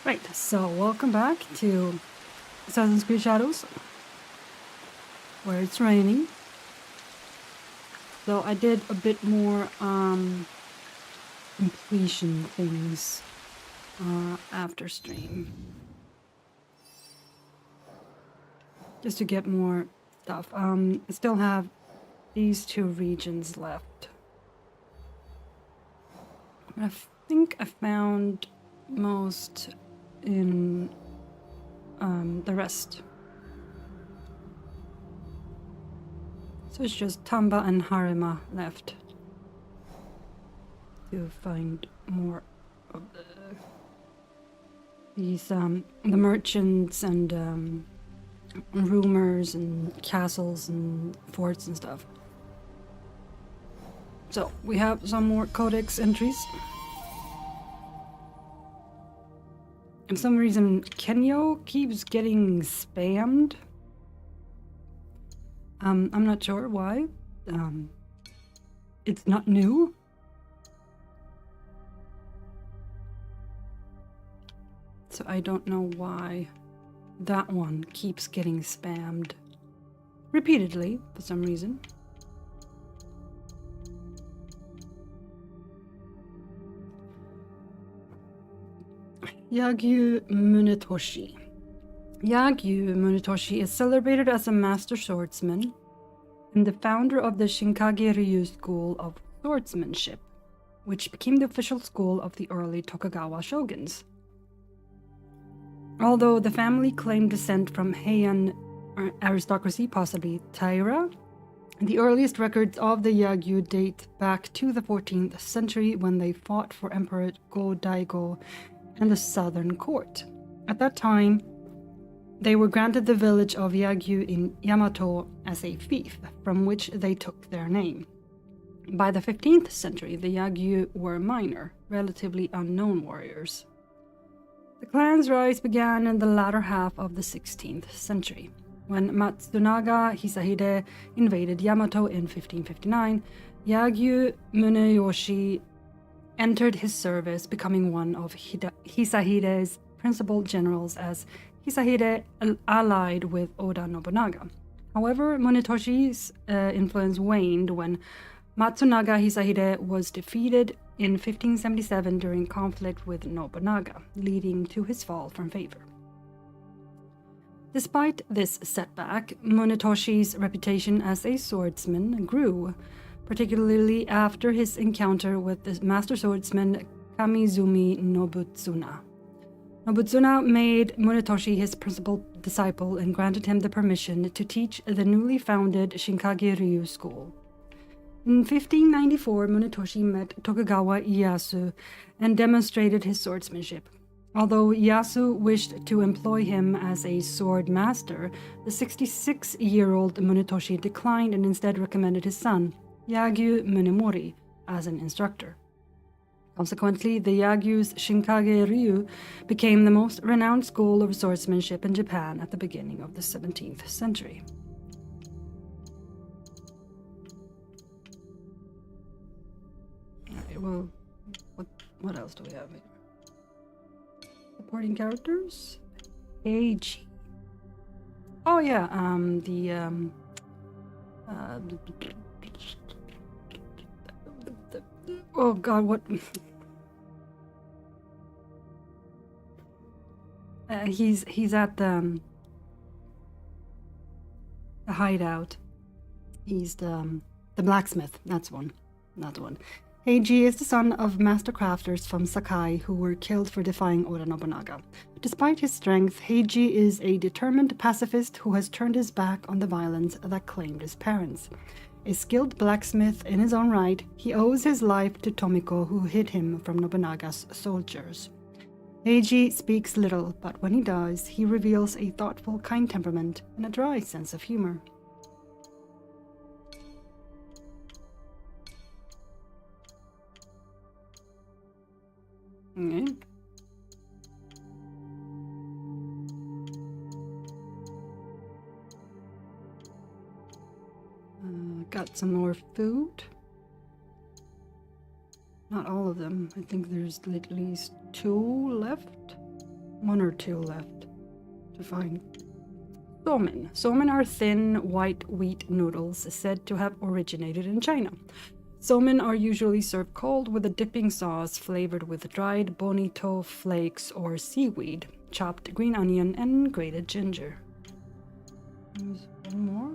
Right, so welcome back to Assassin's Creed Shadows, where it's raining. So I did a bit more completion things after stream, just to get more stuff. I still have these two regions left. I think I found most in the rest. So it's just Tamba and Harima left to find more of these the merchants and rumors and castles and forts and stuff. So we have some more codex entries. For some reason, Kenyo keeps getting spammed. I'm not sure why. It's not new. So I don't know why that one keeps getting spammed repeatedly for some reason. Yagyu Munetoshi. Yagyu Munetoshi is celebrated as a master swordsman and the founder of the Shinkage Ryu School of Swordsmanship, which became the official school of the early Tokugawa shoguns. Although the family claimed descent from Heian aristocracy, possibly Taira, the earliest records of the Yagyu date back to the 14th century when they fought for Emperor Go-Daigo and the southern court. At that time, they were granted the village of Yagyu in Yamato as a fief, from which they took their name. By the 15th century, the Yagyu were minor, relatively unknown warriors. The clan's rise began in the latter half of the 16th century. When Matsunaga Hisahide invaded Yamato in 1559, Yagyu Muneyoshi entered his service, becoming one of Hisahide's principal generals as Hisahide allied with Oda Nobunaga. However, Munetoshi's influence waned when Matsunaga Hisahide was defeated in 1577 during conflict with Nobunaga, leading to his fall from favor. Despite this setback, Munetoshi's reputation as a swordsman grew, particularly after his encounter with the master swordsman Kamizumi Nobutsuna. Nobutsuna made Munetoshi his principal disciple and granted him the permission to teach the newly founded Shinkage Ryu School. In 1594, Munetoshi met Tokugawa Ieyasu and demonstrated his swordsmanship. Although Ieyasu wished to employ him as a sword master, the 66-year-old Munetoshi declined and instead recommended his son, Yagyu Munemori, as an instructor. Consequently, the Yagyu's Shinkage Ryu became the most renowned school of swordsmanship in Japan at the beginning of the 17th century. Okay, well, what else do we have here? Supporting characters? Eiji. Oh yeah, oh god, what? He's at the hideout. He's the blacksmith. That's one. Heiji is the son of master crafters from Sakai who were killed for defying Oda Nobunaga. Despite his strength, Heiji is a determined pacifist who has turned his back on the violence that claimed his parents. A skilled blacksmith in his own right, he owes his life to Tomiko, who hid him from Nobunaga's soldiers. Heiji speaks little, but when he does, he reveals a thoughtful, kind temperament and a dry sense of humor. Okay. Got some more food. Not all of them. I think there's at least 2 left. one or two left to find. Somen. Somen are thin, white wheat noodles said to have originated in China. Somen are usually served cold with a dipping sauce flavored with dried bonito flakes or seaweed, chopped green onion, and grated ginger. There's one more.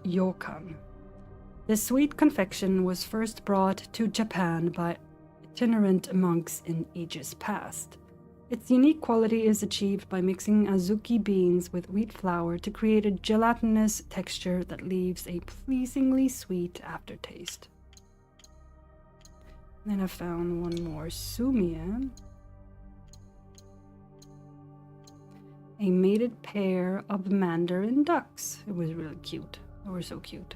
Yokan. The sweet confection was first brought to Japan by itinerant monks in ages past. Its unique quality is achieved by mixing azuki beans with wheat flour to create a gelatinous texture that leaves a pleasingly sweet aftertaste. Then I found one more. Sumie. A mated pair of mandarin ducks. It was really cute. They were so cute.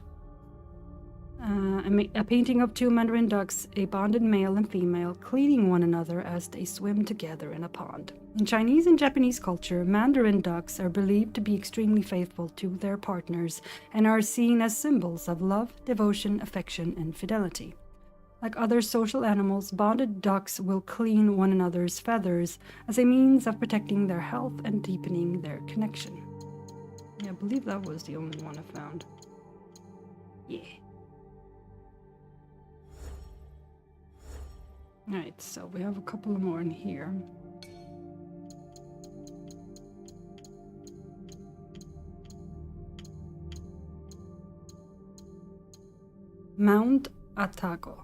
A painting of two mandarin ducks, a bonded male and female, cleaning one another as they swim together in a pond. In Chinese and Japanese culture, mandarin ducks are believed to be extremely faithful to their partners and are seen as symbols of love, devotion, affection, and fidelity. Like other social animals, bonded ducks will clean one another's feathers as a means of protecting their health and deepening their connection. Yeah, I believe that was the only one I found. Yeah. Alright, so we have a couple more in here. Mount Atago.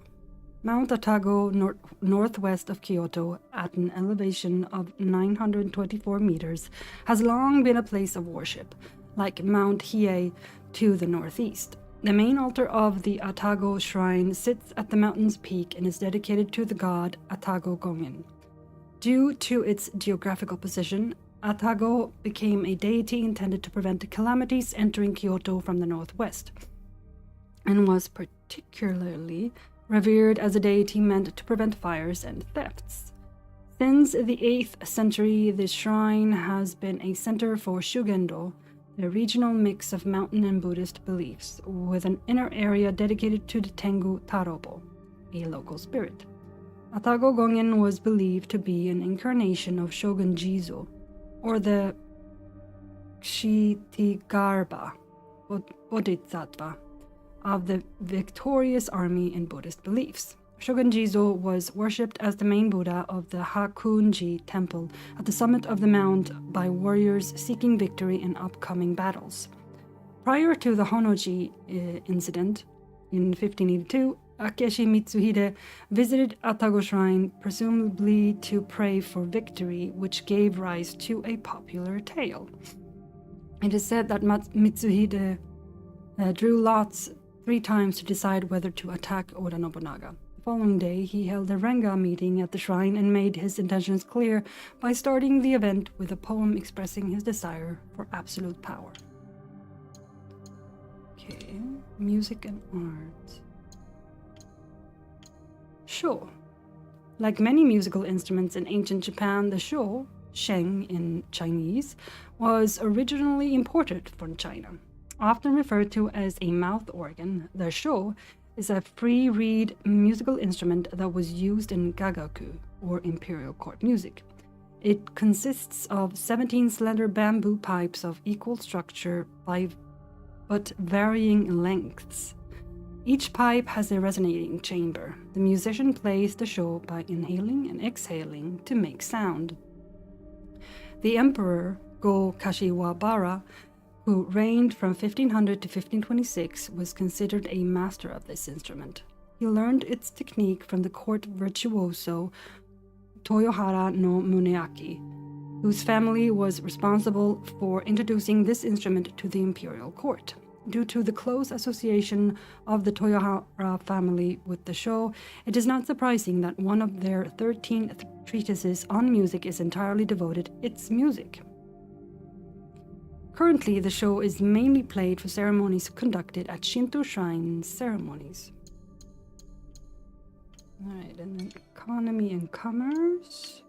Mount Atago, northwest of Kyoto, at an elevation of 924 meters, has long been a place of worship, like Mount Hiei to the northeast. The main altar of the Atago shrine sits at the mountain's peak and is dedicated to the god Atago Gongen. Due to its geographical position, Atago became a deity intended to prevent calamities entering Kyoto from the northwest, and was particularly revered as a deity meant to prevent fires and thefts. Since the 8th century, this shrine has been a center for Shugendo, a regional mix of mountain and Buddhist beliefs, with an inner area dedicated to the Tengu Tarobo, a local spirit. Atago Gongen was believed to be an incarnation of Shogun Jizo, or the Kshitigarbha Bodhisattva of the victorious army in Buddhist beliefs. Shogun Jizo was worshipped as the main Buddha of the Hakunji temple at the summit of the mount by warriors seeking victory in upcoming battles. Prior to the Honnoji incident in 1582, Akeshi Mitsuhide visited Atago Shrine, presumably to pray for victory, which gave rise to a popular tale. It is said that Mitsuhide drew lots 3 times to decide whether to attack Oda Nobunaga. The following day, he held a Renga meeting at the shrine and made his intentions clear by starting the event with a poem expressing his desire for absolute power. Okay, music and art. Sho. Like many musical instruments in ancient Japan, the sho, sheng in Chinese, was originally imported from China. Often referred to as a mouth organ, the sho is a free reed musical instrument that was used in gagaku, or imperial court music. It consists of 17 slender bamboo pipes of equal structure but varying lengths. Each pipe has a resonating chamber. The musician plays the sho by inhaling and exhaling to make sound. The emperor, Go Kashiwabara, who reigned from 1500 to 1526, was considered a master of this instrument. He learned its technique from the court virtuoso Toyohara no Muneaki, whose family was responsible for introducing this instrument to the imperial court. Due to the close association of the Toyohara family with the sho, it is not surprising that one of their 13 treatises on music is entirely devoted to its music. Currently, the sho is mainly played for ceremonies conducted at Shinto shrine ceremonies. Alright, and then economy and commerce.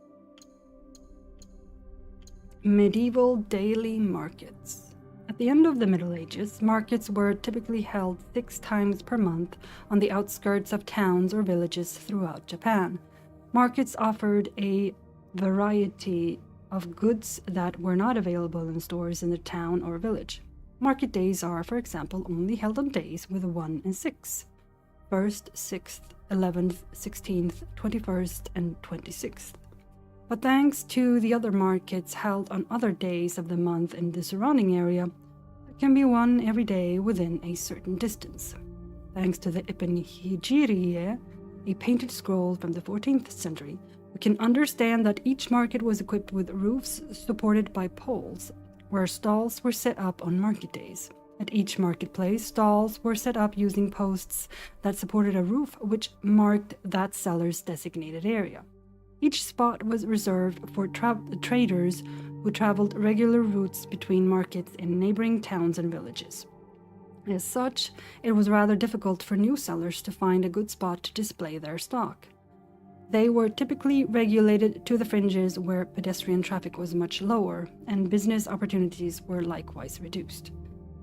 Medieval daily markets. At the end of the Middle Ages, markets were typically held 6 times per month on the outskirts of towns or villages throughout Japan. Markets offered a variety of goods that were not available in stores in the town or village. Market days are, for example, only held on days with 1 and 6. 1st, 6th, 11th, 16th, 21st, and 26th. But thanks to the other markets held on other days of the month in the surrounding area, there can be one every day within a certain distance. Thanks to the Ipenhijiriye, a painted scroll from the 14th century, we can understand that each market was equipped with roofs supported by poles, where stalls were set up on market days. At each marketplace, stalls were set up using posts that supported a roof which marked that seller's designated area. Each spot was reserved for traders who traveled regular routes between markets in neighboring towns and villages. As such, it was rather difficult for new sellers to find a good spot to display their stock. They were typically regulated to the fringes where pedestrian traffic was much lower, and business opportunities were likewise reduced.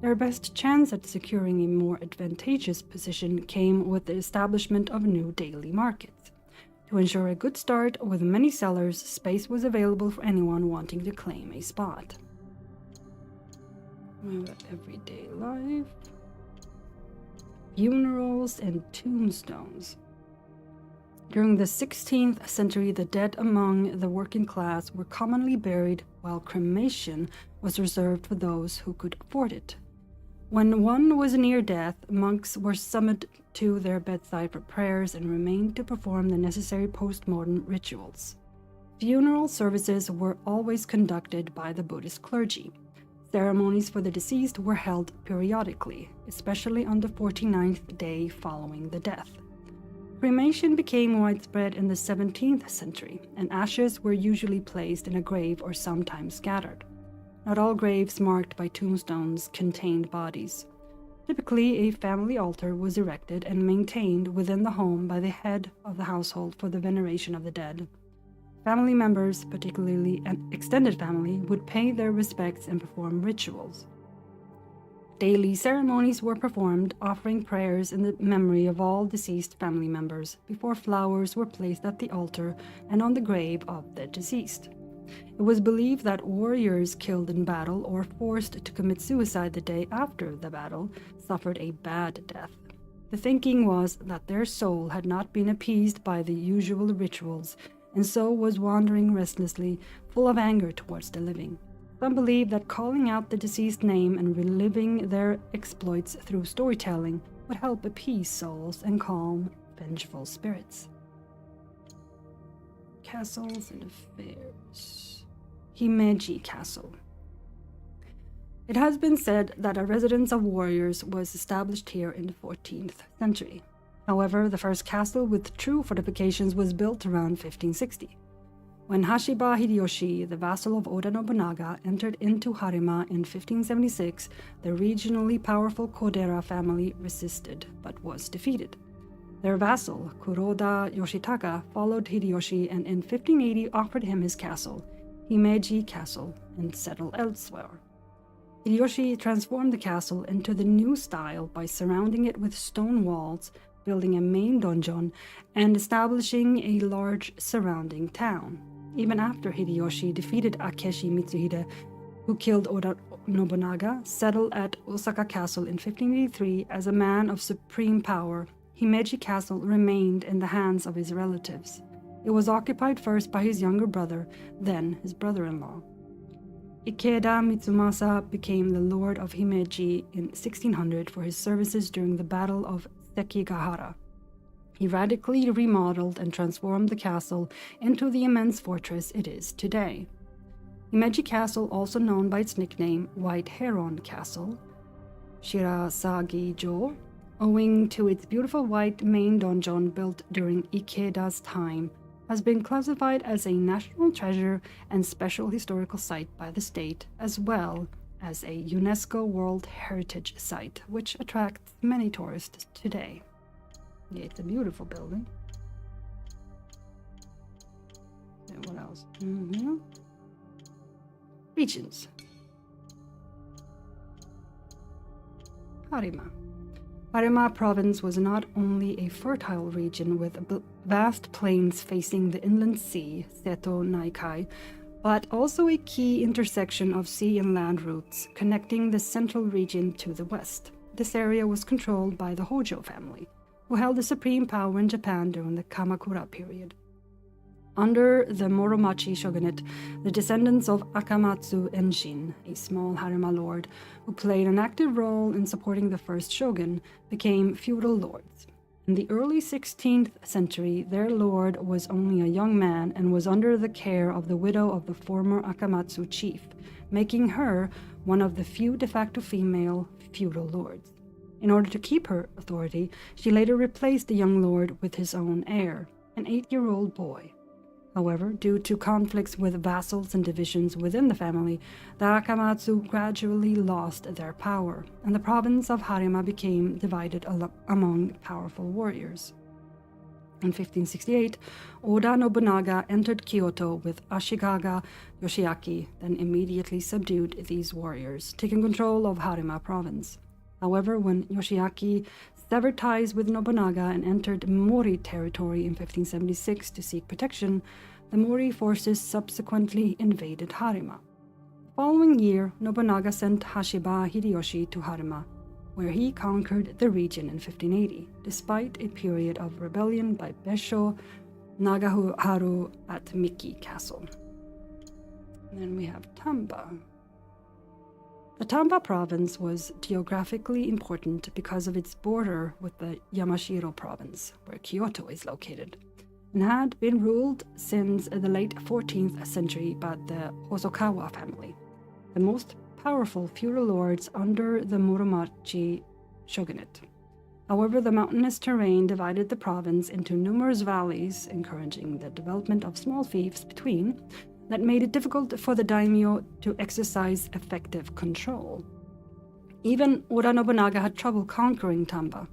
Their best chance at securing a more advantageous position came with the establishment of new daily markets. To ensure a good start with many sellers, space was available for anyone wanting to claim a spot. Everyday life. Funerals and tombstones. During the 16th century, the dead among the working class were commonly buried, while cremation was reserved for those who could afford it. When one was near death, monks were summoned to their bedside for prayers and remained to perform the necessary post-mortem rituals. Funeral services were always conducted by the Buddhist clergy. Ceremonies for the deceased were held periodically, especially on the 49th day following the death. Cremation became widespread in the 17th century, and ashes were usually placed in a grave or sometimes scattered. Not all graves marked by tombstones contained bodies. Typically, a family altar was erected and maintained within the home by the head of the household for the veneration of the dead. Family members, particularly an extended family, would pay their respects and perform rituals. Daily ceremonies were performed, offering prayers in the memory of all deceased family members before flowers were placed at the altar and on the grave of the deceased. It was believed that warriors killed in battle or forced to commit suicide the day after the battle suffered a bad death. The thinking was that their soul had not been appeased by the usual rituals and so was wandering restlessly, full of anger towards the living. Some believe that calling out the deceased name and reliving their exploits through storytelling would help appease souls and calm vengeful spirits. Castles and affairs. Himeji Castle. It has been said that a residence of warriors was established here in the 14th century. However, the first castle with true fortifications was built around 1560. When Hashiba Hideyoshi, the vassal of Oda Nobunaga, entered into Harima in 1576, the regionally powerful Kodera family resisted but was defeated. Their vassal, Kuroda Yoshitaka, followed Hideyoshi and in 1580 offered him his castle, Himeji Castle, and settled elsewhere. Hideyoshi transformed the castle into the new style by surrounding it with stone walls, building a main donjon, and establishing a large surrounding town. Even after Hideyoshi defeated Akechi Mitsuhide, who killed Oda Nobunaga, settled at Osaka Castle in 1583 as a man of supreme power, Himeji Castle remained in the hands of his relatives. It was occupied first by his younger brother, then his brother-in-law. Ikeda Mitsumasa became the lord of Himeji in 1600 for his services during the Battle of Sekigahara. He radically remodeled and transformed the castle into the immense fortress it is today. Himeji Castle, also known by its nickname White Heron Castle, Shirasagi-jo, owing to its beautiful white main donjon built during Ikeda's time, has been classified as a national treasure and special historical site by the state, as well as a UNESCO World Heritage Site, which attracts many tourists today. Yeah, it's a beautiful building. And what else? Regions. Harima. Harima province was not only a fertile region with vast plains facing the inland sea, Seto Naikai, but also a key intersection of sea and land routes connecting the central region to the west. This area was controlled by the Hojo family, who held the supreme power in Japan during the Kamakura period. Under the Muromachi shogunate, the descendants of Akamatsu Enshin, a small harima lord who played an active role in supporting the first shogun, became feudal lords. In the early 16th century, their lord was only a young man and was under the care of the widow of the former Akamatsu chief, making her one of the few de facto female feudal lords. In order to keep her authority, she later replaced the young lord with his own heir, an 8-year-old boy. However, due to conflicts with vassals and divisions within the family, the Akamatsu gradually lost their power, and the province of Harima became divided among powerful warriors. In 1568, Oda Nobunaga entered Kyoto with Ashikaga Yoshiaki, then immediately subdued these warriors, taking control of Harima province. However, when Yoshiaki severed ties with Nobunaga and entered Mori territory in 1576 to seek protection, the Mori forces subsequently invaded Harima. The following year, Nobunaga sent Hashiba Hideyoshi to Harima, where he conquered the region in 1580, despite a period of rebellion by Besho Nagaharu at Miki Castle. And then we have Tamba. The Tamba province was geographically important because of its border with the Yamashiro province, where Kyoto is located, and had been ruled since the late 14th century by the Hosokawa family, the most powerful feudal lords under the Muromachi shogunate. However, the mountainous terrain divided the province into numerous valleys, encouraging the development of small fiefs between, that made it difficult for the daimyo to exercise effective control. Even Oda Nobunaga had trouble conquering Tamba.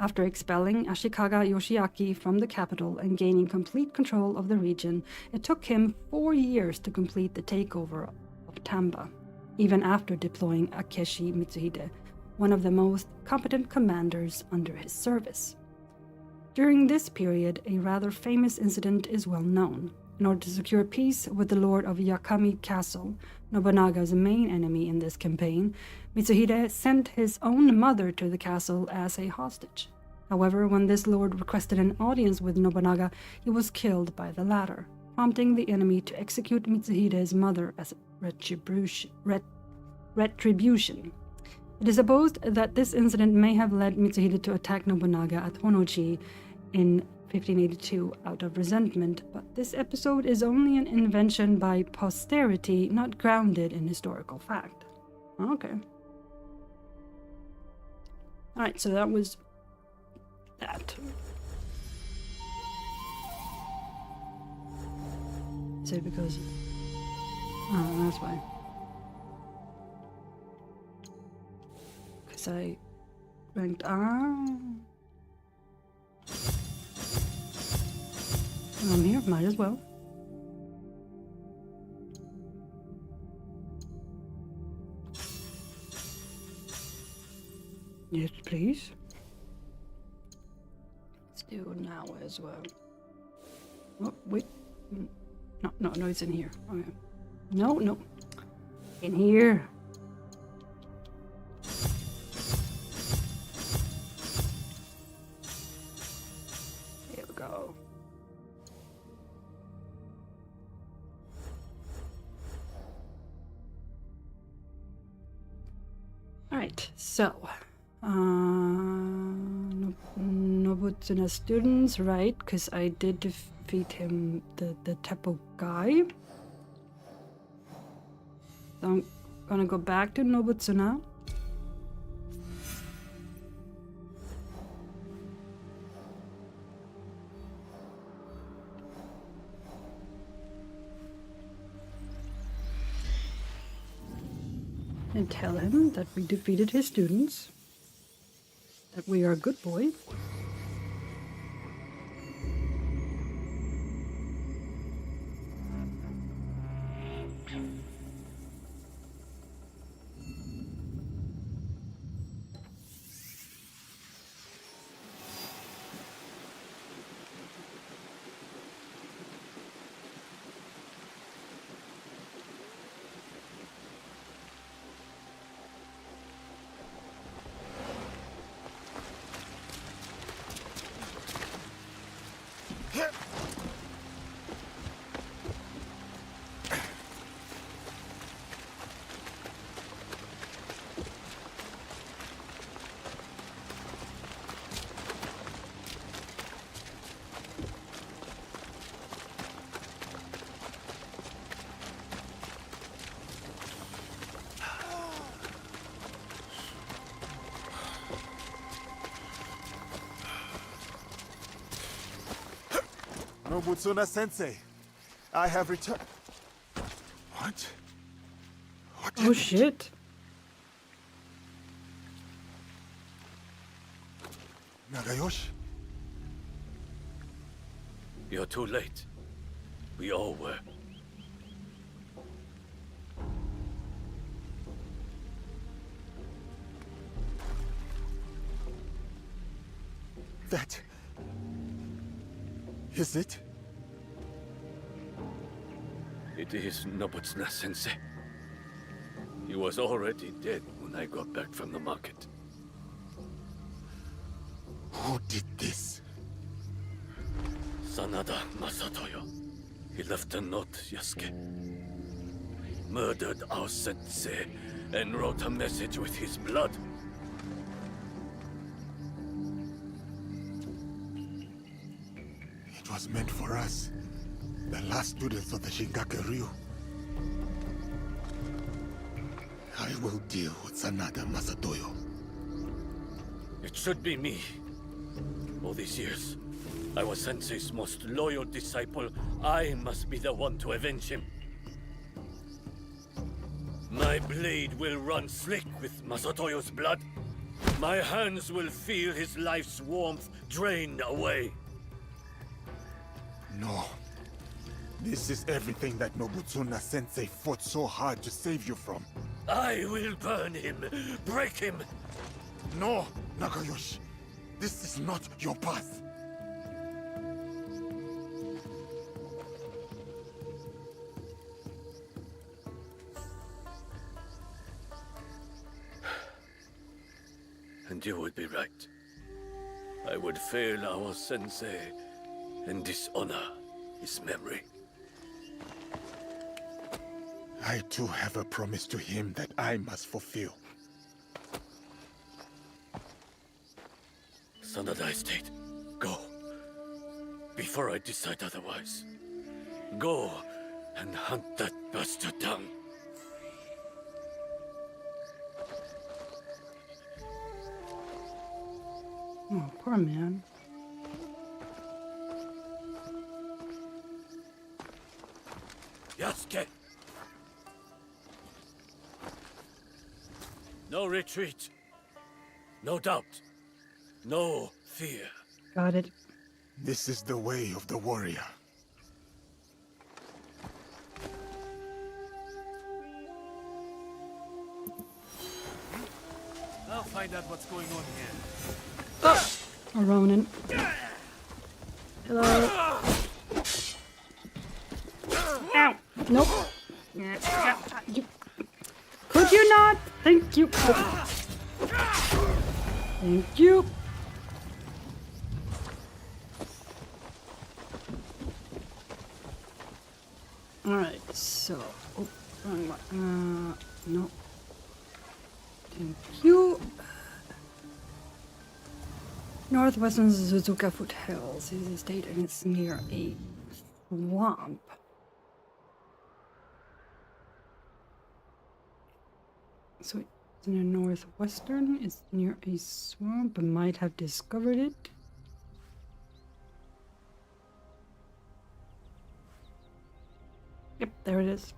After expelling Ashikaga Yoshiaki from the capital and gaining complete control of the region, it took him 4 years to complete the takeover of Tamba, even after deploying Akeshi Mitsuhide, one of the most competent commanders under his service. During this period, a rather famous incident is well known. In order to secure peace with the lord of Yakami Castle, Nobunaga's main enemy in this campaign, Mitsuhide sent his own mother to the castle as a hostage. However, when this lord requested an audience with Nobunaga, he was killed by the latter, prompting the enemy to execute Mitsuhide's mother as retribution. It is supposed that this incident may have led Mitsuhide to attack Nobunaga at Honoji in 1582 out of resentment, but this episode is only an invention by posterity, not grounded in historical fact. Okay. Alright, so that was that. So because... Oh, that's why. Because I ranked... I'm here, might as well. Yes, please. Let's do it now as well. Oh, wait. No, it's in here. Okay. No. In here. There we go. Alright, so, Nobutsuna students, right, because I did defeat him, the Teppo guy. So I'm gonna go back to Nobutsuna. And tell him that we defeated his students, that we are a good boy. Nobutsuna-sensei, I have returned. What? What Oh shit. Nagayoshi? You're too late. We all were. That... is it? It is Nobutsuna-sensei. He was already dead when I got back from the market. Who did this? Sanada Masatoyo. He left a note, Yasuke. He murdered our sensei and wrote a message with his blood. It was meant for us, the last students of the Shingake Ryu. I will deal with Sanada Masatoyo. It should be me. All these years, I was Sensei's most loyal disciple. I must be the one to avenge him. My blade will run slick with Masatoyo's blood. My hands will feel his life's warmth drain away. No. This is everything that Nobutsuna-sensei fought so hard to save you from. I will burn him, break him. No, Nagayoshi. This is not your path. And you would be right. I would fail our sensei and dishonor his memory. I too have a promise to him that I must fulfill. Sanada Estate, go. Before I decide otherwise. Go and hunt that bastard down. Oh, poor man. Yasuke! No retreat. No doubt. No fear. Got it. This is the way of the warrior. I'll find out what's going on here. A Ronin. Hello. Ow. Nope. You. Could you not? Thank you. Thank you. Alright, so. Oh, wrong one. No. Thank you. Northwestern Suzuka foothills is a state and it's near a swamp. So it's in the northwestern, it's near a swamp. I might have discovered it. Yep, there it is.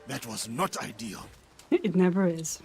That was not ideal. It never is.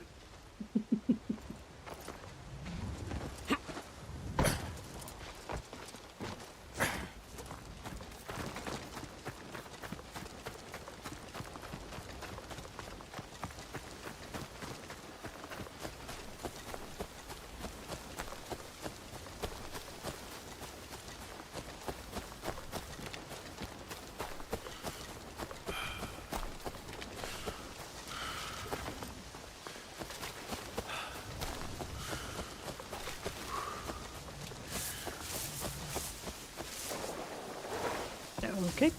Okay.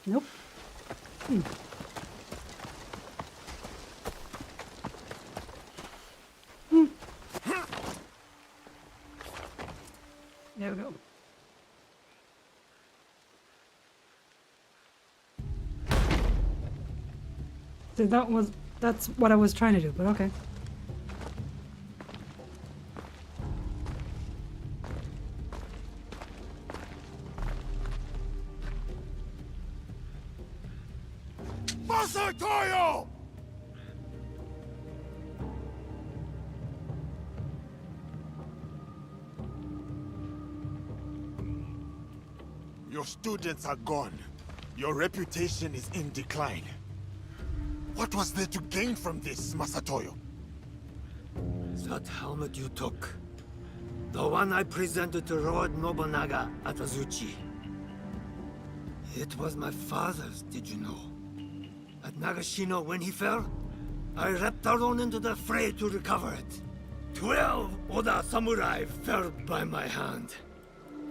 Nope. There we go. So that's what I was trying to do, but okay. Masatoyo! Your students are gone. Your reputation is in decline. What was there to gain from this, Masatoyo? That helmet you took. The one I presented to Lord Nobunaga at Azuchi. It was my father's, did you know? At Nagashino when he fell, I leapt alone into the fray to recover it. 12 Oda samurai fell by my hand.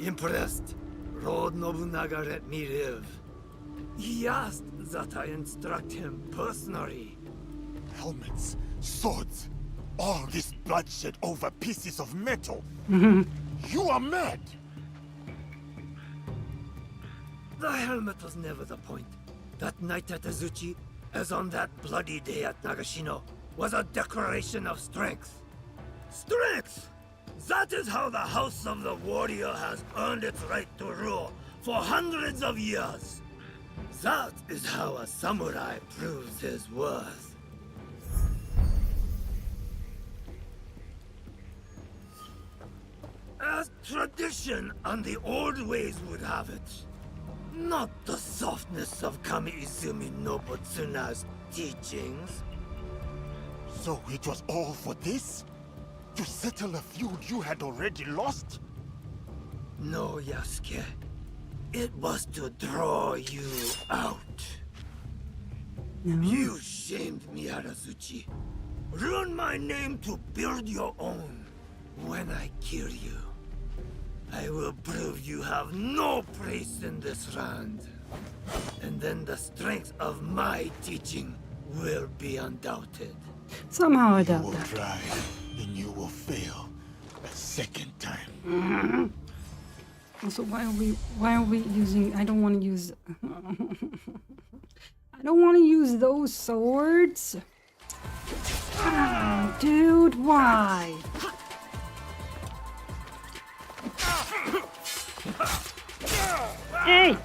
Impressed, Lord Nobunaga let me live. He asked that I instruct him personally. Helmets, swords, all this bloodshed over pieces of metal. You are mad! The helmet was never the point. That night at Azuchi, as on that bloody day at Nagashino, was a declaration of strength. Strength! That is how the House of the Warrior has earned its right to rule for hundreds of years. That is how a samurai proves his worth. As tradition and the old ways would have it. Not the softness of Kami-Izumi Nobutsuna's teachings. So it was all for this? To settle a feud you had already lost? No, Yasuke. It was to draw you out. You shamed me at Azuchi. Ruined my name to build your own. When I kill you, I will prove you have no place in this land. And then the strength of my teaching will be undoubted. Somehow I You doubt will that. try, and you will fail a second time. Also, why are we using? I don't want to use. I don't want to use those swords. Ah, dude, why? Hey!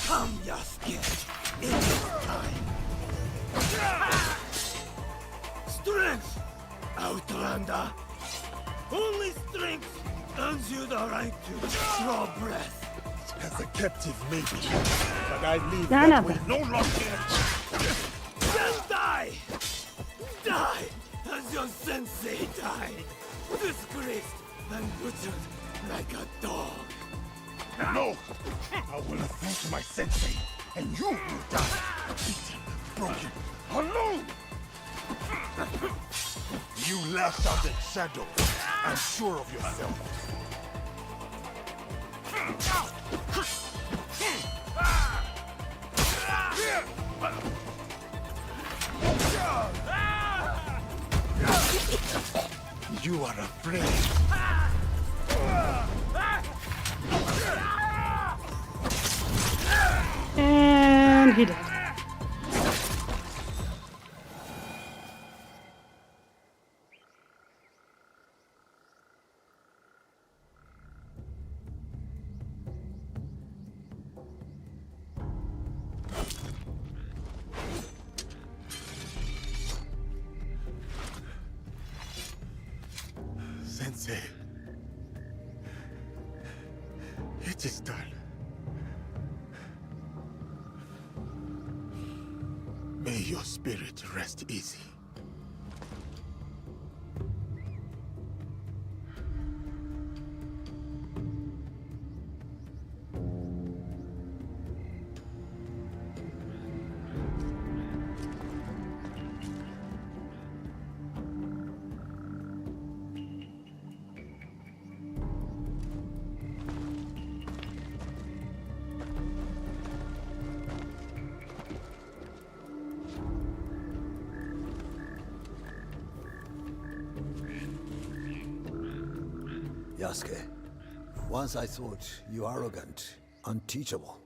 Come, Yasuke. It is time. Strength! Outlander! Only strength earns you the right to draw breath. As a captive, maybe. But I leave None that of way them. no longer. Then die! Die as your sensei died! Disgraced and butchered like a dog. No! I will avenge my sensei, and you will die. Beaten, broken, alone! You lash out at shadow. I'm sure of yourself. You are afraid. And he died. Sensei. It is done. May your spirit rest easy. Yasuke. Once I thought you arrogant, unteachable.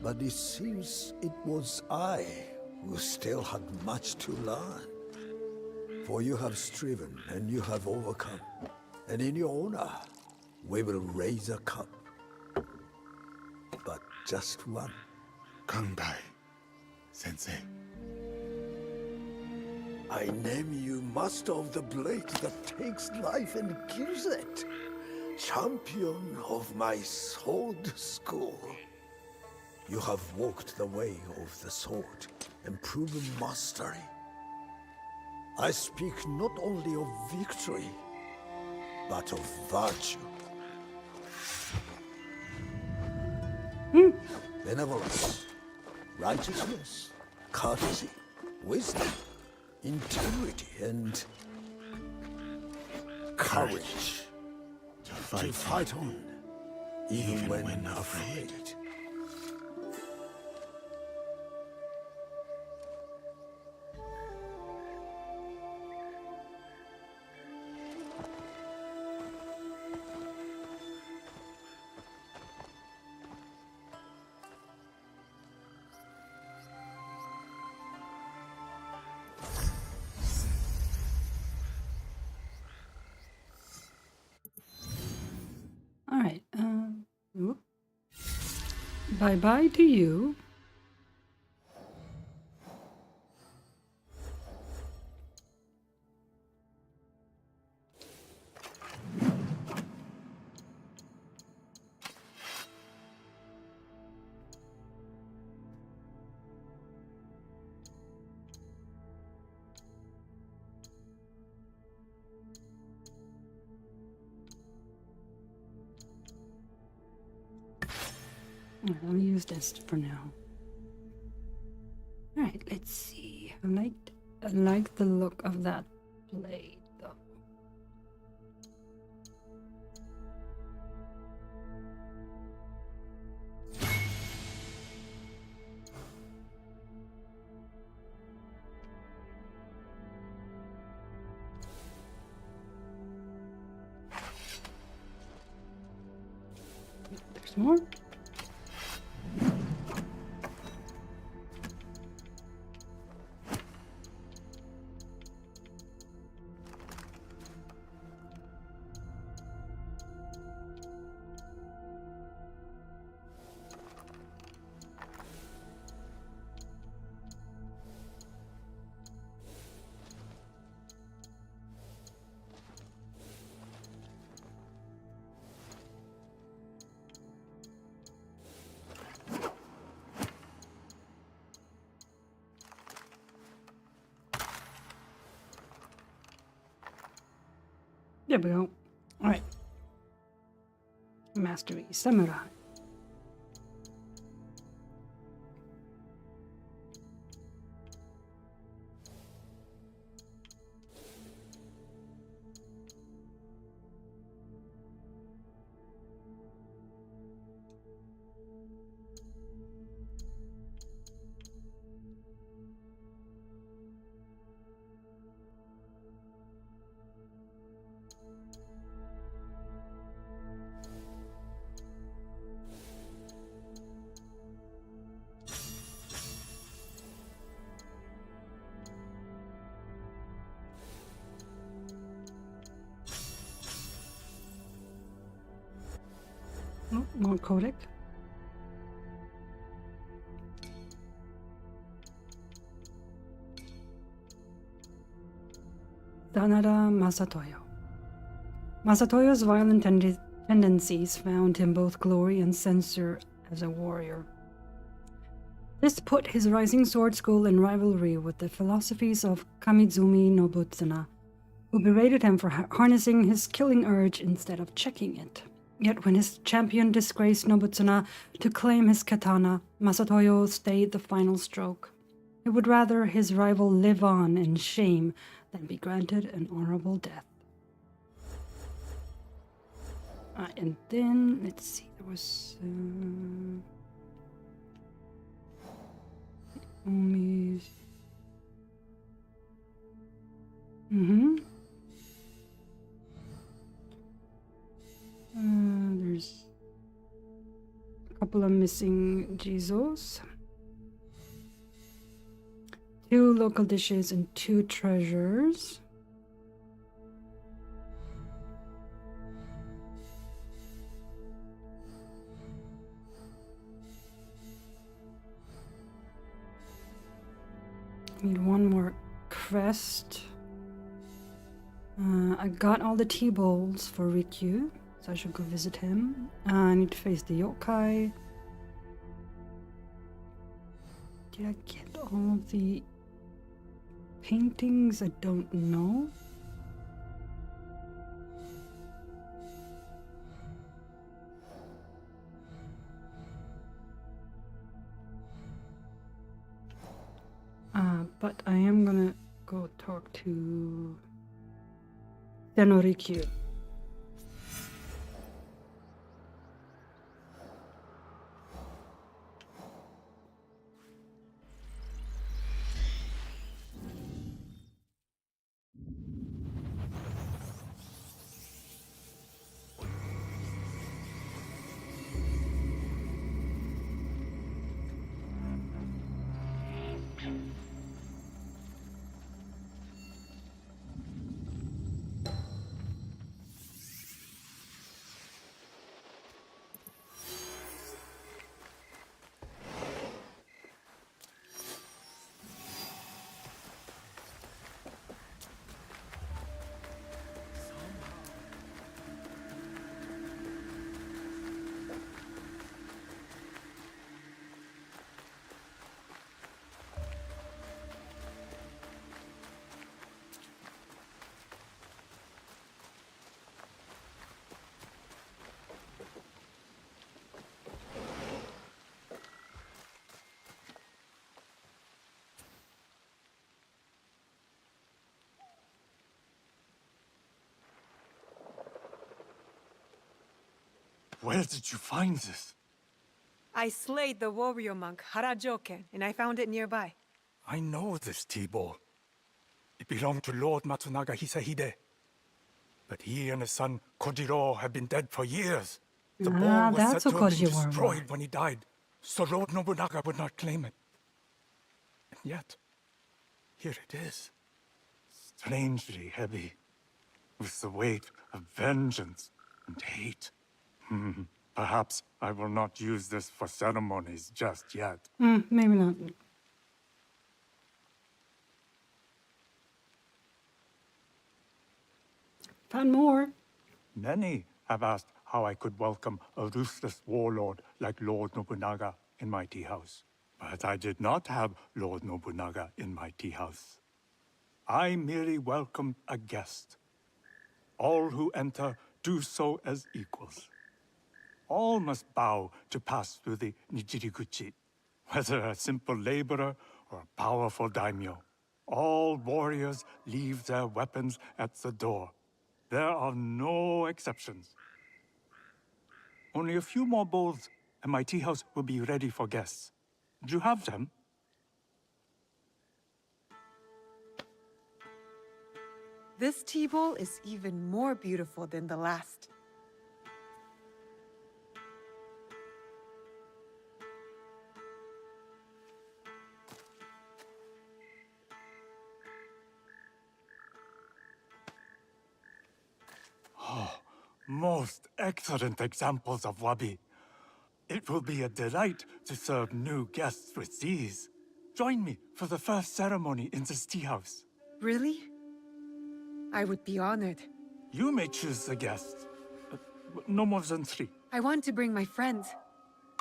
But it seems it was I who still had much to learn. For you have striven and you have overcome. And in your honor, we will raise a cup. But just one. Kanbai, Sensei. I name you Master of the Blade that takes life and gives it. Champion of my sword school. You have walked the way of the sword and proven mastery. I speak not only of victory, but of virtue. Benevolence, righteousness, courtesy, wisdom, integrity, and courage. To To fight on, even when afraid. All right. Bye bye to you. All right, let me use this for now. All right, let's see. I like the look of that blade, though. There's more. There we go. All right. Mastery, samurai. Oh, more codec. Danada Masatoyo. Masatoyo's violent tendencies found him both glory and censure as a warrior. This put his rising sword school in rivalry with the philosophies of Kamizumi Nobutsuna, who berated him for harnessing his killing urge instead of checking it. Yet when his champion disgraced Nobutsuna to claim his katana, Masatoyo stayed the final stroke. He would rather his rival live on in shame than be granted an honorable death. And then, let's see, there was... couple of missing Jesus. 2 local dishes and 2 treasures. Need 1 more crest. I got all the tea bowls for Rikyu, so I should go visit him. I need to face the yokai. Did I get all of the paintings? I don't know. But I am gonna go talk to Tenorikyu. Where did you find this? I slayed the warrior monk Harajoken, and I found it nearby. I know this tea bowl. It belonged to Lord Matsunaga Hisahide. But he and his son Kojiro have been dead for years. The bowl was that's said to what have been Kojiro destroyed when he died, so Lord Nobunaga would not claim it. And yet, here it is. Strangely heavy, with the weight of vengeance and hate. Perhaps I will not use this for ceremonies just yet. Maybe not. Found more. Many have asked how I could welcome a ruthless warlord like Lord Nobunaga in my tea house. But I did not have Lord Nobunaga in my tea house. I merely welcomed a guest. All who enter do so as equals. All must bow to pass through the Nijiriguchi, whether a simple laborer or a powerful daimyo. All warriors leave their weapons at the door. There are no exceptions. Only a few more bowls, and my tea house will be ready for guests. Do you have them? This tea bowl is even more beautiful than the last. Most excellent examples of wabi. It will be a delight to serve new guests with these. Join me for the first ceremony in this tea house. Really? I would be honored. You may choose the guests. No more than 3. I want to bring my friends.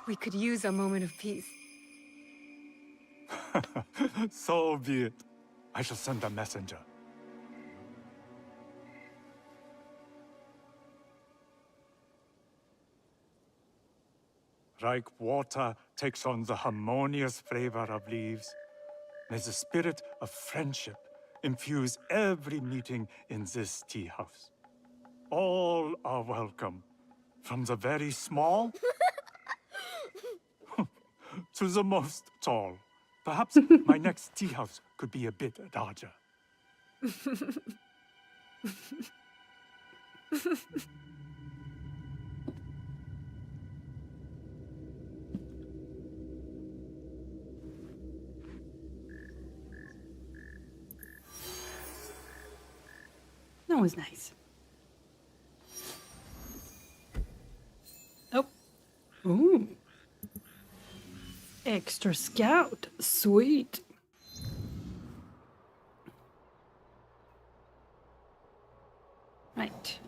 We could use a moment of peace. So be it. I shall send a messenger. Like water takes on the harmonious flavor of leaves, may the spirit of friendship infuse every meeting in this tea house. All are welcome, from the very small to the most tall. Perhaps my next tea house could be a bit larger. That was nice. Oh. Ooh. Extra scout. Sweet. Right.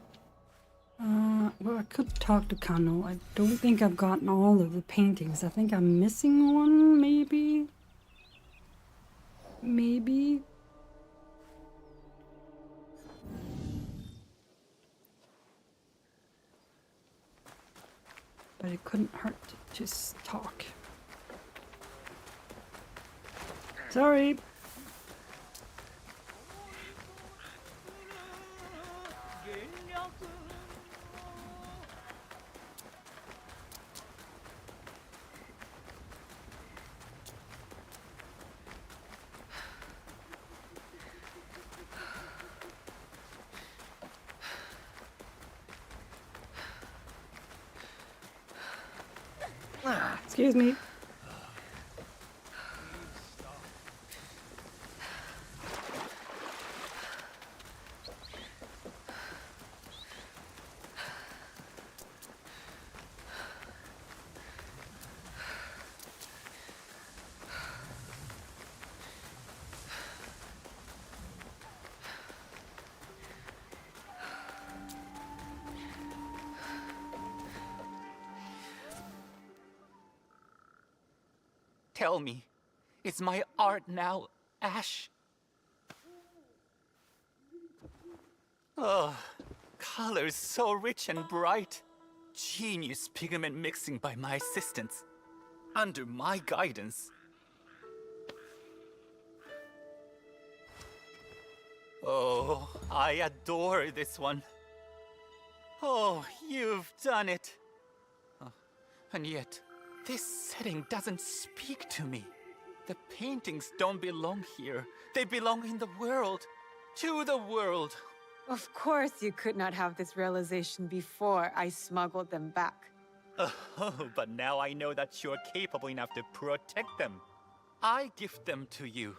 Well, I could talk to Kano. I don't think I've gotten all of the paintings. I think I'm missing one, maybe? Maybe? But it couldn't hurt to just talk. Sorry. Excuse me. Tell me, is my art now ash? Oh, colors so rich and bright. Genius pigment mixing by my assistants. Under my guidance. Oh, I adore this one. Oh, you've done it. And yet, this setting doesn't speak to me. The paintings don't belong here. They belong in the world. To the world. Of course you could not have this realization before I smuggled them back. Oh, but now I know that you're capable enough to protect them. I gift them to you.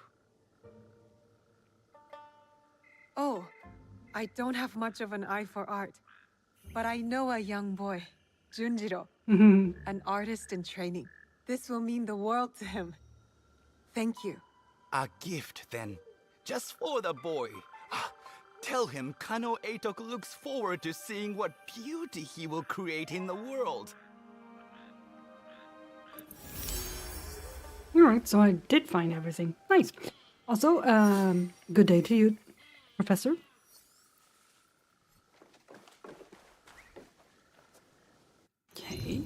Oh, I don't have much of an eye for art. But I know a young boy, Junjiro, an artist in training. This will mean the world to him. Thank you. A gift, then. Just for the boy. Tell him Kano Eitoku looks forward to seeing what beauty he will create in the world. Alright, so I did find everything. Nice. Also, good day to you, Professor. Okay.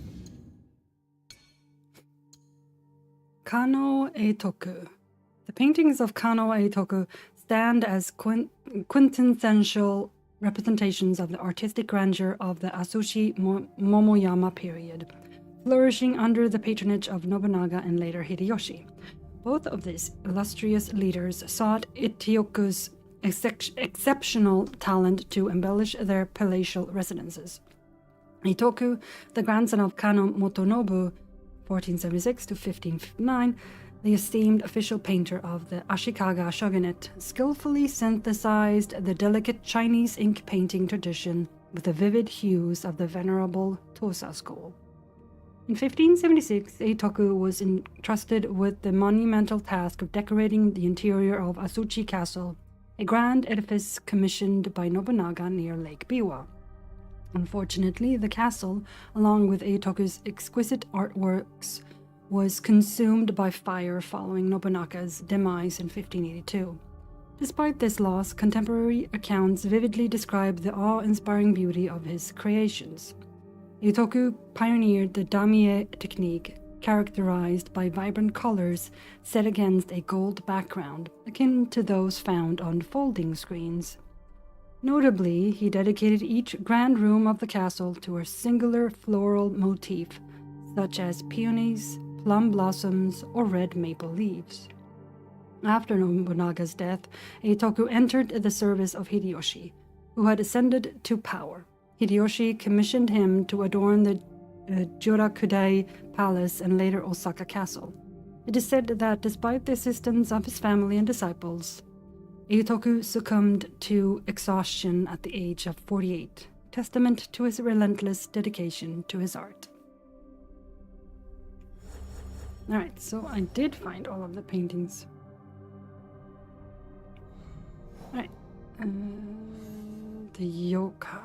Kano Eitoku. The paintings of Kano Eitoku stand as quintessential representations of the artistic grandeur of the Asushi Momoyama period, flourishing under the patronage of Nobunaga and later Hideyoshi. Both of these illustrious leaders sought Itoku's exceptional talent to embellish their palatial residences. Itoku, the grandson of Kano Motonobu, 1476 to 1559, the esteemed official painter of the Ashikaga shogunate, skillfully synthesized the delicate Chinese ink painting tradition with the vivid hues of the venerable Tosa school. In 1576, Eitoku was entrusted with the monumental task of decorating the interior of Asuchi Castle, a grand edifice commissioned by Nobunaga near Lake Biwa. Unfortunately, the castle, along with Eitoku's exquisite artworks, was consumed by fire following Nobunaga's demise in 1582. Despite this loss, contemporary accounts vividly describe the awe-inspiring beauty of his creations. Eitoku pioneered the damier technique, characterized by vibrant colors set against a gold background, akin to those found on folding screens. Notably, he dedicated each grand room of the castle to a singular floral motif, such as peonies, plum blossoms, or red maple leaves. After Nobunaga's death, Eitoku entered the service of Hideyoshi, who had ascended to power. Hideyoshi commissioned him to adorn the Jorakudai Palace and later Osaka Castle. It is said that despite the assistance of his family and disciples, Eitoku succumbed to exhaustion at the age of 48, testament to his relentless dedication to his art. Alright, so I did find all of the paintings. Alright. The yokai.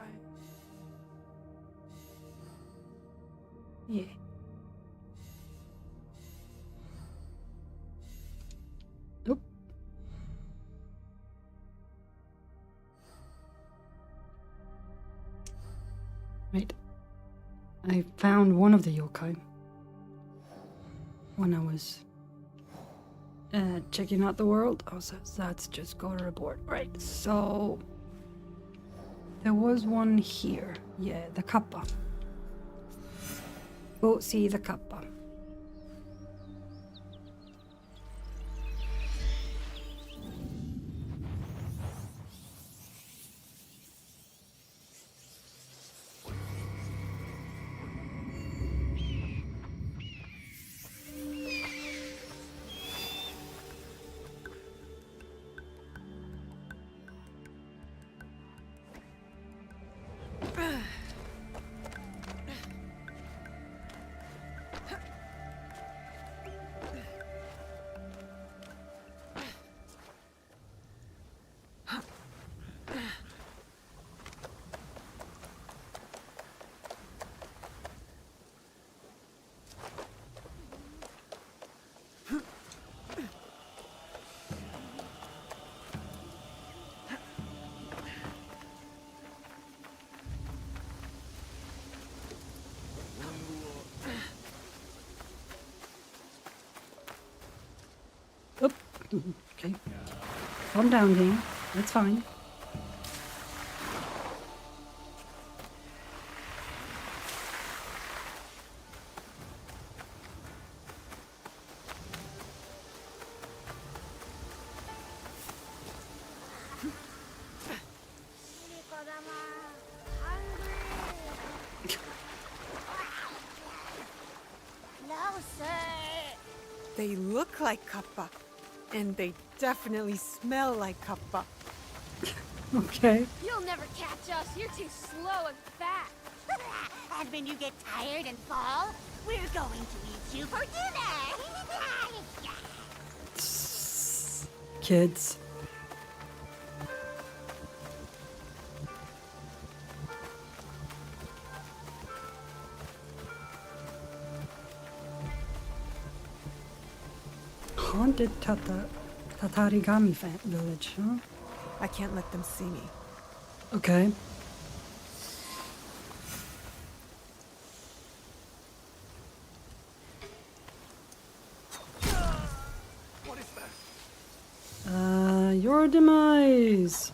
Yeah. Nope. Right. I found one of the yokai when I was checking out the world. Oh, so that's just go to report. Right, so there was one here. Yeah, the kappa. Go see the kappa. Oh, okay. Calm down, game. That's fine. They look like kappa, and they definitely smell like kappa. Okay. You'll never catch us. You're too slow and fat. And when you get tired and fall, we're going to eat you for dinner. Kids. Haunted Tatarigami village, huh? I can't let them see me. Okay. What is that? Your demise.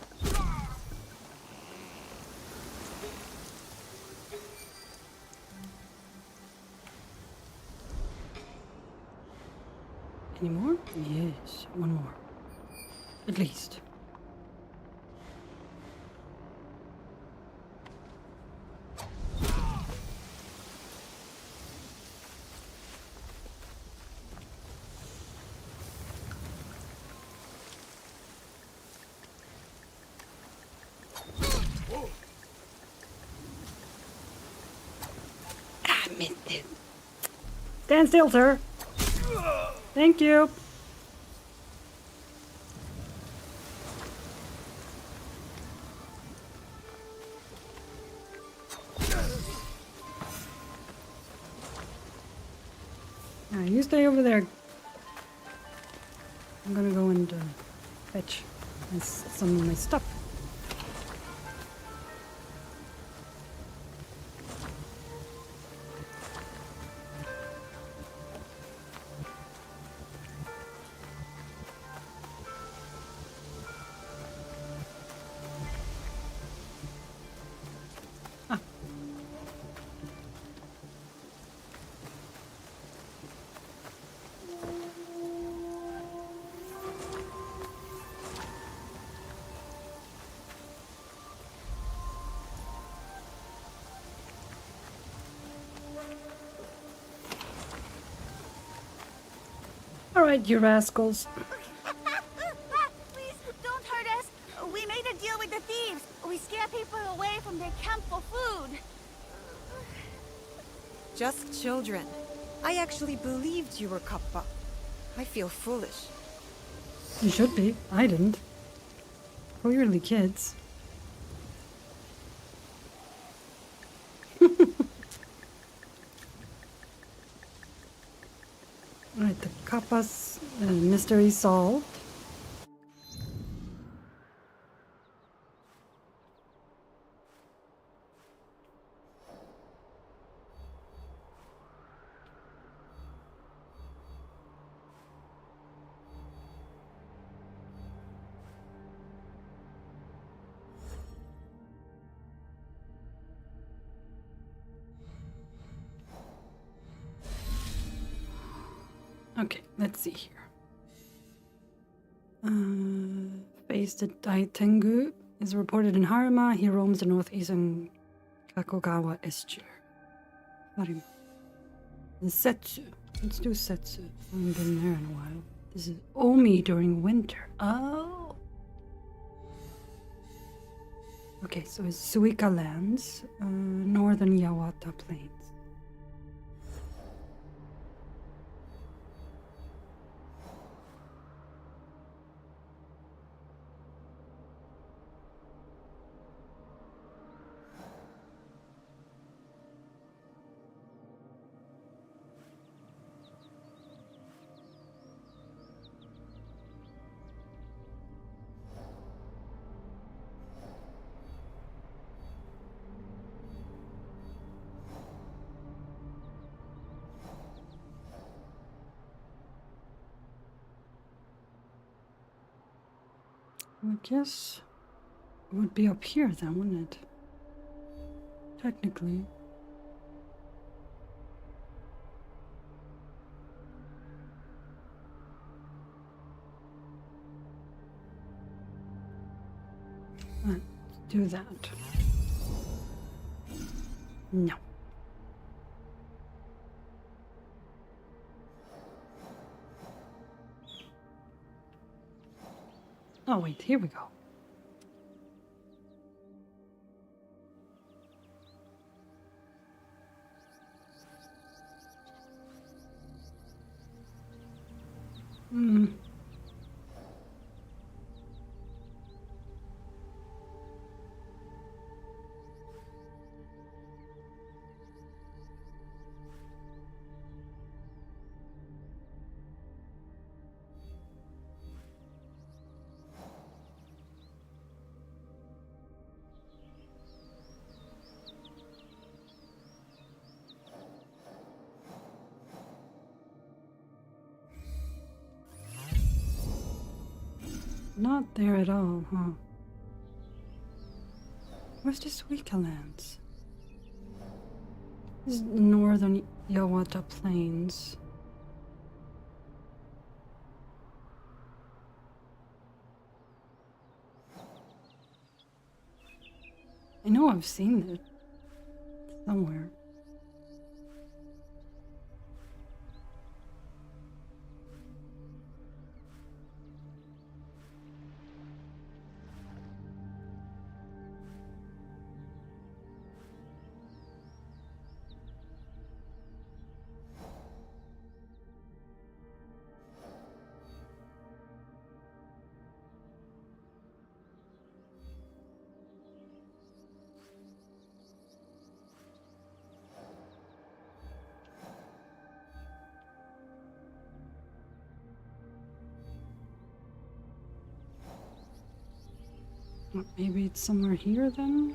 Any more? Yes, one more. At least. I missed it. Stand still, sir. Thank you. Now you stay over there. I'm gonna go and fetch some of my stuff. All right, you rascals. Please, don't hurt deal with the thieves. We scare people away from their camp for food. Just children. I actually believed you were Kappa. I feel foolish. You should be. I didn't. Clearly kids. Alright, the Kappa's mystery solved. Okay, let's see here. Based at Daitengu is reported in Harima. He roams the northeastern Kakogawa estuary. Harima. And Setsu. Let's do Setsu. I haven't been there in a while. This is Omi during winter. Oh. Okay, so it's Suika Lands, northern Yawata Plains. I guess it would be up here then, wouldn't it? Technically. Let's do that. No. Oh wait, here we go. Not there at all, huh? Where's the Suika Lands? This is northern Yawata Plains. I know I've seen it somewhere. Maybe it's somewhere here then?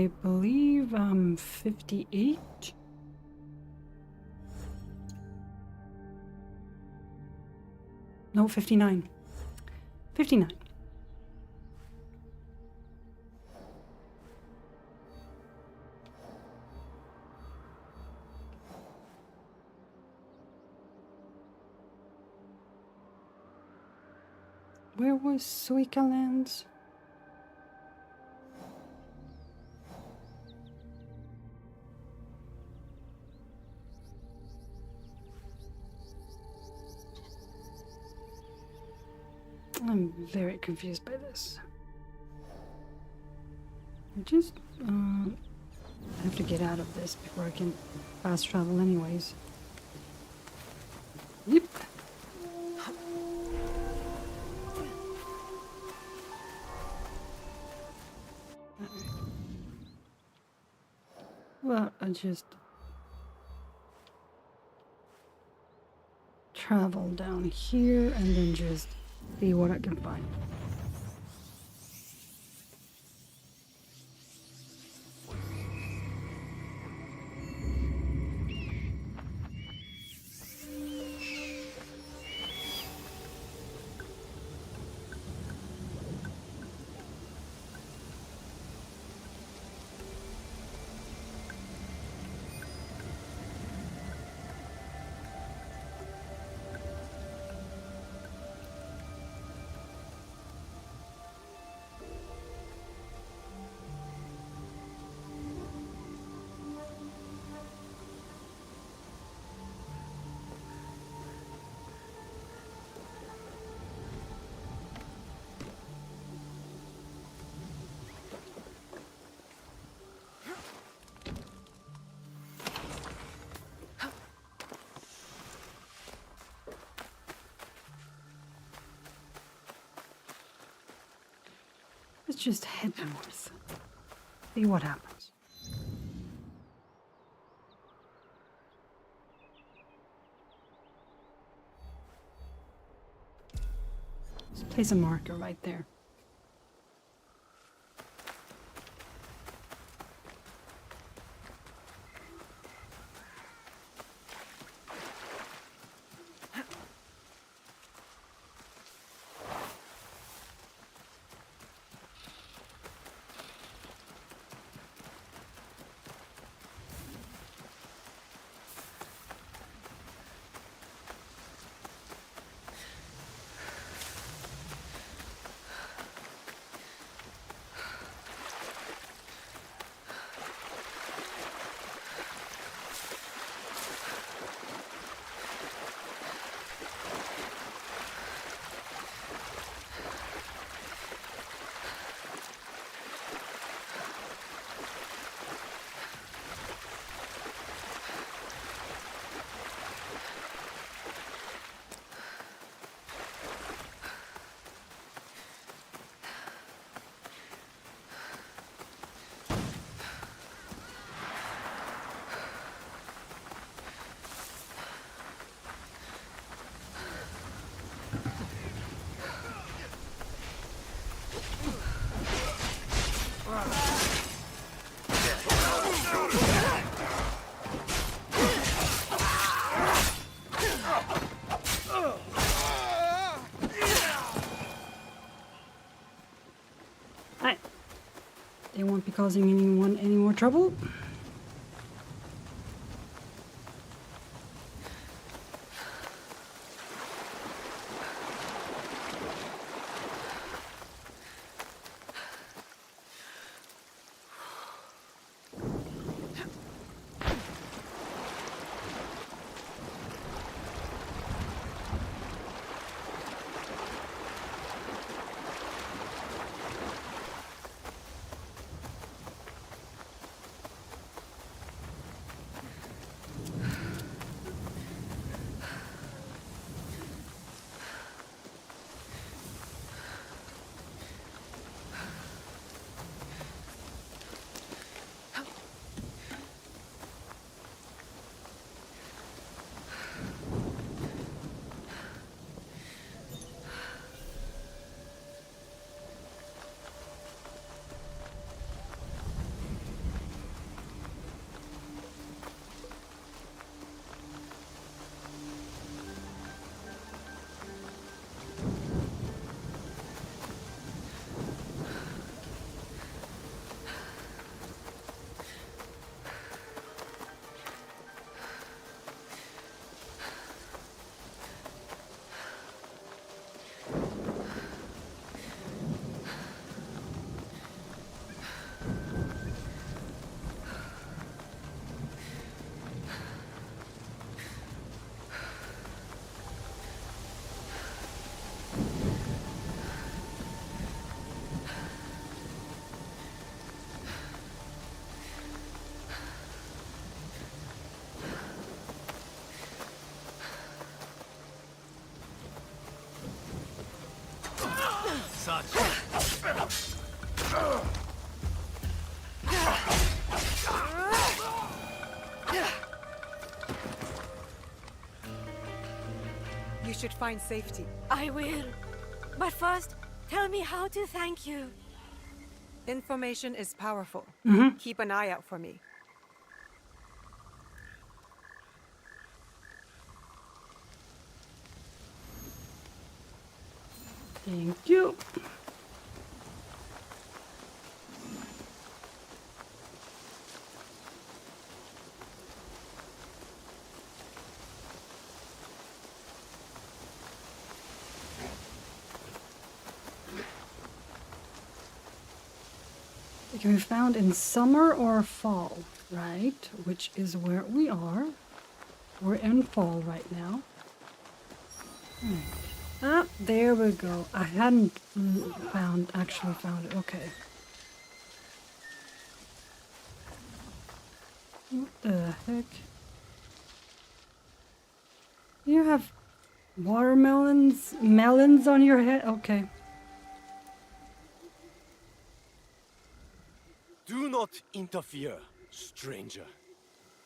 I believe 58. No, 59. 59. Where was Suika Lands? I'm very confused by this. I just have to get out of this before I can fast travel anyways. Yep. Well, I just travel down here and then just see what I can find. Let's just head north. See what happens. Let's place a marker right there. They won't be causing anyone any more trouble. such. You should find safety. I will. But first, tell me how to thank you. Information is powerful. Keep an eye out for me. Thank you. It can be found in summer or fall, right? Which is where we are. We're in fall right now. Ah, there we go. I hadn't actually found it. Okay. What the heck? You have melons on your head? Okay. Do not interfere, stranger.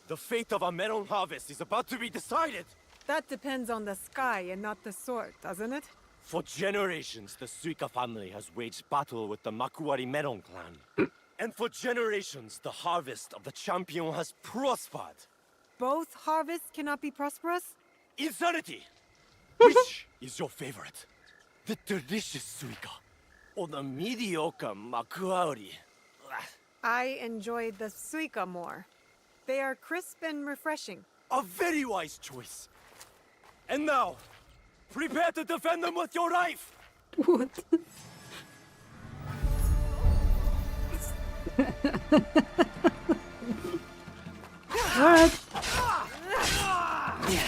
The fate of our melon harvest is about to be decided. That depends on the sky and not the sword, doesn't it? For generations, the Suika family has waged battle with the Makuari melon clan. And for generations, the harvest of the champion has prospered. Both harvests cannot be prosperous? Insanity! Which is your favorite? The delicious Suika or the mediocre Makuari? I enjoyed the suika more. They are crisp and refreshing. A very wise choice. And now, prepare to defend them with your life! What? Alright.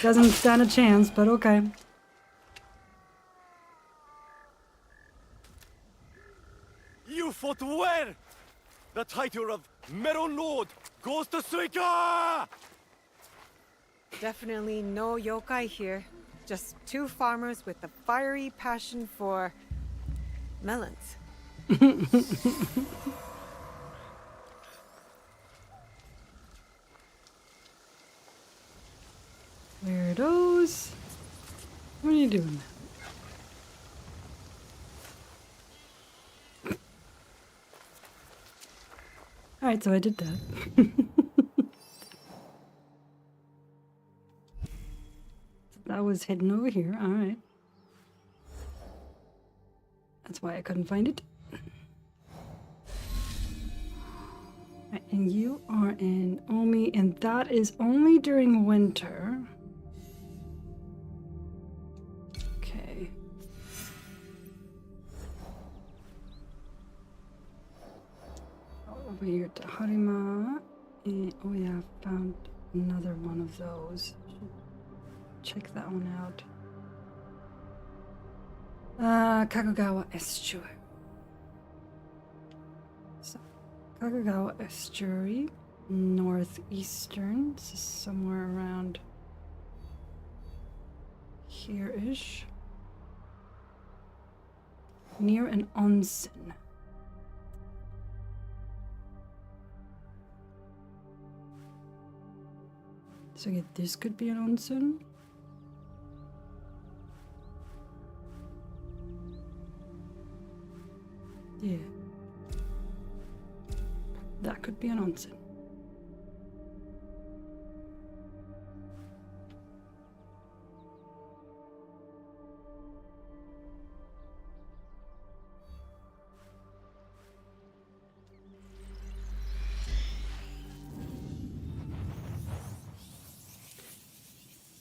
Doesn't stand a chance, but okay. You fought well! The title of Melon Lord goes to Suika! Definitely no yokai here. Just two farmers with a fiery passion for melons. Weirdos. What are you doing? Alright, so I did that. That was hidden over here. Alright. That's why I couldn't find it. Right, and you are in Omi, and that is only during winter. Okay. Over here to Harima. And, oh yeah, I found another one of those. Check that one out. Kagogawa Estuary. So, Kagogawa Estuary, northeastern. This is somewhere around here-ish. Near an onsen. So yeah, this could be an onsen. Yeah. That could be an onsen.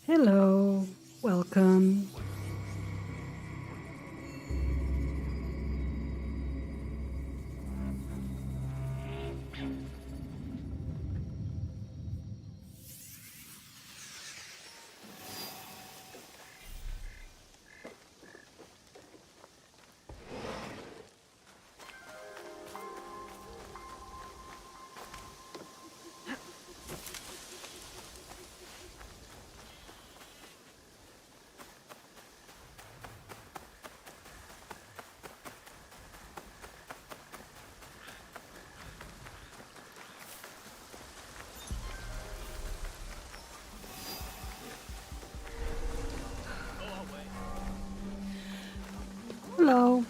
Hello. Welcome. Hello.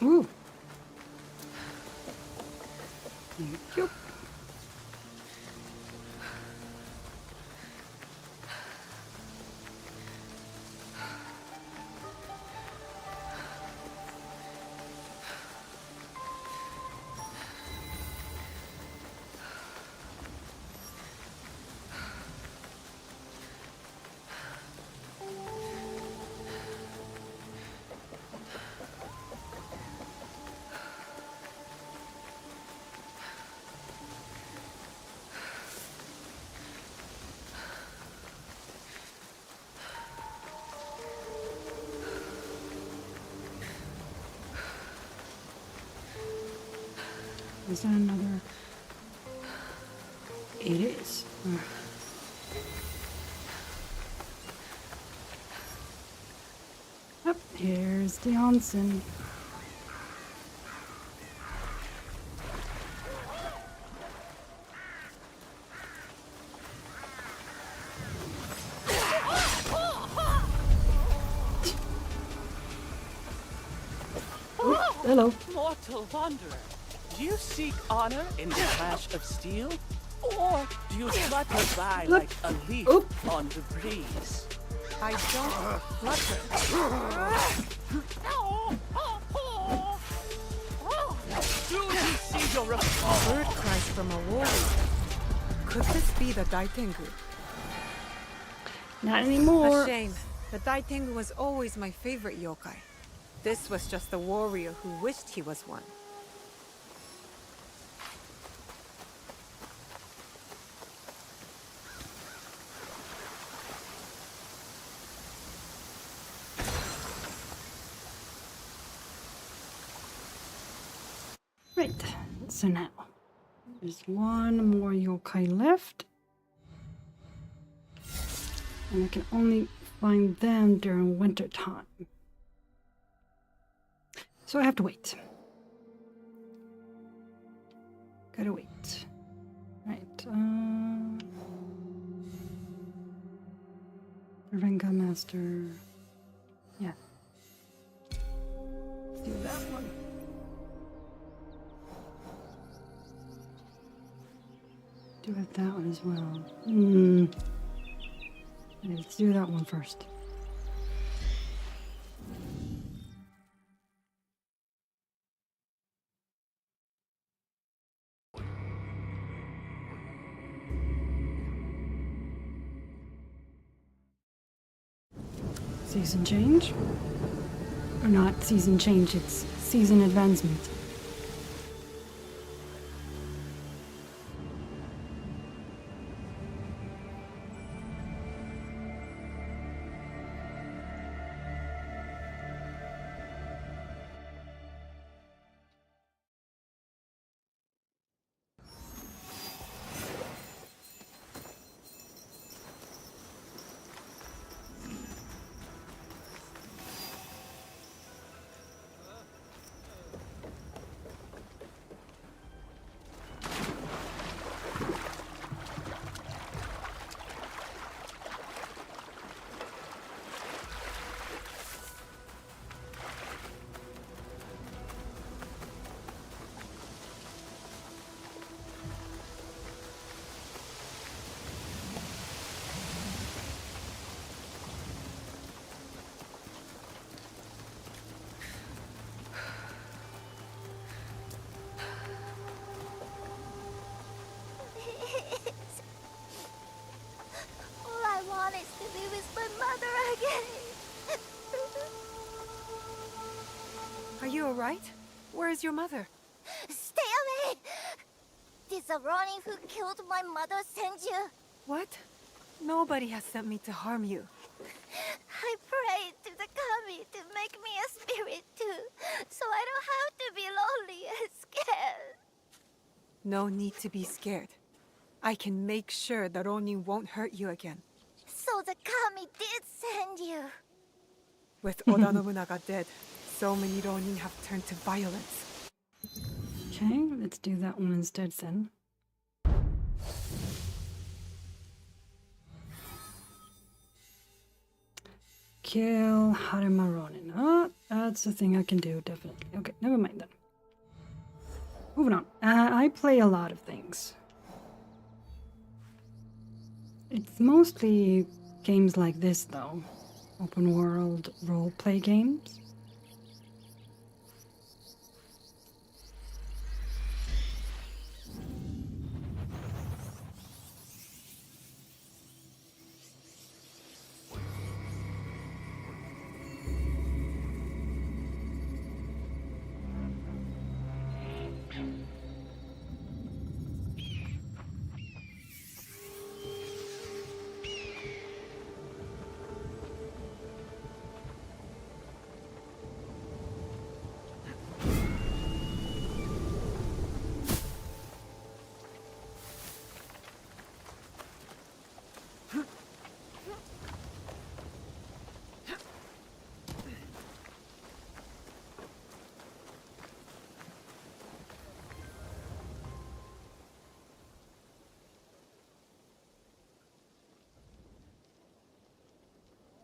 Ooh. Thank you. Is that another? It is. Up here's the onsen. Hello. Mortal wanderer, do you seek honor in the clash of steel? Or do you flutter by like a leaf on the breeze? I don't flutter. Do you see your Bird cries from a warrior. Could this be the Daitengu? Not anymore. A shame. The Daitengu was always my favorite yokai. This was just the warrior who wished he was one. Right, so now there's one more yokai left, and I can only find them during winter time. So I have to wait. Gotta wait. Right, Ravenka Master. Yeah. Let's do that one. Do it that one as well. Let's do that one first. Season change? Or not season change, it's season advancement. Are you alright? Where is your mother? Stay away! Did the Ronin who killed my mother send you? What? Nobody has sent me to harm you. I prayed to the kami to make me a spirit too, so I don't have to be lonely and scared. No need to be scared. I can make sure the Ronin won't hurt you again. So the kami did send you. With Oda Nobunaga dead, so many Ronin have turned to violence. Okay, let's do that one instead then. Kill Harima Ronin. Oh, that's the thing I can do, definitely. Okay, never mind then. Moving on. I play a lot of things. It's mostly games like this, though. Open world role-play games.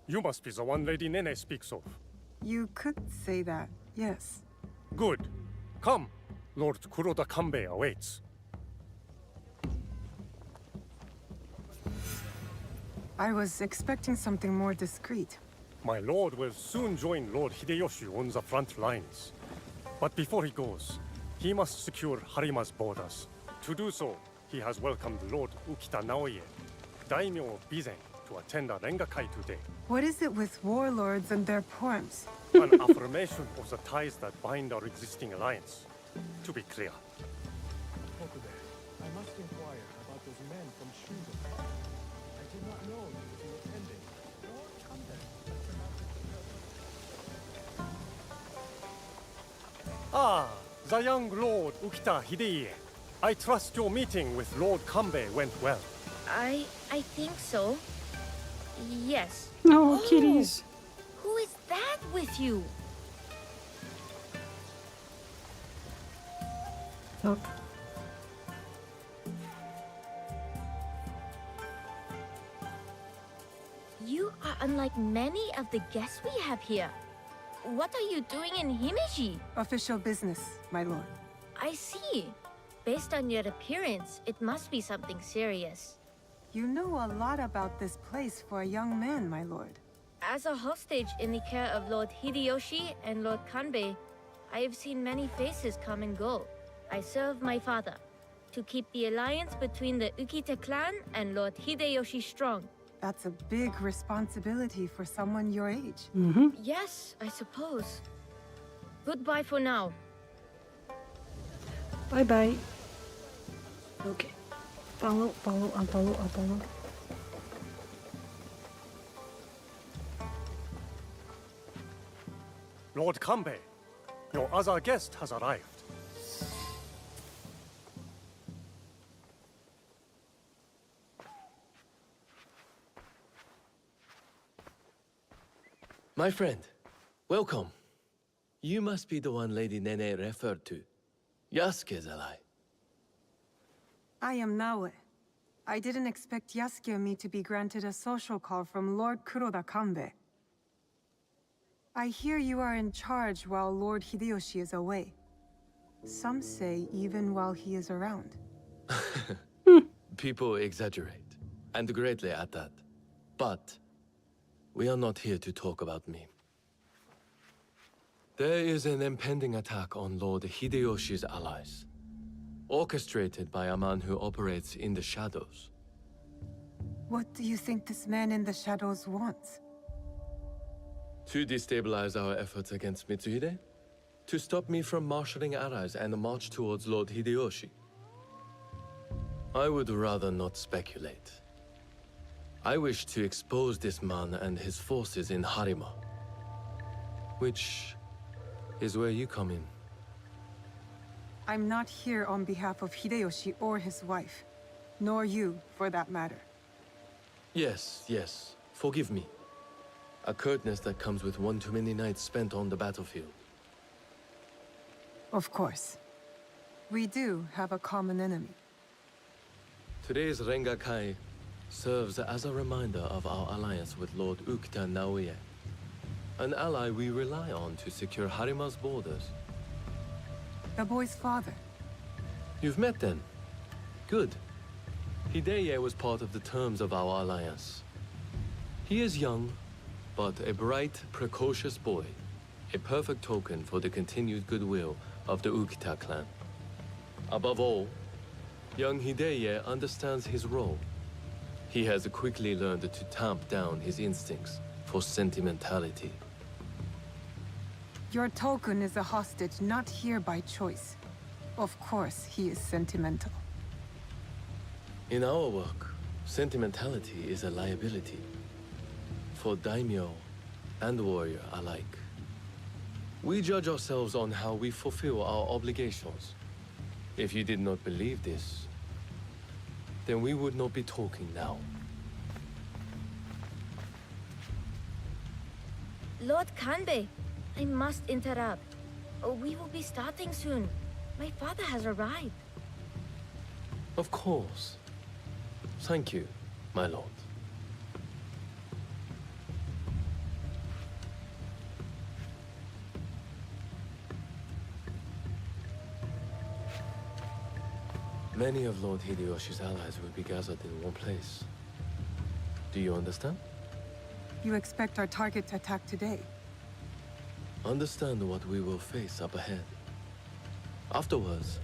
You must be the one Lady Nene speaks of. You could say that, yes. Good. Come. Lord Kuroda Kanbei awaits. I was expecting something more discreet. My lord will soon join Lord Hideyoshi on the front lines. But before he goes, he must secure Harima's borders. To do so, he has welcomed Lord Ukita Naoye, daimyo of Bizen, to attend a Rengakai today. What is it with warlords and their poems? An affirmation of the ties that bind our existing alliance. To be clear. I must inquire about those men from Shugo. I did not know you would be attending. Lord Kanbei. Ah, the young Lord Ukita Hideye. I trust your meeting with Lord Kanbei went well. I think so. Yes. Oh, kitties. Who is that with you? Oh. You are unlike many of the guests we have here. What are you doing in Himeji? Official business, my lord. I see. Based on your appearance, it must be something serious. You know a lot about this place for a young man, my lord. As a hostage in the care of Lord Hideyoshi and Lord Kanbei, I have seen many faces come and go. I serve my father to keep the alliance between the Ukita clan and Lord Hideyoshi strong. That's a big responsibility for someone your age. Yes, I suppose. Goodbye for now. Bye-bye. Okay. Follow, unfollow. Lord Kanbei, your other guest has arrived. My friend, welcome. You must be the one Lady Nene referred to. Yasuke's ally. I am Naoe. I didn't expect Yasuke and me to be granted a social call from Lord Kuroda Kanbei. I hear you are in charge while Lord Hideyoshi is away. Some say even while he is around. People exaggerate, and greatly at that. But we are not here to talk about me. There is an impending attack on Lord Hideyoshi's allies, orchestrated by a man who operates in the shadows. What do you think this man in the shadows wants? To destabilize our efforts against Mitsuhide? To stop me from marshalling allies and march towards Lord Hideyoshi? I would rather not speculate. I wish to expose this man and his forces in Harima. Which is where you come in. I'm not here on behalf of Hideyoshi or his wife. Nor you, for that matter. Yes, yes. Forgive me. A curtness that comes with one too many nights spent on the battlefield. Of course. We do have a common enemy. Today's Rengakai serves as a reminder of our alliance with Lord Ukita Naoye, an ally we rely on to secure Harima's borders. The boy's father. You've met then? Good. Hideye was part of the terms of our alliance. He is young, but a bright, precocious boy. A perfect token for the continued goodwill of the Ukita clan. Above all, young Hideye understands his role. He has quickly learned to tamp down his instincts for sentimentality. Your token is a hostage not here by choice. Of course, he is sentimental. In our work, sentimentality is a liability. For daimyo and warrior alike. We judge ourselves on how we fulfill our obligations. If you did not believe this, then we would not be talking now. Lord Kanbei, I must interrupt. We will be starting soon. My father has arrived. Of course. Thank you, my lord. Many of Lord Hideyoshi's allies will be gathered in one place. Do you understand? You expect our target to attack today? Understand what we will face up ahead. Afterwards,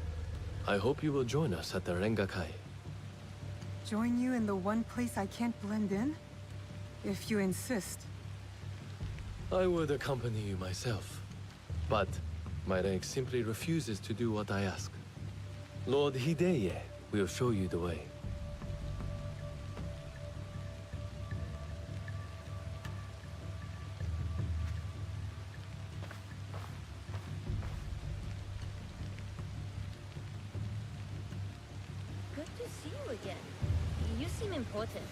I hope you will join us at the Rengakai. Join you in the one place I can't blend in? If you insist. I would accompany you myself, but my rank simply refuses to do what I ask. Lord Hideye will show you the way. Good to see you again. You seem important.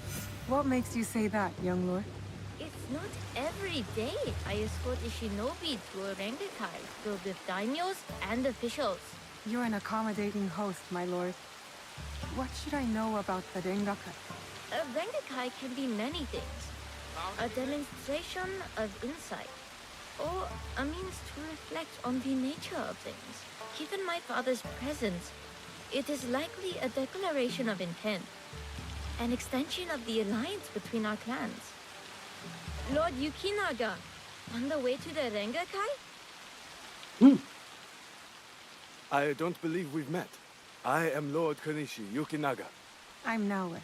What makes you say that, young lord? It's not every day I escort a shinobi to a Rengakai filled with daimyos and officials. You're an accommodating host, my lord. What should I know about the Rengakai? A Rengakai can be many things. A demonstration of insight, or a means to reflect on the nature of things. Given my father's presence, it is likely a declaration of intent, an extension of the alliance between our clans. Lord Yukinaga, on the way to the Rengakai? I don't believe we've met. I am Lord Kanishi Yukinaga. I'm Naoe.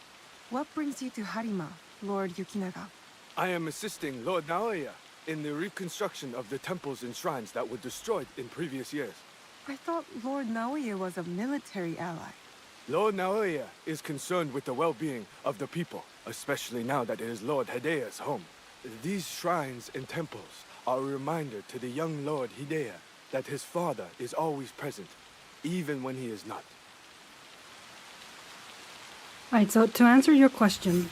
What brings you to Harima, Lord Yukinaga? I am assisting Lord Naoya in the reconstruction of the temples and shrines that were destroyed in previous years. I thought Lord Naoya was a military ally. Lord Naoya is concerned with the well-being of the people, especially now that it is Lord Hideya's home. These shrines and temples are a reminder to the young Lord Hidea that his father is always present, even when he is not. Alright, so to answer your question,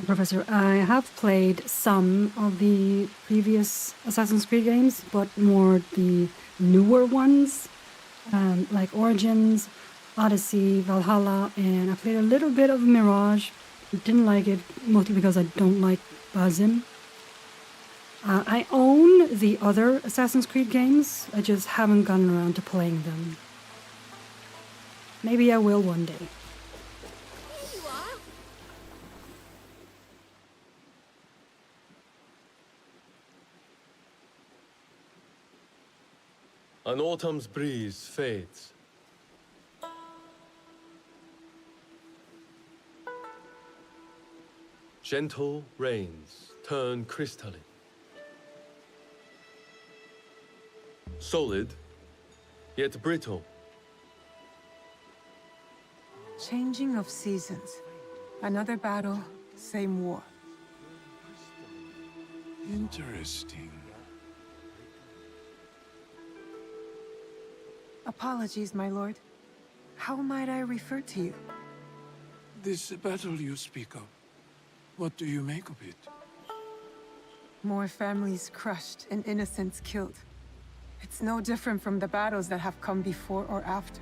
Professor, I have played some of the previous Assassin's Creed games, but more the newer ones, like Origins, Odyssey, Valhalla, and I played a little bit of Mirage. Didn't like it, mostly because I don't like Bazin. I own the other Assassin's Creed games, I just haven't gotten around to playing them. Maybe I will one day. An autumn's breeze fades. Gentle rains turn crystalline. Solid, yet brittle. Changing of seasons. Another battle, same war. Interesting. Apologies, my lord. How might I refer to you? This battle you speak of, what do you make of it? More families crushed and innocents killed. It's no different from the battles that have come before or after.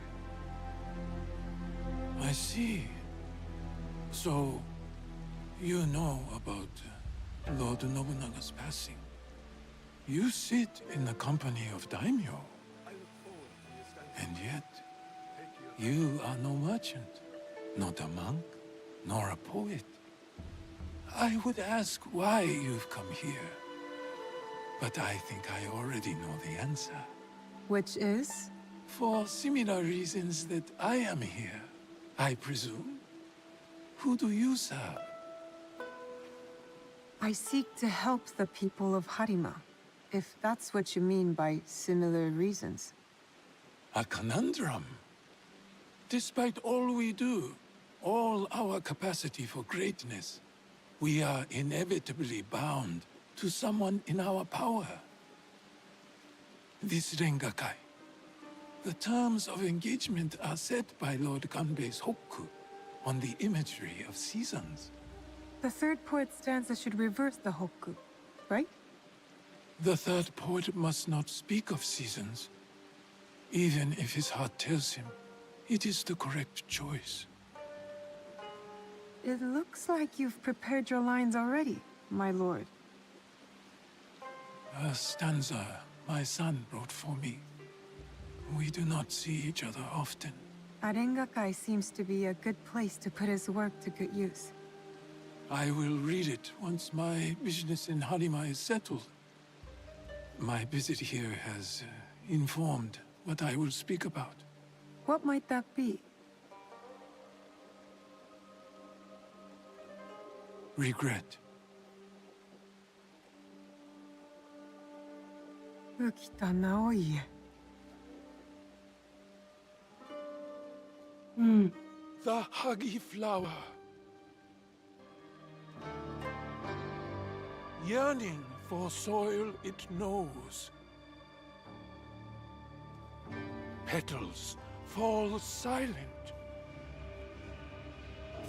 I see. So, you know about Lord Nobunaga's passing. You sit in the company of daimyo. And yet, you are no merchant, not a monk, nor a poet. I would ask why you've come here. But I think I already know the answer. Which is? For similar reasons that I am here, I presume. Who do you serve? I seek to help the people of Harima, if that's what you mean by similar reasons. A conundrum. Despite all we do, all our capacity for greatness, we are inevitably bound to someone in our power. This Rengakai. The terms of engagement are set by Lord Kanbei's Hokku on the imagery of seasons. The third poet stanza should reverse the Hokku, right? The third poet must not speak of seasons, even if his heart tells him it is the correct choice. It looks like you've prepared your lines already, my lord. A stanza my son wrote for me. We do not see each other often. Arengakai seems to be a good place to put his work to good use. I will read it once my business in Harima is settled. My visit here has informed what I will speak about. What might that be? Regret. Ukita Naoie. The Hagi flower. Yearning for soil it knows. Petals fall silent.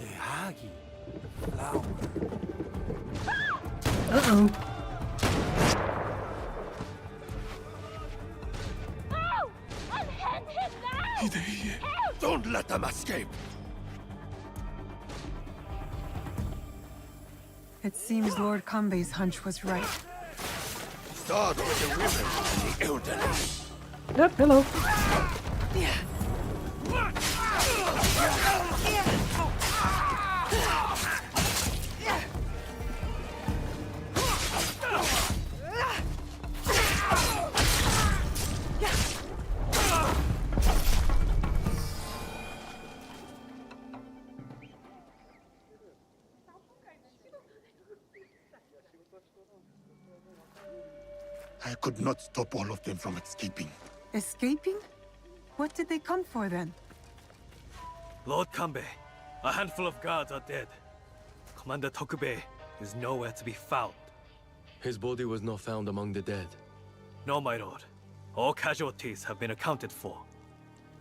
The Hagi flower. Uh-oh. Oh! Unhand him now! Hideye, don't let them escape! It seems Lord Kanbei's hunch was right. Start with the women and the elderly. Yep, hello. I could not stop all of them from escaping. Escaping? What did they come for then? Lord Kanbei, a handful of guards are dead. Commander Tokubei is nowhere to be found. His body was not found among the dead. No, my lord. All casualties have been accounted for.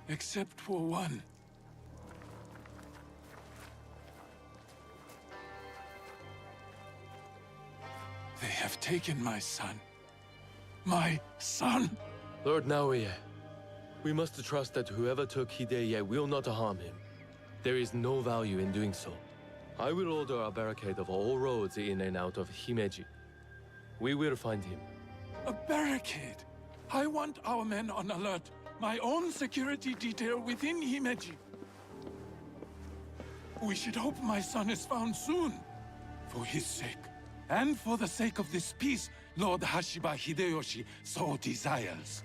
Except for one. They have taken my son. My son! Lord Naoye, we must trust that whoever took Hideye will not harm him. There is no value in doing so. I will order a barricade of all roads in and out of Himeji. We will find him. A barricade? I want our men on alert. My own security detail within Himeji. We should hope my son is found soon. For his sake. And for the sake of this peace, Lord Hashiba Hideyoshi so desires.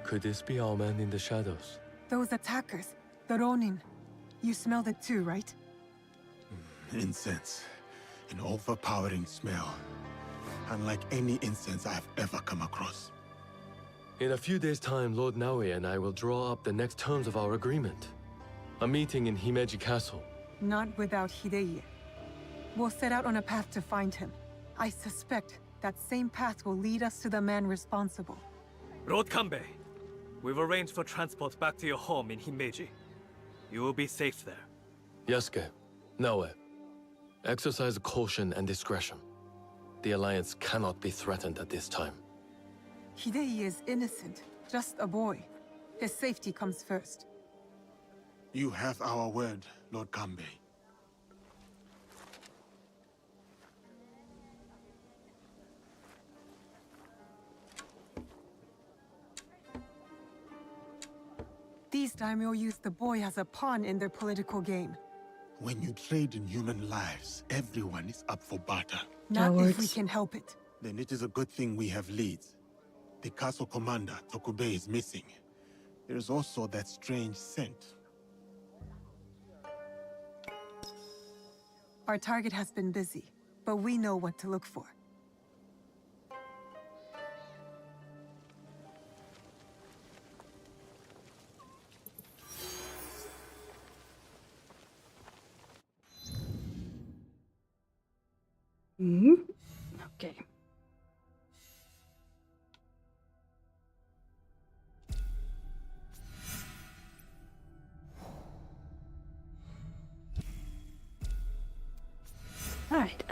Could this be our man in the shadows? Those attackers, the Ronin. You smelled it too, right? Incense. An overpowering smell, unlike any incense I've ever come across. In a few days' time, Lord Naoe and I will draw up the next terms of our agreement. A meeting in Himeji Castle. Not without Hideye. We'll set out on a path to find him. I suspect that same path will lead us to the man responsible. Lord Kanbei, we've arranged for transport back to your home in Himeji. You will be safe there. Yasuke, Naoe, exercise caution and discretion. The Alliance cannot be threatened at this time. Hideye is innocent, just a boy. His safety comes first. You have our word, Lord Kanbei. These daimyo use the boy as a pawn in their political game. When you trade in human lives, everyone is up for barter. Not if we can help it. Then it is a good thing we have leads. The castle commander, Tokube, is missing. There is also that strange scent. Our target has been busy, but we know what to look for. Okay. All right.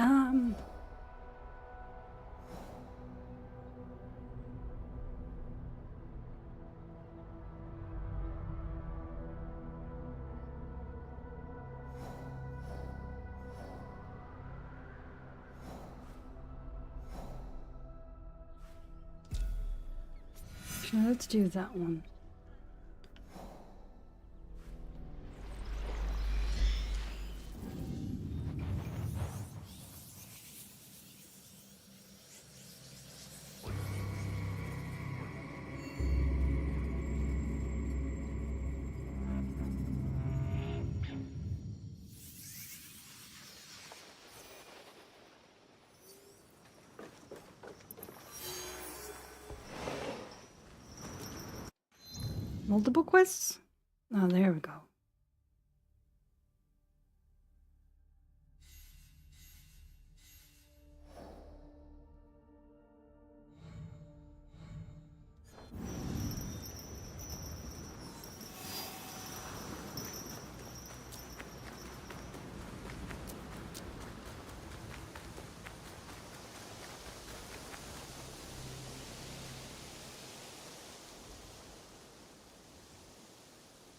Let's do that one. Multiple quests? Oh, there we go.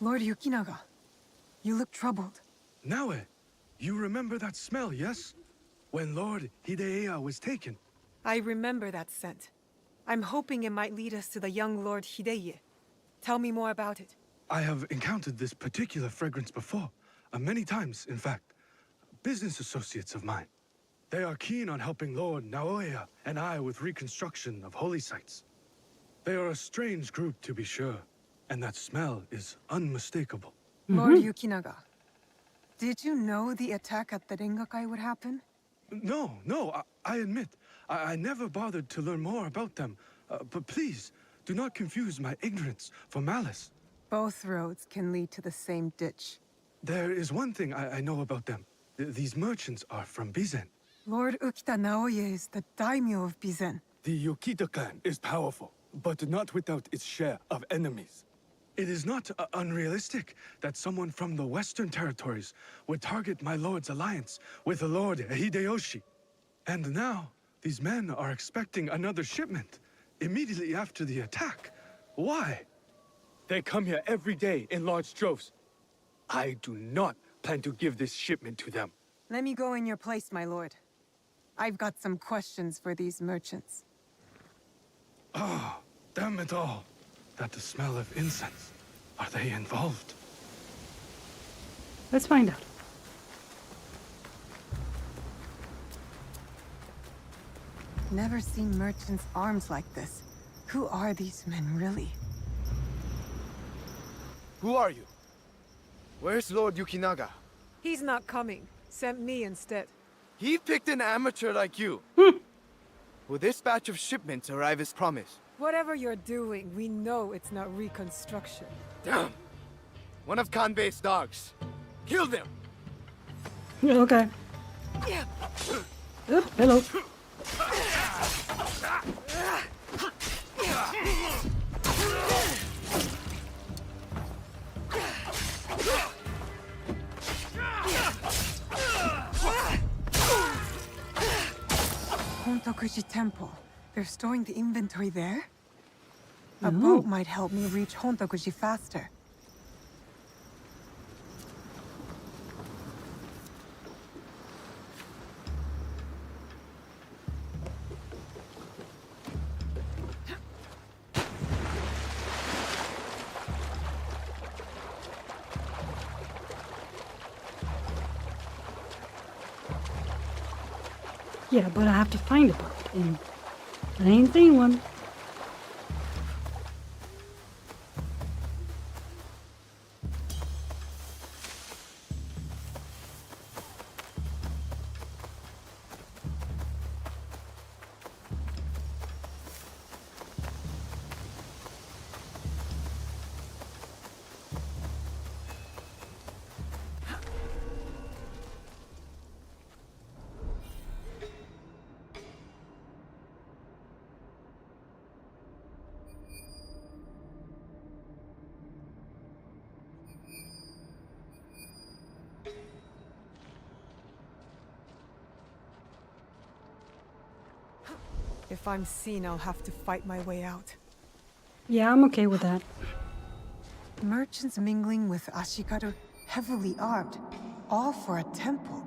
Lord Yukinaga, you look troubled. Naoe, you remember that smell, yes? When Lord Hideya was taken. I remember that scent. I'm hoping it might lead us to the young Lord Hideye. Tell me more about it. I have encountered this particular fragrance before. Many times, in fact. Business associates of mine. They are keen on helping Lord Naoya and I with reconstruction of holy sites. They are a strange group, to be sure. And that smell is unmistakable. Lord Yukinaga, did you know the attack at the Rengakai would happen? No, I admit, I never bothered to learn more about them. But please, do not confuse my ignorance for malice. Both roads can lead to the same ditch. There is one thing I know about them. These merchants are from Bizen. Lord Ukita Naoye is the daimyo of Bizen. The Yokita clan is powerful, but not without its share of enemies. It is not unrealistic that someone from the Western territories would target my lord's alliance with Lord Hideyoshi. And now, these men are expecting another shipment immediately after the attack. Why? They come here every day in large droves. I do not plan to give this shipment to them. Let me go in your place, my lord. I've got some questions for these merchants. Oh, damn it all. That the smell of incense. Are they involved? Let's find out. Never seen merchants' arms like this. Who are these men, really? Who are you? Where's Lord Yukinaga? He's not coming. Sent me instead. He picked an amateur like you. Will this batch of shipments arrive as promised? Whatever you're doing, we know it's not reconstruction. Damn! One of Kanbei's dogs. Kill them! Okay. Oop, hello. Hontokuji Temple. They're storing the inventory there? A boat might help me reach Hontokuji faster. Yeah, but I have to find a boat, and I ain't seen one. If I'm seen, I'll have to fight my way out. Yeah, I'm okay with that. Merchants mingling with Ashikaru, heavily armed, all for a temple.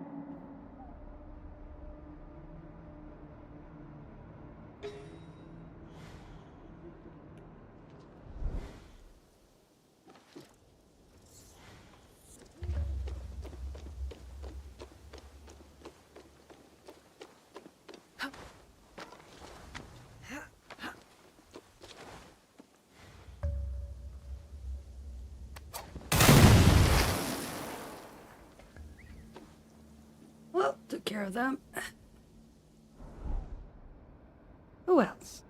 Well, took care of them. Who else?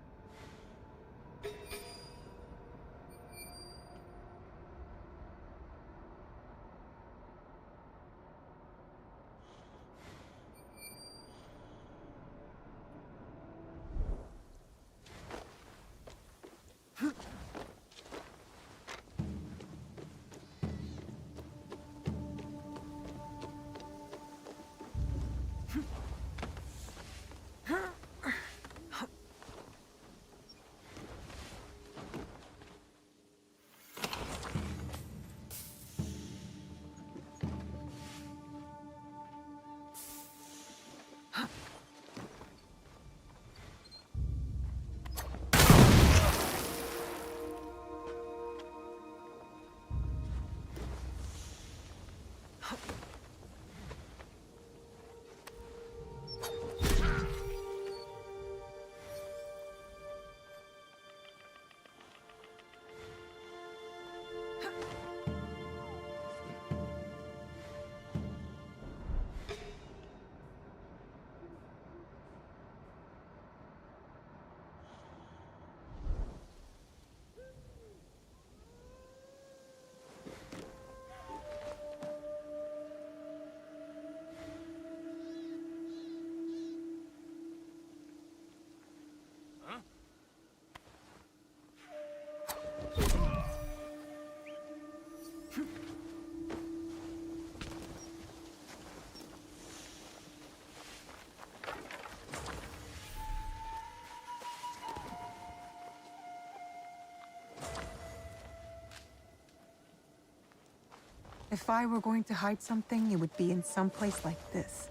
If I were going to hide something, it would be in some place like this.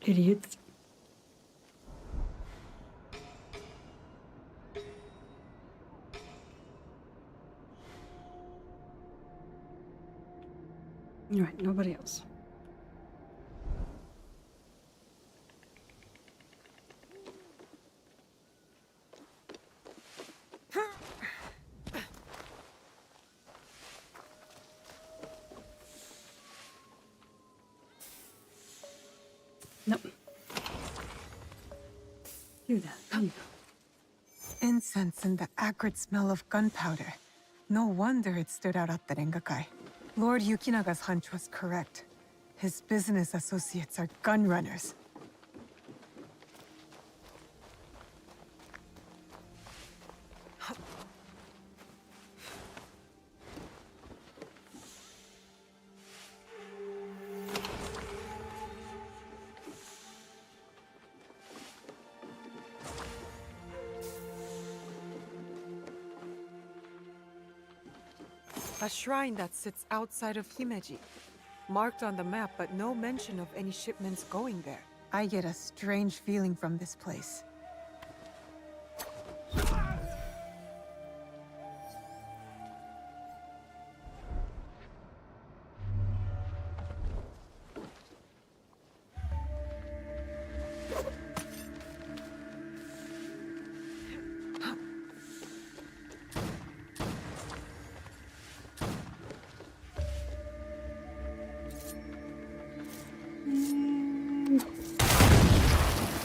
Idiots. All right, nobody else. Nope. Do that. There you go. Incense and the acrid smell of gunpowder. No wonder it stood out at the Rengakai. Lord Yukinaga's hunch was correct. His business associates are gun runners. A shrine that sits outside of Himeji. Marked on the map, but no mention of any shipments going there. I get a strange feeling from this place.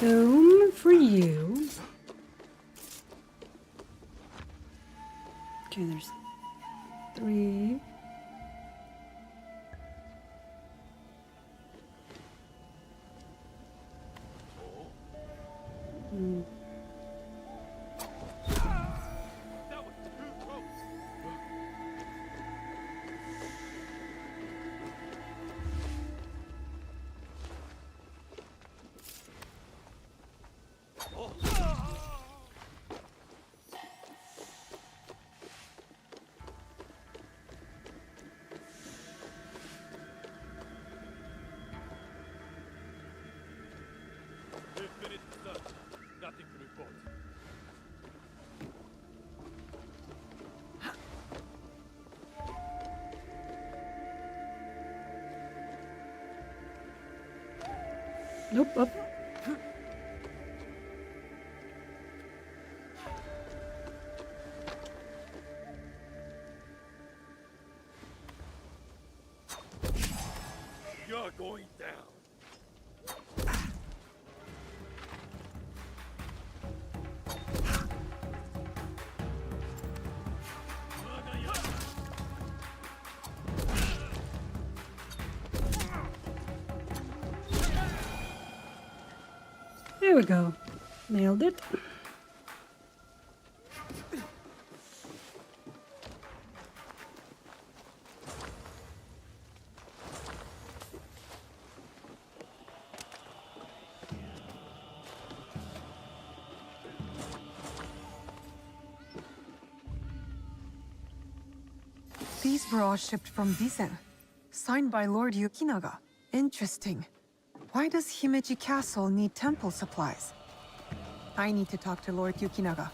Boom for you. Okay, there's 3. Nothing to report. Nope, up. You're going down. There we go. Nailed it. These were all shipped from Bizen. Signed by Lord Yukinaga. Interesting. Why does Himeji Castle need temple supplies? I need to talk to Lord Yukinaga.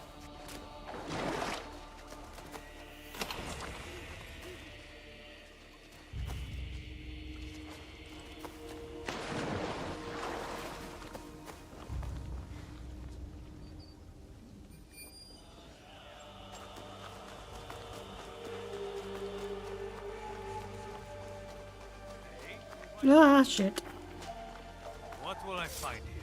Ah, shit. What will I find here?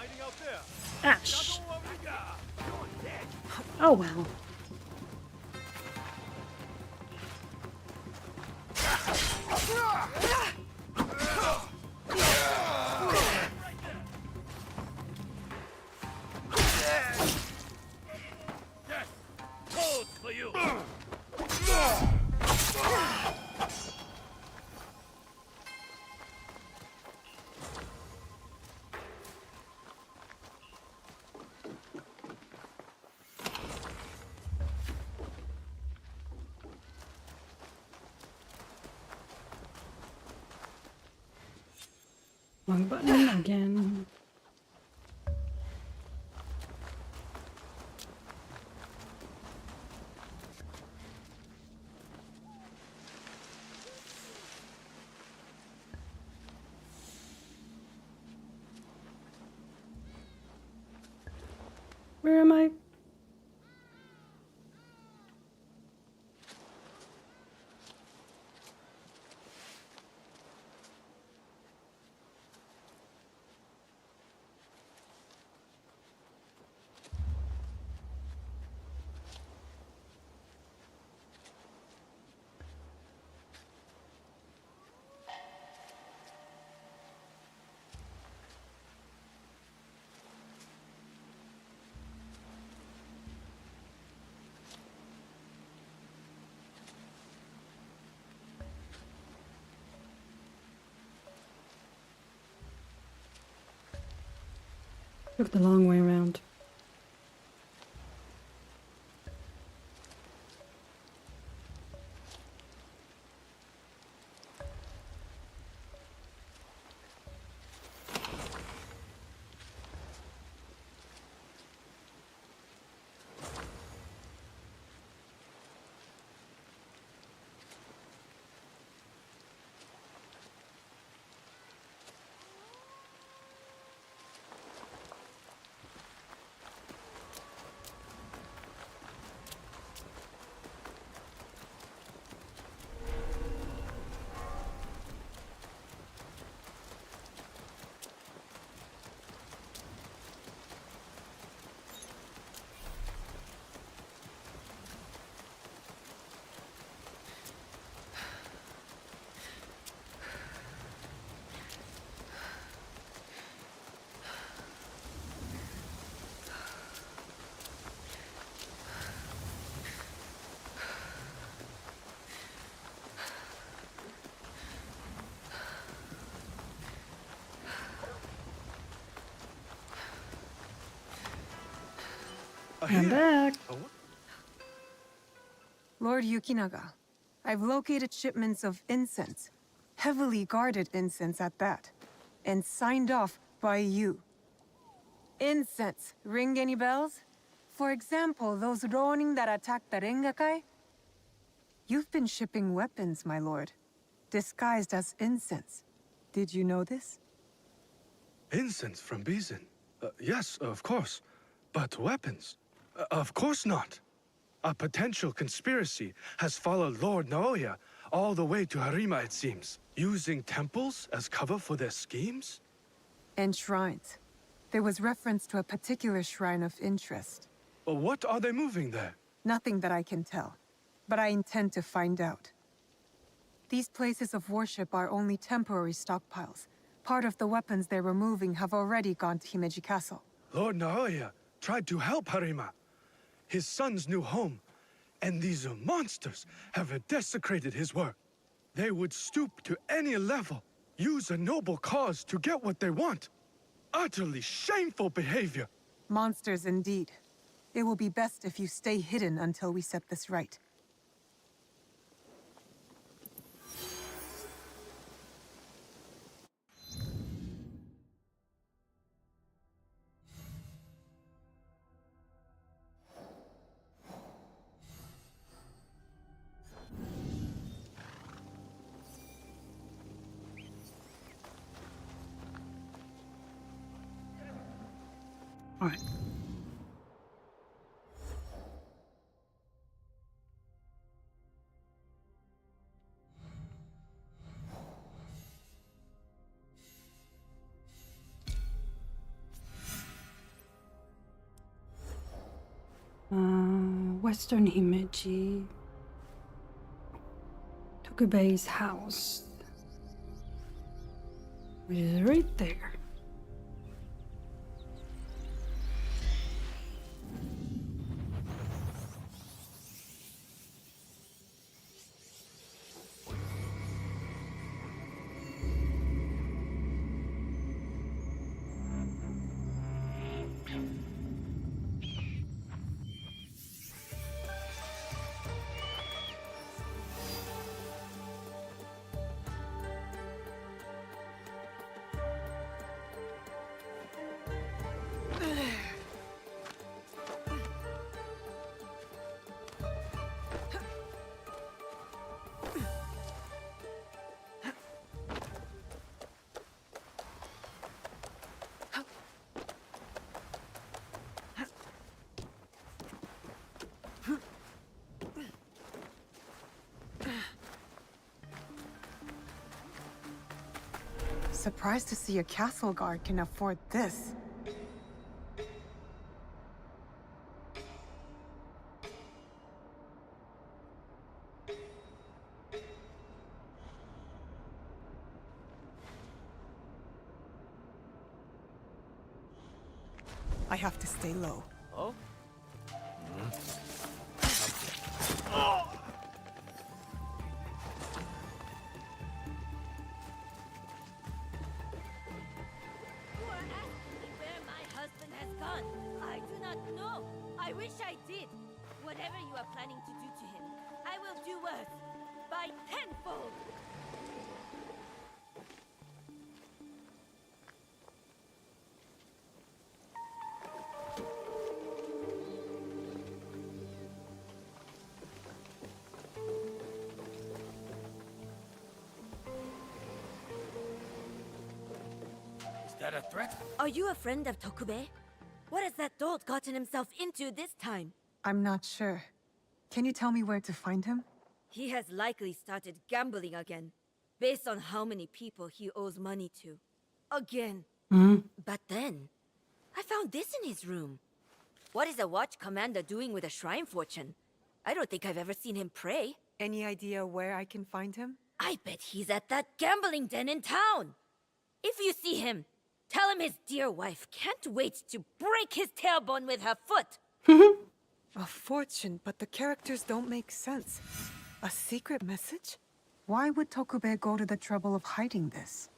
hiding out there. Ash. Oh well. Hold for you. Wrong button again. Where am I? Took the long way around. I'm back. Lord Yukinaga, I've located shipments of incense, heavily guarded incense at that, and signed off by you. Incense, ring any bells? For example, those Ronin that attacked the Rengakai? You've been shipping weapons, my lord, disguised as incense. Did you know this? Incense from Bizin? Yes, of course. But weapons? Of course not. A potential conspiracy has followed Lord Naoya all the way to Harima, it seems. Using temples as cover for their schemes? And shrines. There was reference to a particular shrine of interest. What are they moving there? Nothing that I can tell, but I intend to find out. These places of worship are only temporary stockpiles. Part of the weapons they're removing have already gone to Himeji Castle. Lord Naoya tried to help Harima, his son's new home, and these monsters have desecrated his work. They would stoop to any level, use a noble cause to get what they want. Utterly shameful behavior. Monsters indeed. It will be best if you stay hidden until we set this right. All right. Western Himeji. Tokube's house. Which is right there. Surprised to see a castle guard can afford this. I have to stay low. Oh? I do not know. I wish I did. Whatever you are planning to do to him, I will do worse. By tenfold. Is that a threat? Are you a friend of Tokube? What has that dolt gotten himself into this time? I'm not sure. Can you tell me where to find him? He has likely started gambling again, based on how many people he owes money to. Again. But then, I found this in his room. What is a watch commander doing with a shrine fortune? I don't think I've ever seen him pray. Any idea where I can find him? I bet he's at that gambling den in town. If you see him, tell him his dear wife can't wait to break his tailbone with her foot. A fortune, but the characters don't make sense. A secret message? Why would Tokube go to the trouble of hiding this?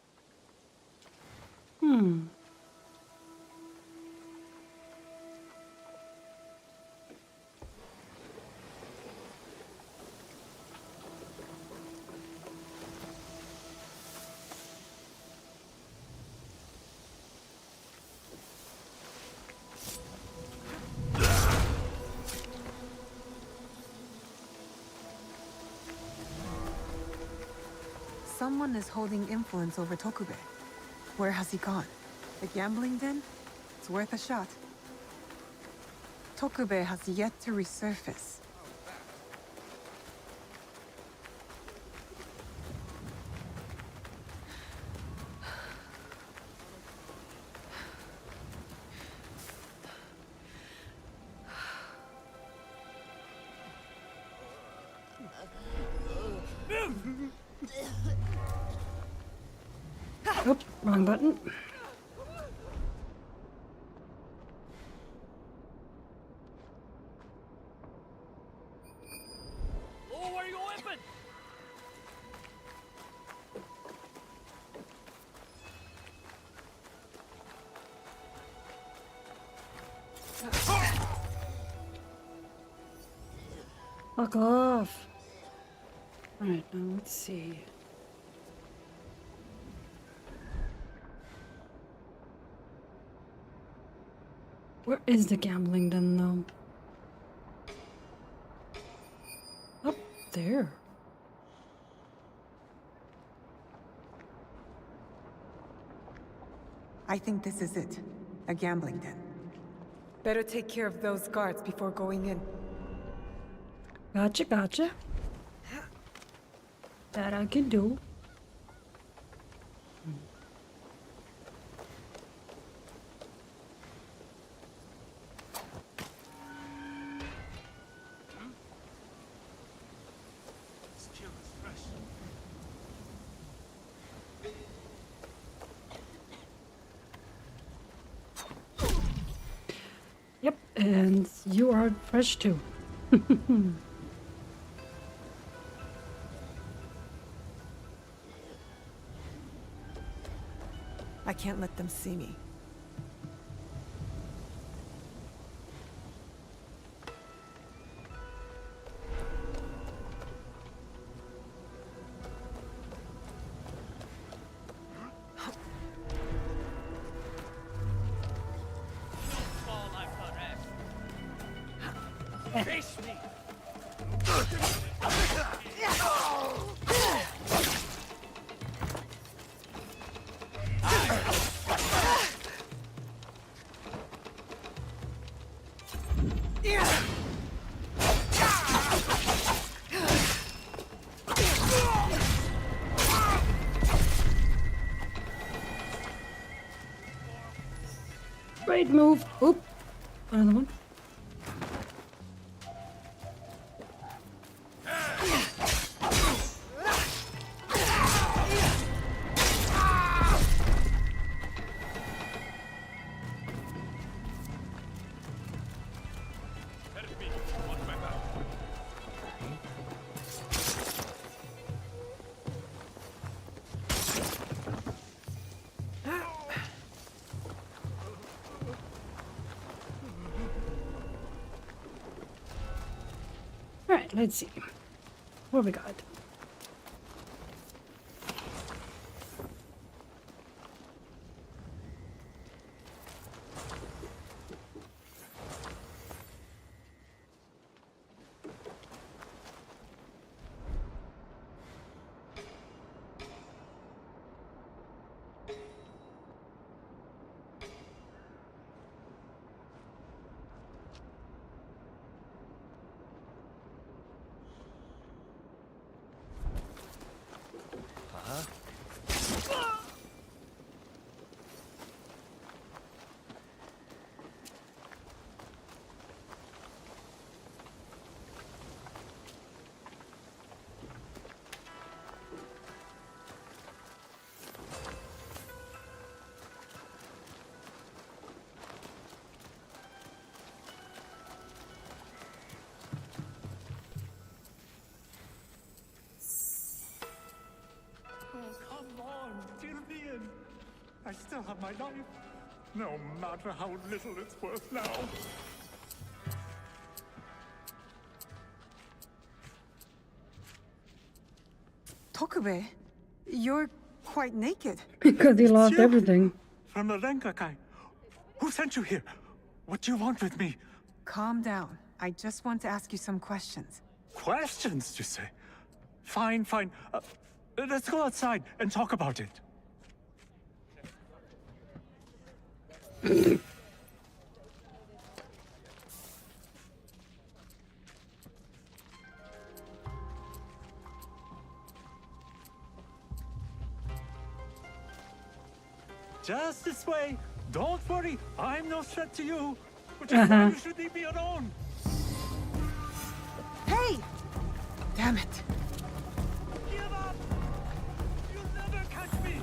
Someone is holding influence over Tokube. Where has he gone? The gambling den? It's worth a shot. Tokube has yet to resurface. Oh, wrong button. Lower your weapon! Fuck off. Alright, now let's see. Where is the gambling den, though? Up there. I think this is it. A gambling den. Better take care of those guards before going in. Gotcha, gotcha. That I can do. And you are fresh too. I can't let them see me. Face me! Great move. Oop. Another one. Alright, let's see. What we got? I still have my life, no matter how little it's worth now. Tokube, you're quite naked. Because he lost you. everything. From the Renkakai. Who sent you here? What do you want with me? Calm down. I just want to ask you some questions. Questions, you say? Fine, fine. Let's go outside and talk about it. Just this way. Don't worry, I'm no threat to you. Which is why you should leave me alone. Hey! Damn it. Give up! You'll never catch me!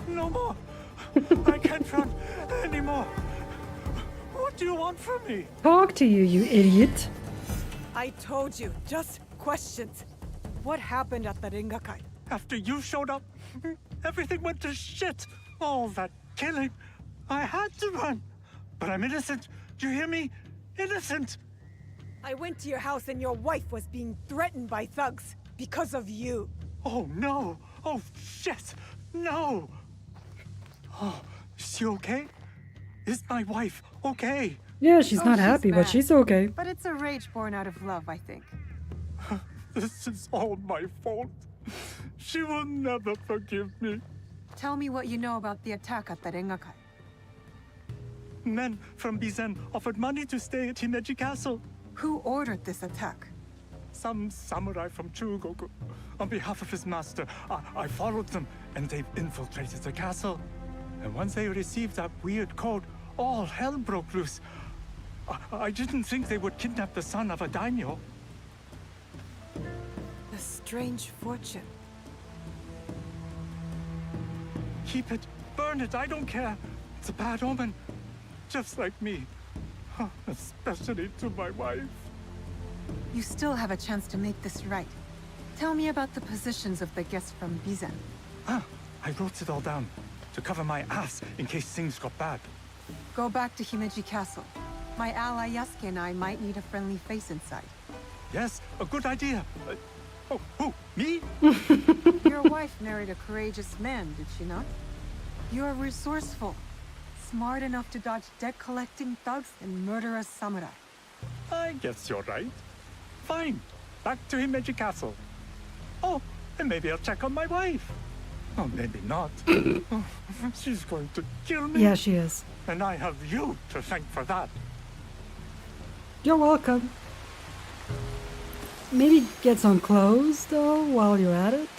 No more. I can't run anymore. What do you want from me? Talk to you, you idiot. I told you, just questions. What happened at the Ringakai? After you showed up, everything went to shit. All that killing. I had to run. But I'm innocent. Do you hear me? Innocent. I went to your house and your wife was being threatened by thugs because of you. Oh, no. Oh, shit. No. Oh, is she okay? Is my wife okay? Yeah, she's not happy, but bad. she's okay. But it's a rage born out of love, I think. This is all my fault. She will never forgive me. Tell me what you know about the attack at the Ringakai. Men from Bizen offered money to stay at Himeji Castle. Who ordered this attack? some samurai from Chugoku. On behalf of his master, I followed them, and they've infiltrated the castle. And once they received that weird code, all hell broke loose. I didn't think they would kidnap the son of a daimyo. A strange fortune. Keep it, burn it, I don't care. It's a bad omen, just like me. Especially to my wife. You still have a chance to make this right. Tell me about the positions of the guests from Bizen. I wrote it all down, to cover my ass in case things got bad. Go back to Himeji Castle. My ally Yasuke and I might need a friendly face inside. Yes, a good idea. Who? Me? Your wife married a courageous man, did she not? You're resourceful. Smart enough to dodge debt-collecting thugs and murderous samurai. I guess you're right. Fine. Back to Himeji Castle. Oh, and maybe I'll check on my wife. Oh, maybe not. She's going to kill me. Yeah, she is. And I have you to thank for that. You're welcome. Maybe get some clothes, though, while you're at it.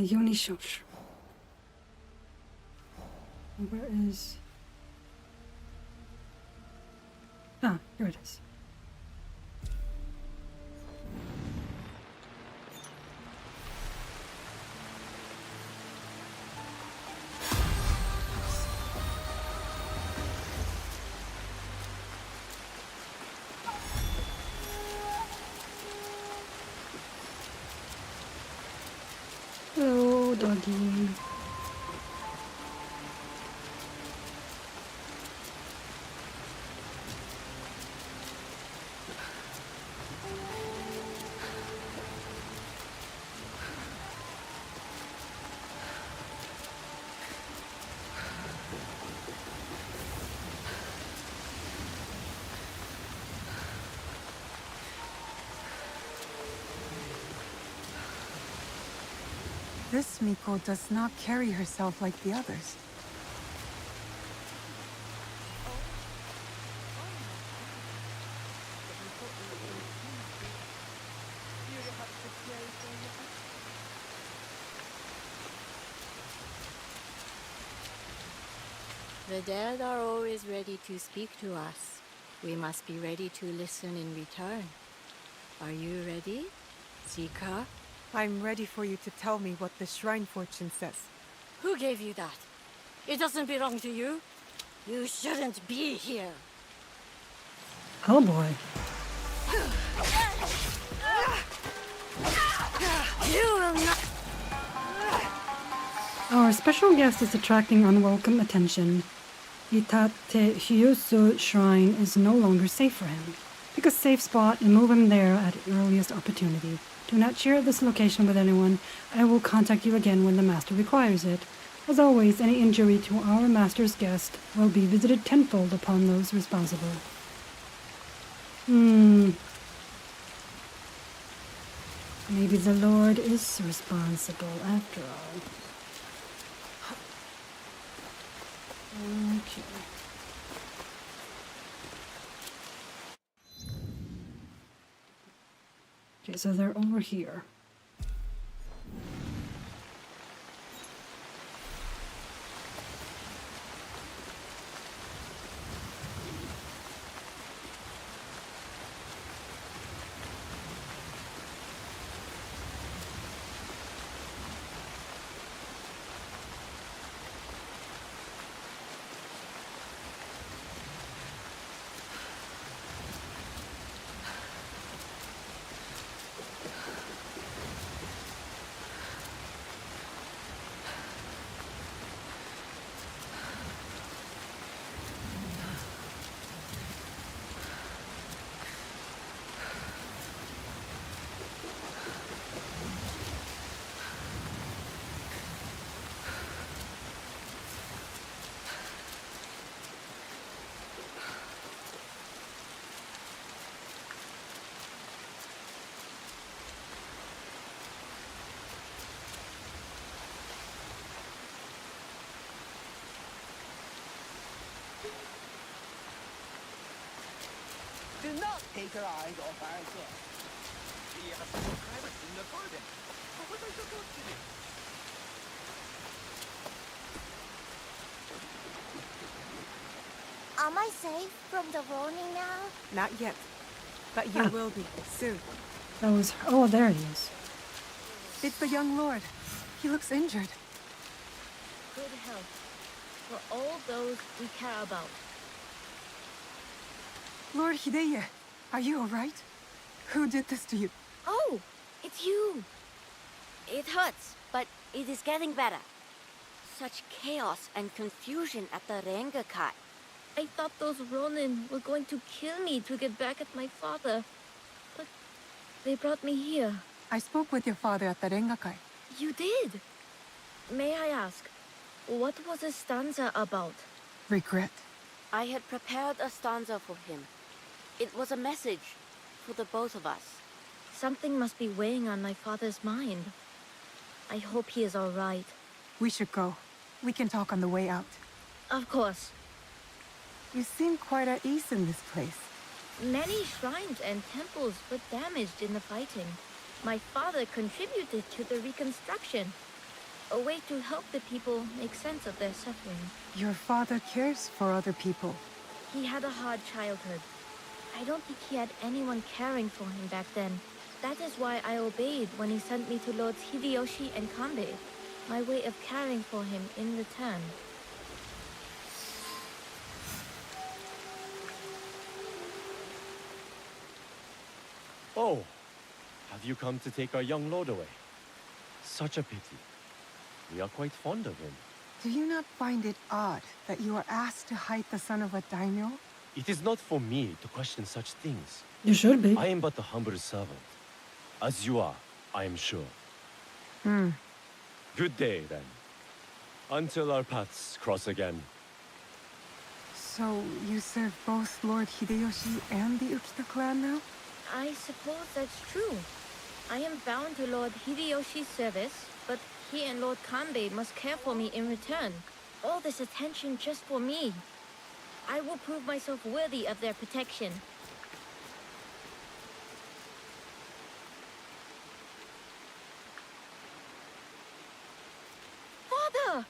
Yunishosh. Where is... Ah, here it is. Hello, doggy. This Miko does not carry herself like the others. The dead are always ready to speak to us. We must be ready to listen in return. Are you ready, Zika? I'm ready for you to tell me what the shrine fortune says. Who gave you that? It doesn't belong to you. You shouldn't be here. Oh boy. You will not. Our special guest is attracting unwelcome attention. Itate Hyusu Shrine is no longer safe for him. Pick a safe spot and move him there at the earliest opportunity. Do not share this location with anyone. I will contact you again when the master requires it. As always, any injury to our master's guest will be visited tenfold upon those responsible. Maybe the Lord is responsible after all. Okay. Okay, so they're over here. Do not take your eyes off our guest. He has no privacy in the garden. What was I supposed to do? Am I safe from the Ronin now? Not yet. But you will be, soon. That was... Oh, there he is. It's the young lord. He looks injured. Good health for all those we care about. Lord Hideye, are you alright? Who did this to you? Oh, it's you. It hurts, but it is getting better. Such chaos and confusion at the Rengakai. I thought those Ronin were going to kill me to get back at my father. But they brought me here. I spoke with your father at the Rengakai. You did? May I ask, what was the stanza about? Regret. I had prepared a stanza for him. It was a message for the both of us. Something must be weighing on my father's mind. I hope he is all right. We should go. We can talk on the way out. Of course. You seem quite at ease in this place. Many shrines and temples were damaged in the fighting. My father contributed to the reconstruction. A way to help the people make sense of their suffering. Your father cares for other people. He had a hard childhood. I don't think he had anyone caring for him back then. That is why I obeyed when he sent me to Lords Hideyoshi and Kanbei. My way of caring for him in return. Oh, have you come to take our young lord away? Such a pity. We are quite fond of him. Do you not find it odd that you are asked to hide the son of a daimyo? It is not for me to question such things. You should be. I am but a humble servant. As you are, I am sure. Good day, then. Until our paths cross again. So, you serve both Lord Hideyoshi and the Ukita clan now? I suppose that's true. I am bound to Lord Hideyoshi's service, but he and Lord Kanbei must care for me in return. All this attention just for me. I will prove myself worthy of their protection. Father!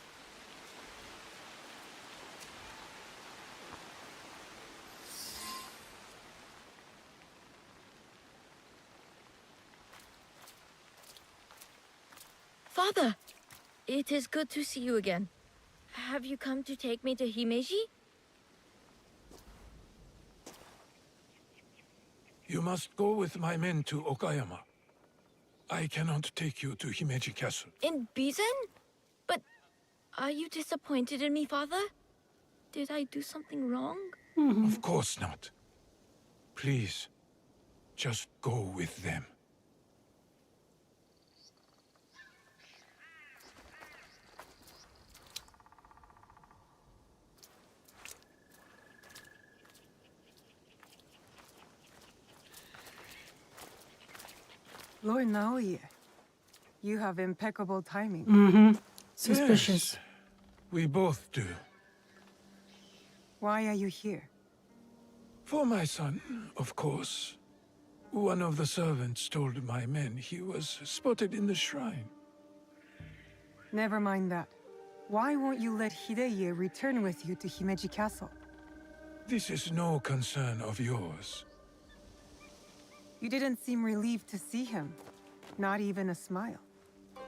Father! It is good to see you again. Have you come to take me to Himeji? You must go with my men to Okayama. I cannot take you to Himeji Castle. In Bizen? But are you disappointed in me, Father? Did I do something wrong? Of course not. Please, just go with them. Lord Naoye, you have impeccable timing. Suspicious. Yes, we both do. Why are you here? For my son, of course. One of the servants told my men he was spotted in the shrine. Never mind that. Why won't you let Hideye return with you to Himeji Castle? This is no concern of yours. You didn't seem relieved to see him. Not even a smile.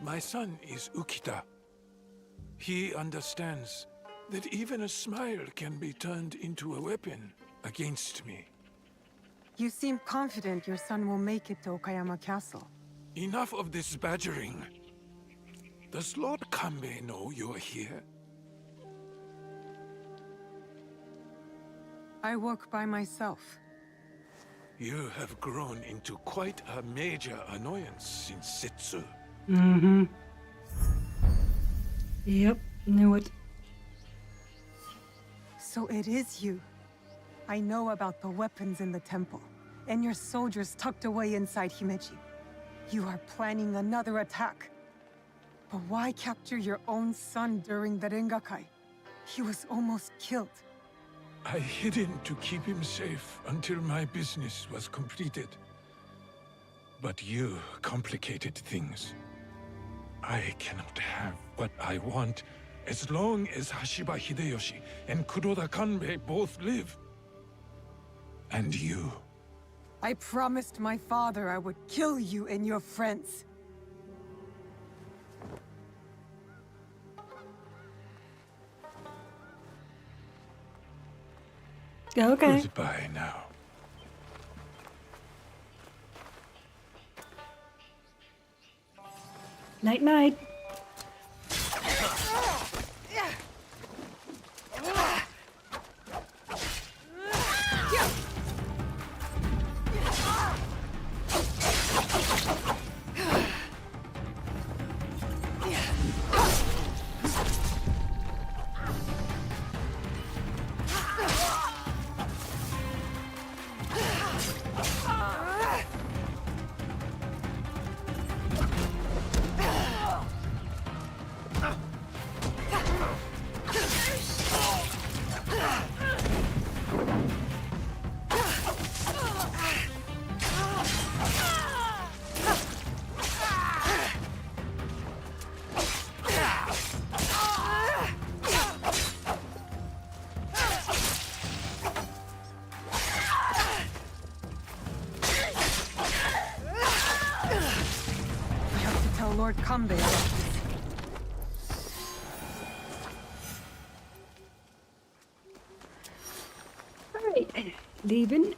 My son is Ukita. He understands that even a smile can be turned into a weapon against me. You seem confident your son will make it to Okayama Castle. Enough of this badgering. Does Lord Kanbei know you're here? I work by myself. You have grown into quite a major annoyance since Setsu. Yep, knew it. So it is you. I know about the weapons in the temple, and your soldiers tucked away inside Himeji. You are planning another attack. But why capture your own son during the Rengakai? He was almost killed. I hid him to keep him safe until my business was completed. But you complicated things. I cannot have what I want as long as Hashiba Hideyoshi and Kuroda Kanbei both live. And you. I promised my father I would kill you and your friends. Okay. Goodbye now. Night night. Lord Kanbei. Alright. Leaving.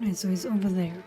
And so he's over there.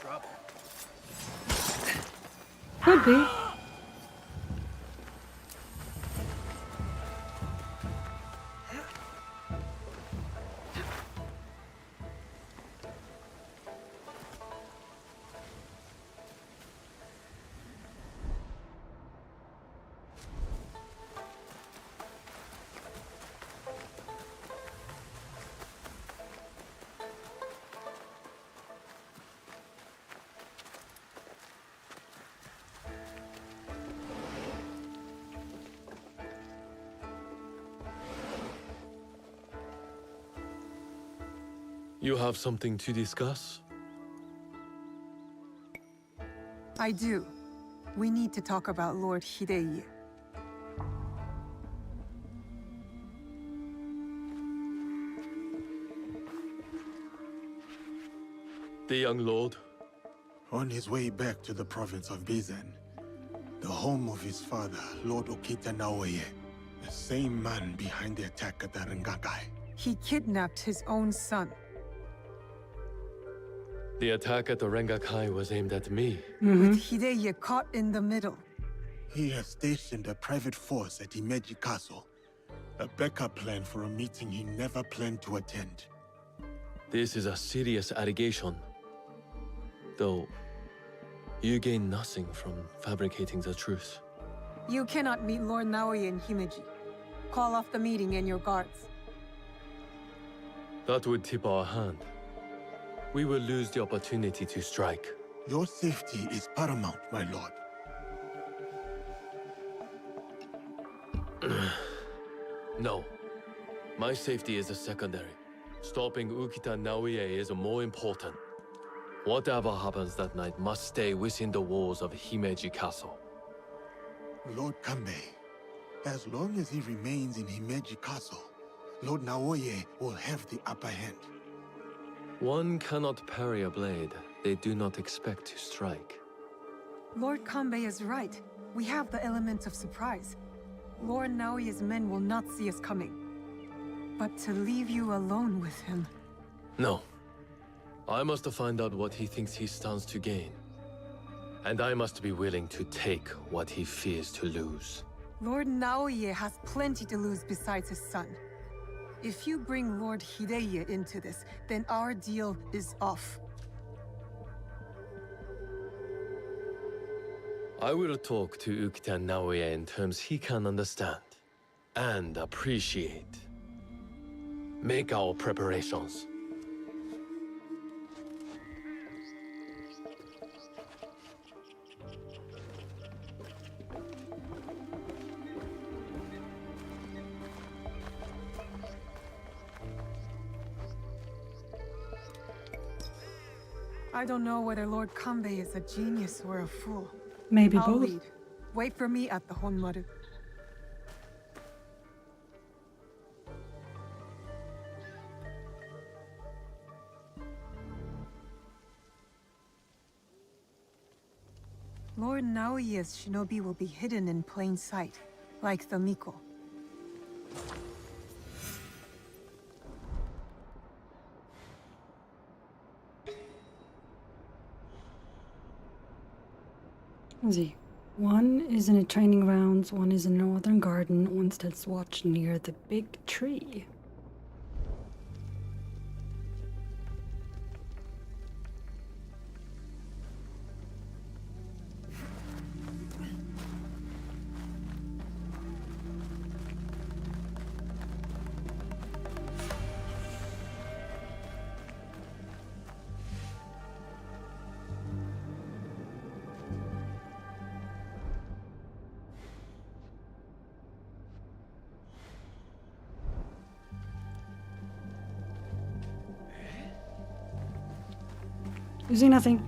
Trouble. Could be. You have something to discuss? I do. We need to talk about Lord Hidei. The young lord? On his way back to the province of Bizen, the home of his father, Lord Okita Naoye, the same man behind the attack at the Rengakai. He kidnapped his own son. The attack at the Rengakai was aimed at me. With Hidei caught in the middle. He has stationed a private force at Imeji Castle, a backup plan for a meeting he never planned to attend. This is a serious allegation. Though, you gain nothing from fabricating the truth. You cannot meet Lord Naoya in Himeji. Call off the meeting and your guards. That would tip our hand. We will lose the opportunity to strike. Your safety is paramount, my lord. No. My safety is a secondary. Stopping Ukita Naoya is more important. Whatever happens that night must stay within the walls of Himeji Castle. Lord Kanbei, as long as he remains in Himeji Castle, Lord Naoya will have the upper hand. One cannot parry a blade they do not expect to strike. Lord Kanbei is right. We have the element of surprise. Lord Naoya's men will not see us coming. But to leave you alone with him... No. I must find out what he thinks he stands to gain. And I must be willing to take what he fears to lose. Lord Naoya has plenty to lose besides his son. If you bring Lord Hideya into this, then our deal is off. I will talk to Ukita Naoya in terms he can understand and appreciate. Make our preparations. I don't know whether Lord Kanbei is a genius or a fool. Maybe I'll both. lead. Wait for me at the Honmaru. Lord Naoya's shinobi will be hidden in plain sight, like the Miko. Let's see. One is in a training grounds, one is in a northern garden, one stands watch near the big tree. You see nothing.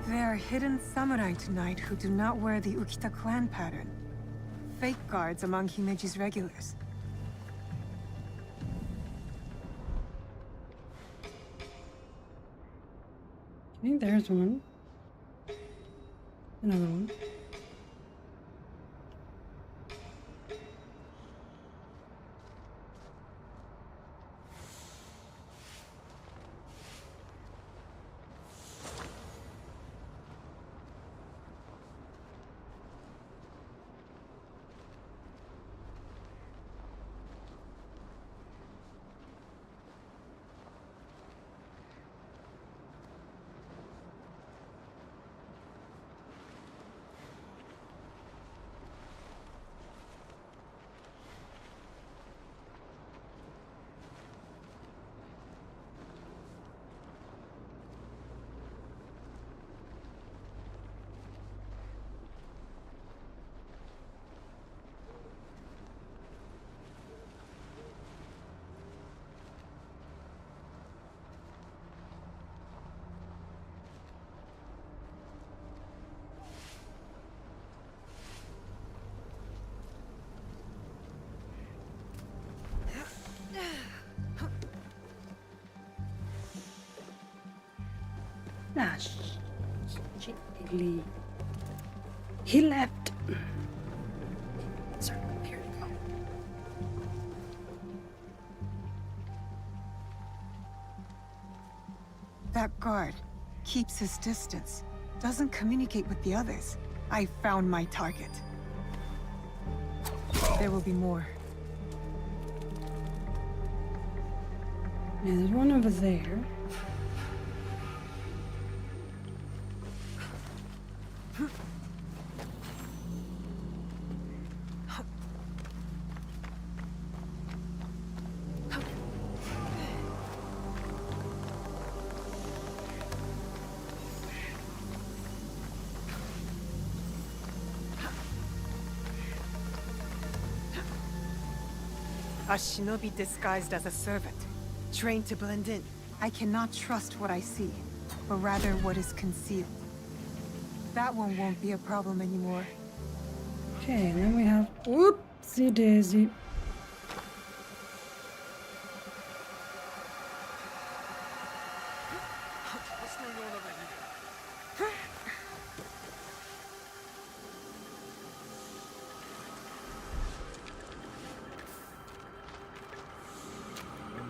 There are hidden samurai tonight who do not wear the Ukita clan pattern. Fake guards among Himeji's regulars. Okay, there's one. Another one. Ah, he left. Sorry, here we go. That guard keeps his distance, doesn't communicate with the others. I found my target. There will be more. Yeah, there's one over there. A shinobi disguised as a servant, trained to blend in. I cannot trust what I see, but rather what is concealed. That one won't be a problem anymore. Okay, and then we have whoopsie daisy. What's going on over here?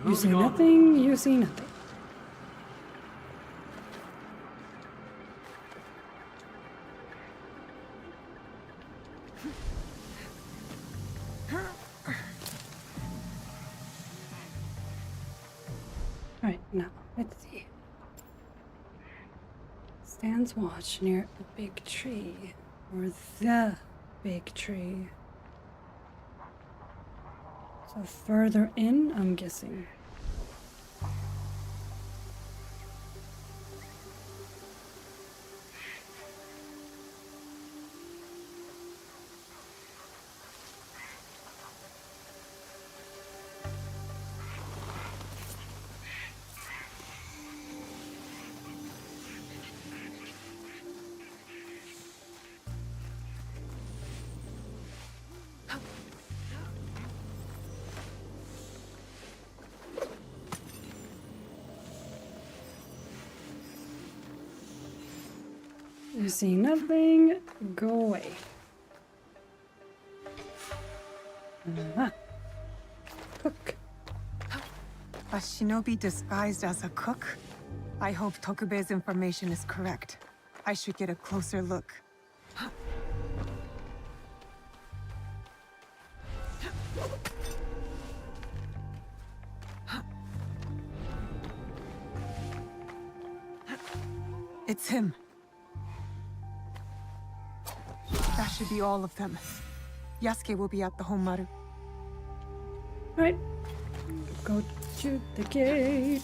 You see nothing, you see nothing. Alright, now, let's see. Stands watch near a big tree. Or the big tree. So further in, I'm guessing. You see nothing, go away. Cook. A shinobi disguised as a cook? I hope Tokube's information is correct. I should get a closer look. It's him. That should be all of them. Yasuke will be at the Honmaru. Right. Go to the gate.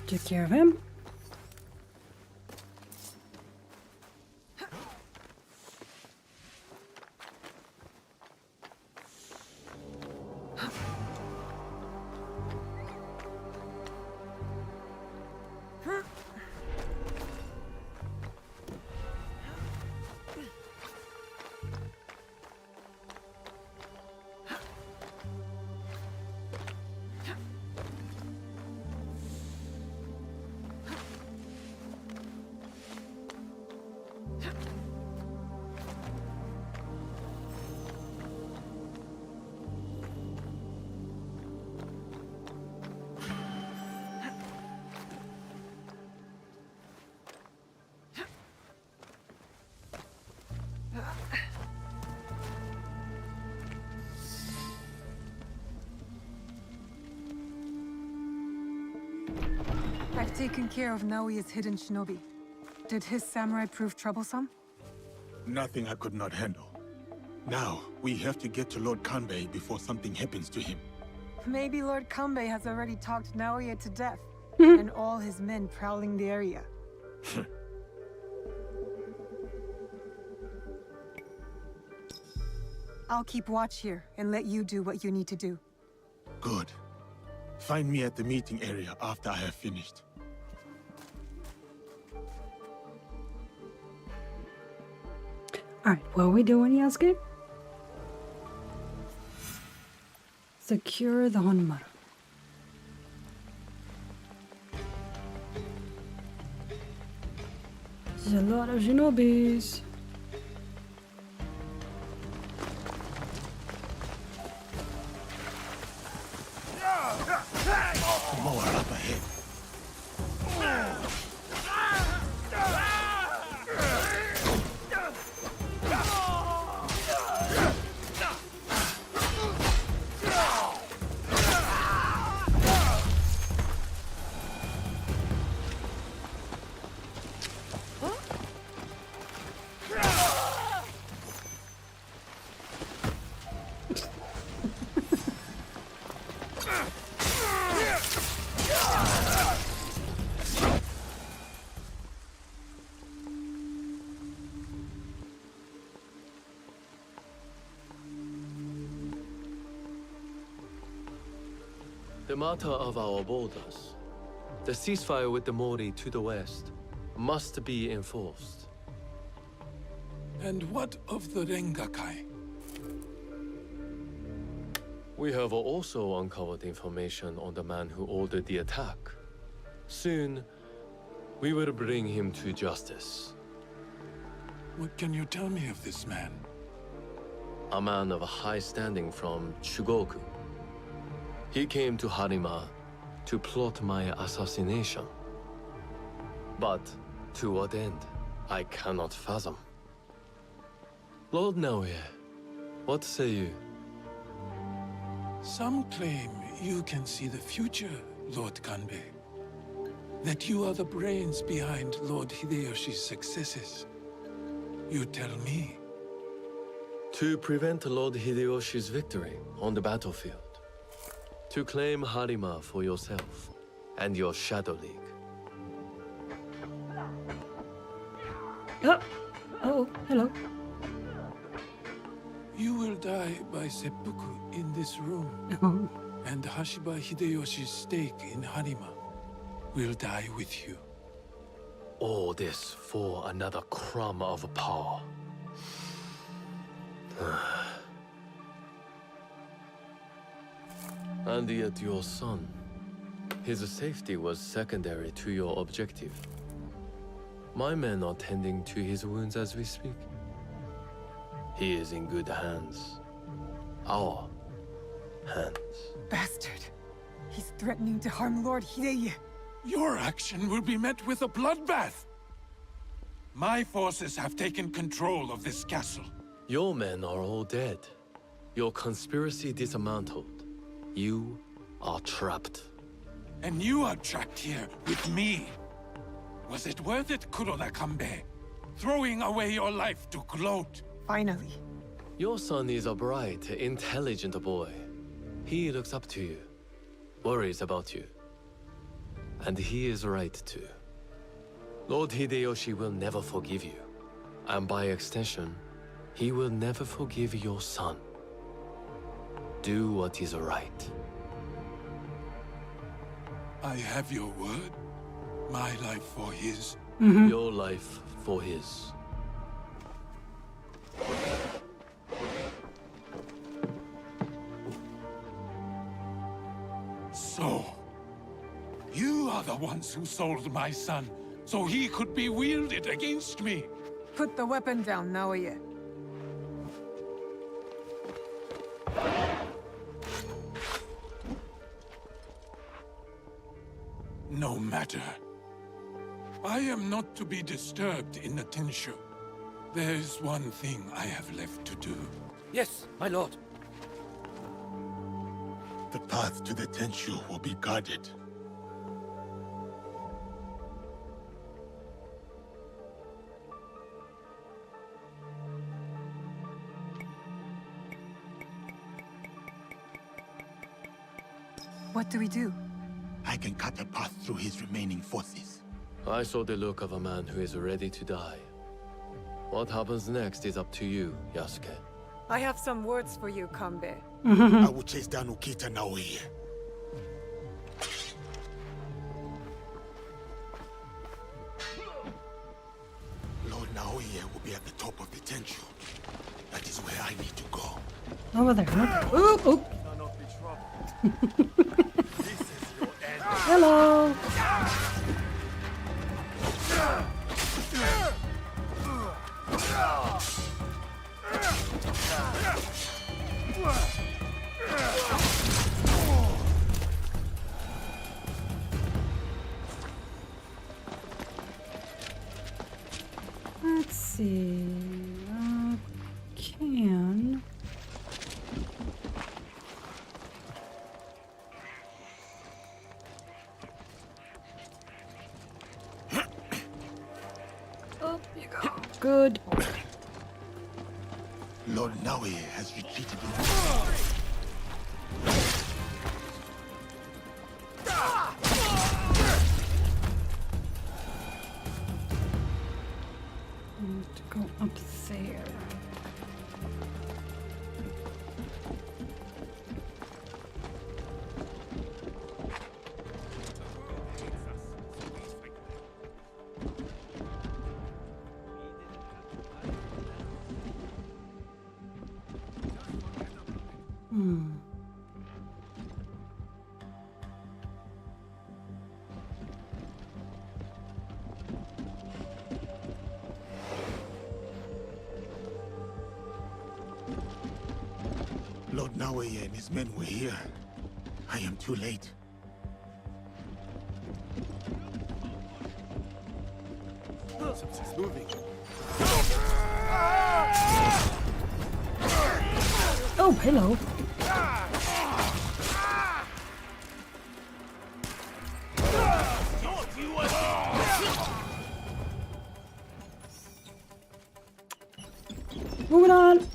Take care of him. I've taken care of Naoya's hidden shinobi. Did his samurai prove troublesome? Nothing I could not handle. Now, we have to get to Lord Kanbei before something happens to him. Maybe Lord Kanbei has already talked Naoya to death, and all his men prowling the area. I'll keep watch here and let you do what you need to do. Good. Find me at the meeting area after I have finished. Alright, what are we doing, Yasuke? Secure the Honmaru. There's a lot of shinobis. More up ahead. The matter of our borders, the ceasefire with the Mori to the west, must be enforced. And what of the Rengakai? We have also uncovered information on the man who ordered the attack. Soon, we will bring him to justice. What can you tell me of this man? A man of high standing from Chugoku. He came to Harima to plot my assassination. But to what end, I cannot fathom. Lord Naoye, what say you? Some claim you can see the future, Lord Kanbei. That you are the brains behind Lord Hideyoshi's successes. You tell me. To prevent Lord Hideyoshi's victory on the battlefield. To claim Harima for yourself and your Shadow League. Oh, hello. You will die by seppuku in this room. And Hashiba Hideyoshi's stake in Harima will die with you. All this for another crumb of power. And yet your son, his safety was secondary to your objective. My men are tending to his wounds as we speak. He is in good hands. Our hands. Bastard. He's threatening to harm Lord Hideye. Your action will be met with a bloodbath. My forces have taken control of this castle. Your men are all dead. Your conspiracy dismantled. You are trapped. And you are trapped here with me. Was it worth it, Kuroda Kanbei? Throwing away your life to gloat? Finally. Your son is a bright, intelligent boy. He looks up to you, worries about you. And he is right too. Lord Hideyoshi will never forgive you. And by extension, he will never forgive your son. Do what is right. I have your word. My life for his. Your life for his. So, you are the ones who sold my son, so he could be wielded against me. Put the weapon down, Naoye. No matter. I am not to be disturbed in the Tenshu. There's one thing I have left to do. Yes, my lord. The path to the Tenshu will be guarded. What do we do? I can cut a path through his remaining forces. I saw the look of a man who is ready to die. What happens next is up to you, Yasuke. I have some words for you, Kanbei. I will chase down Ukita Naoye. Lord Naoye will be at the top of the Tenshu. That is where I need to go. Over there. Look. Oop, oop. Cannot be troubled. Hello. Let's see. Can. Up you go. Good. Lord Naui has retreated. Need to go up there. Lord Naui and his men were here. I am too late. Something's moving. Oh, hello. Moving on.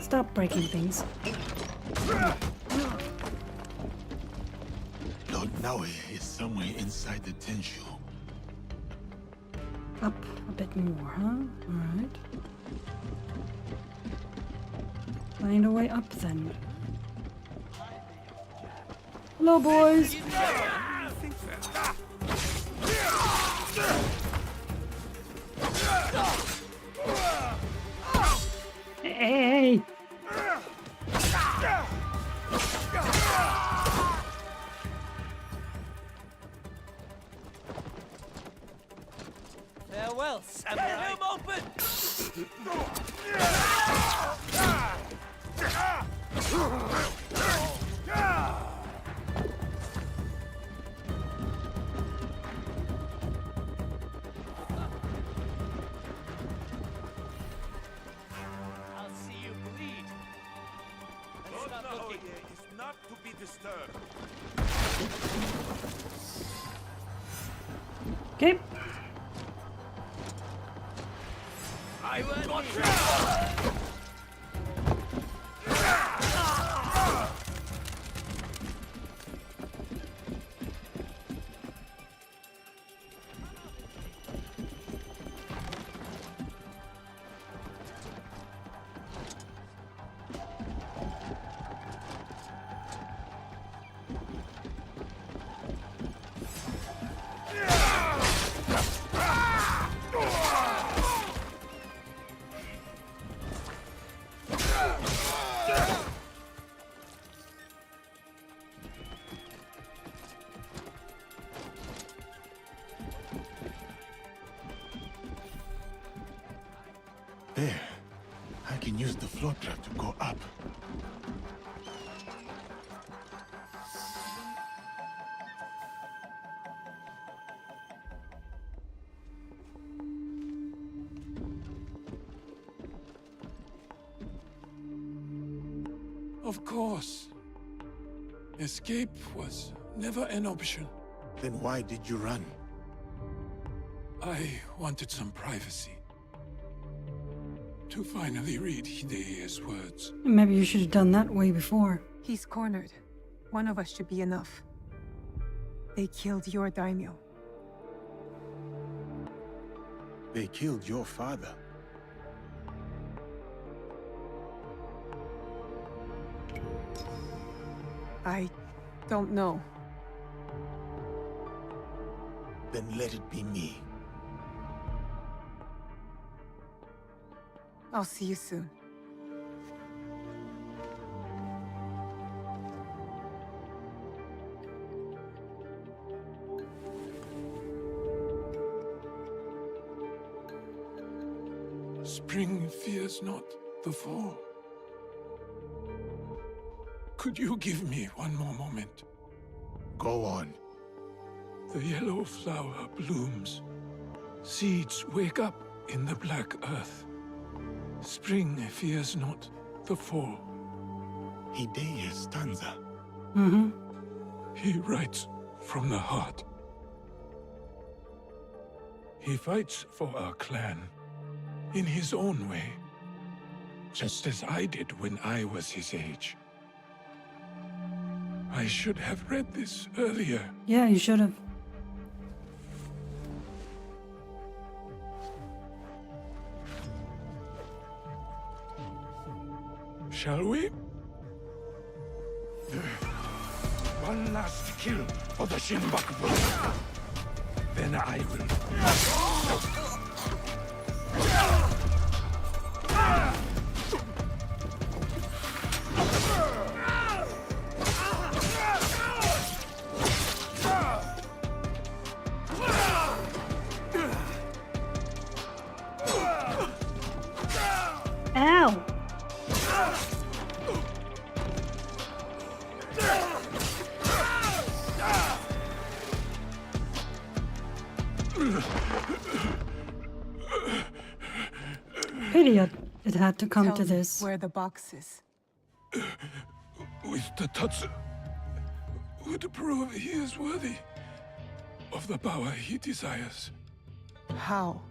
Stop breaking things. Lord Naui is somewhere inside the Tenshu. Up a bit more, huh? Alright. Find a way up then. Hello, boys. Hey! Farewell, samurai. Him open! I'll see you bleed. Lord Naui is not to be disturbed. Okay. I will not. There. I can use the floor trap to go up. Of course. Escape was never an option. Then why did you run? I wanted some privacy. To finally read Hideya's words. Maybe you should have done that way before. He's cornered. One of us should be enough. They killed your daimyo. They killed your father. I don't know. Then let it be me. I'll see you soon. Spring fears not the fall. Could you give me one more moment? Go on. The yellow flower blooms. Seeds wake up in the black earth. Spring fears not the fall. Hideya's stanza. Mm-hmm. He writes from the heart. He fights for our clan in his own way, just as I did when I was his age. I should have read this earlier. Yeah, you should have. Shall we? One last kill for the Shinbaku. Then I will. Ow! Pity it had to come Tell to me this. where the box is. With the Tatsu would prove he is worthy of the power he desires. How?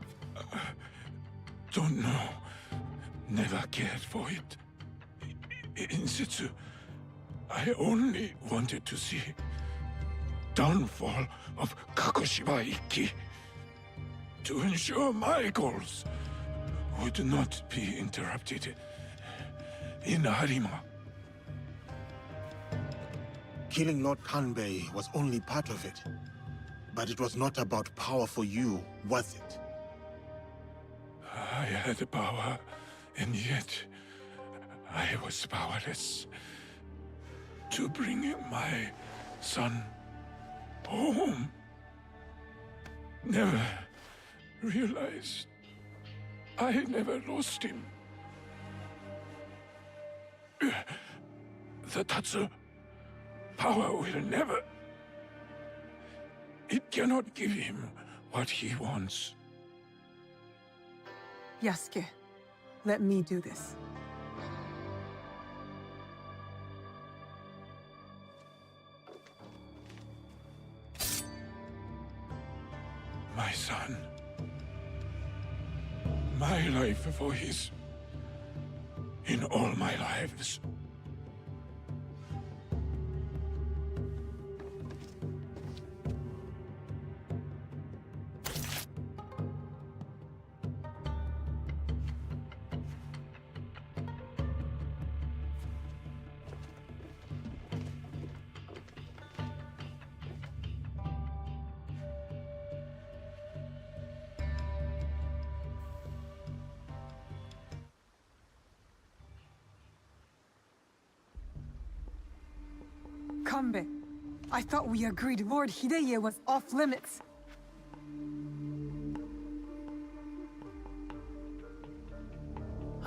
Don't know. Never cared for it. In Setsu, I only wanted to see downfall of Kakoshiba Ikki to ensure my goals would not be interrupted in Harima. Killing Lord Kanbei was only part of it. But it was not about power for you, was it? I had power, and yet I was powerless to bring my son home. Never realized I never lost him. The Tatsu power will never. It cannot give him what he wants. Yasuke, let me do this. My son. My life for his. In all my lives. Kanbei, I thought we agreed Lord Hideya was off limits.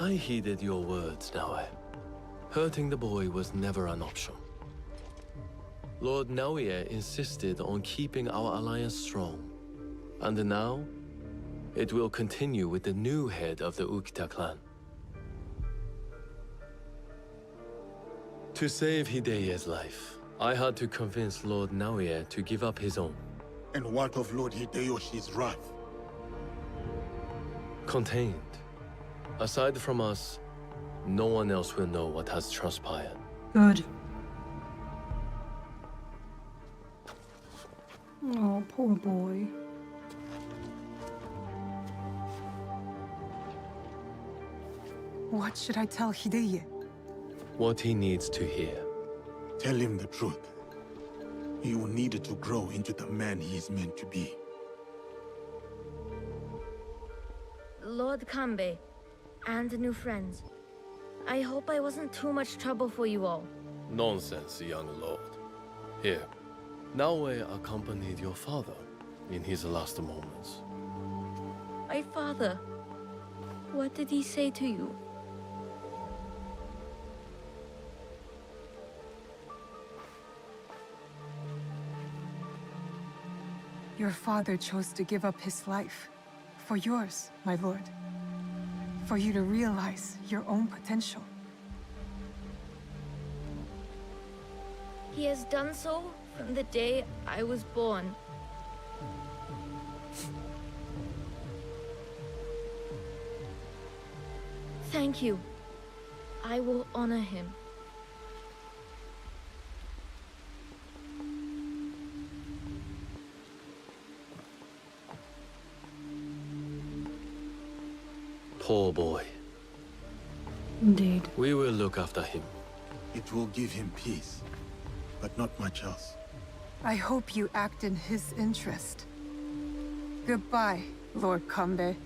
I heeded your words, Naoe. Hurting the boy was never an option. Lord Naoe insisted on keeping our alliance strong. And now, it will continue with the new head of the Ukita clan. To save Hideya's life, I had to convince Lord Naoe to give up his own. And what of Lord Hideyoshi's wrath? Contained. Aside from us, no one else will know what has transpired. Good. Oh, poor boy. What should I tell Hideya? What he needs to hear. Tell him the truth. He will need to grow into the man he is meant to be. Lord Kanbei, and new friends. I hope I wasn't too much trouble for you all. Nonsense, young lord. Here, Naoe accompanied your father in his last moments. My father. What did he say to you? Your father chose to give up his life. For yours, my lord. For you to realize your own potential. He has done so from the day I was born. Thank you. I will honor him. Poor boy. Indeed. We will look after him. It will give him peace, but not much else. I hope you act in his interest. Goodbye, Lord Kanbei.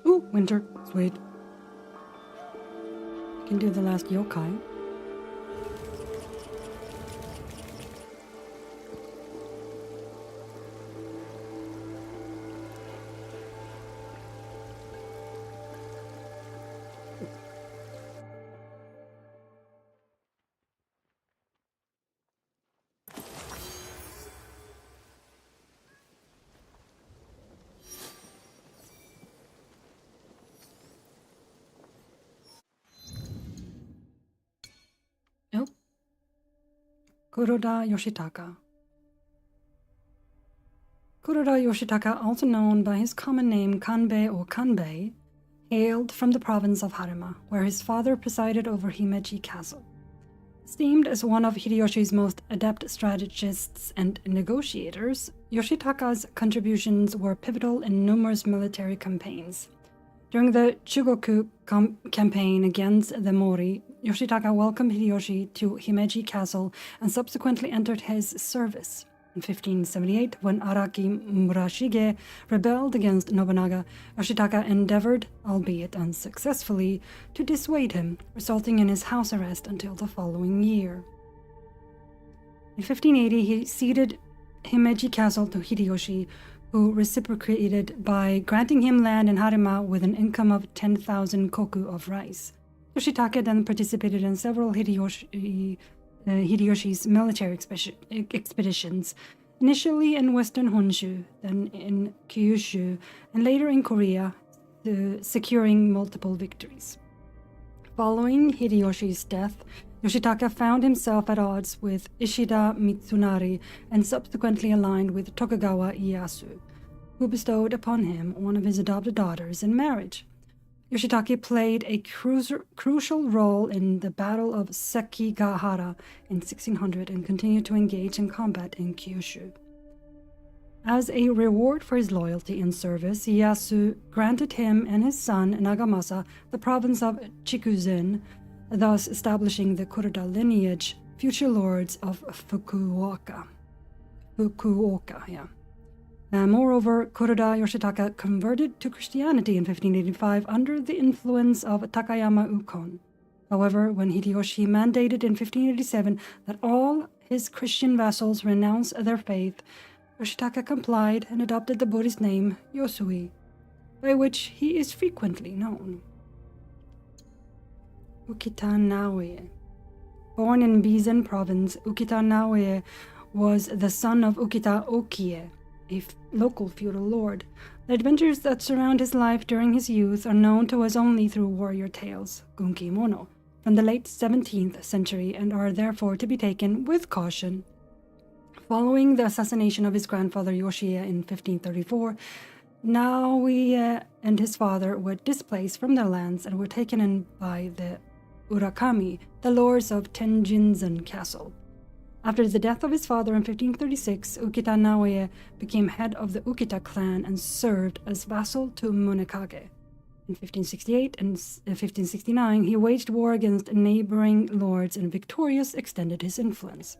Ooh, winter. Sweet. Can do the last yokai. Oh. Kuroda Yoshitaka. Kuroda Yoshitaka, also known by his common name Kanbei or Kanbei, hailed from the province of Harima, where his father presided over Himeji Castle. Esteemed as one of Hideyoshi's most adept strategists and negotiators, Yoshitaka's contributions were pivotal in numerous military campaigns. During the Chugoku campaign against the Mori, Yoshitaka welcomed Hideyoshi to Himeji Castle and subsequently entered his service. In 1578, when Araki Murashige rebelled against Nobunaga, Yoshitaka endeavored, albeit unsuccessfully, to dissuade him, resulting in his house arrest until the following year. In 1580, he ceded Himeji Castle to Hideyoshi, who reciprocated by granting him land in Harima with an income of 10,000 koku of rice. Yoshitaka then participated in several Hideyoshi's military expeditions, initially in western Honshu, then in Kyushu, and later in Korea, securing multiple victories. Following Hideyoshi's death, Yoshitaka found himself at odds with Ishida Mitsunari and subsequently aligned with Tokugawa Ieyasu, who bestowed upon him one of his adopted daughters in marriage. Yoshitaka played a crucial role in the Battle of Sekigahara in 1600 and continued to engage in combat in Kyushu. As a reward for his loyalty and service, Ieyasu granted him and his son Nagamasa the province of Chikuzen, thus establishing the Kuroda lineage, future lords of Fukuoka. Moreover, Kuroda Yoshitaka converted to Christianity in 1585 under the influence of Takayama Ukon. However, when Hideyoshi mandated in 1587 that all his Christian vassals renounce their faith, Yoshitaka complied and adopted the Buddhist name Yosui, by which he is frequently known. Ukita Naoye. Born in Bizen province, Ukita Naoye was the son of Ukita Okie, a local feudal lord. The adventures that surround his life during his youth are known to us only through warrior tales, Gunki Mono, from the late 17th century and are therefore to be taken with caution. Following the assassination of his grandfather Yoshie in 1534, Naoye and his father were displaced from their lands and were taken in by the Urakami, the lords of Tenjinzen Castle. After the death of his father in 1536, Ukita Naoye became head of the Ukita clan and served as vassal to Munekage. In 1568 and 1569, he waged war against neighboring lords and victorious extended his influence.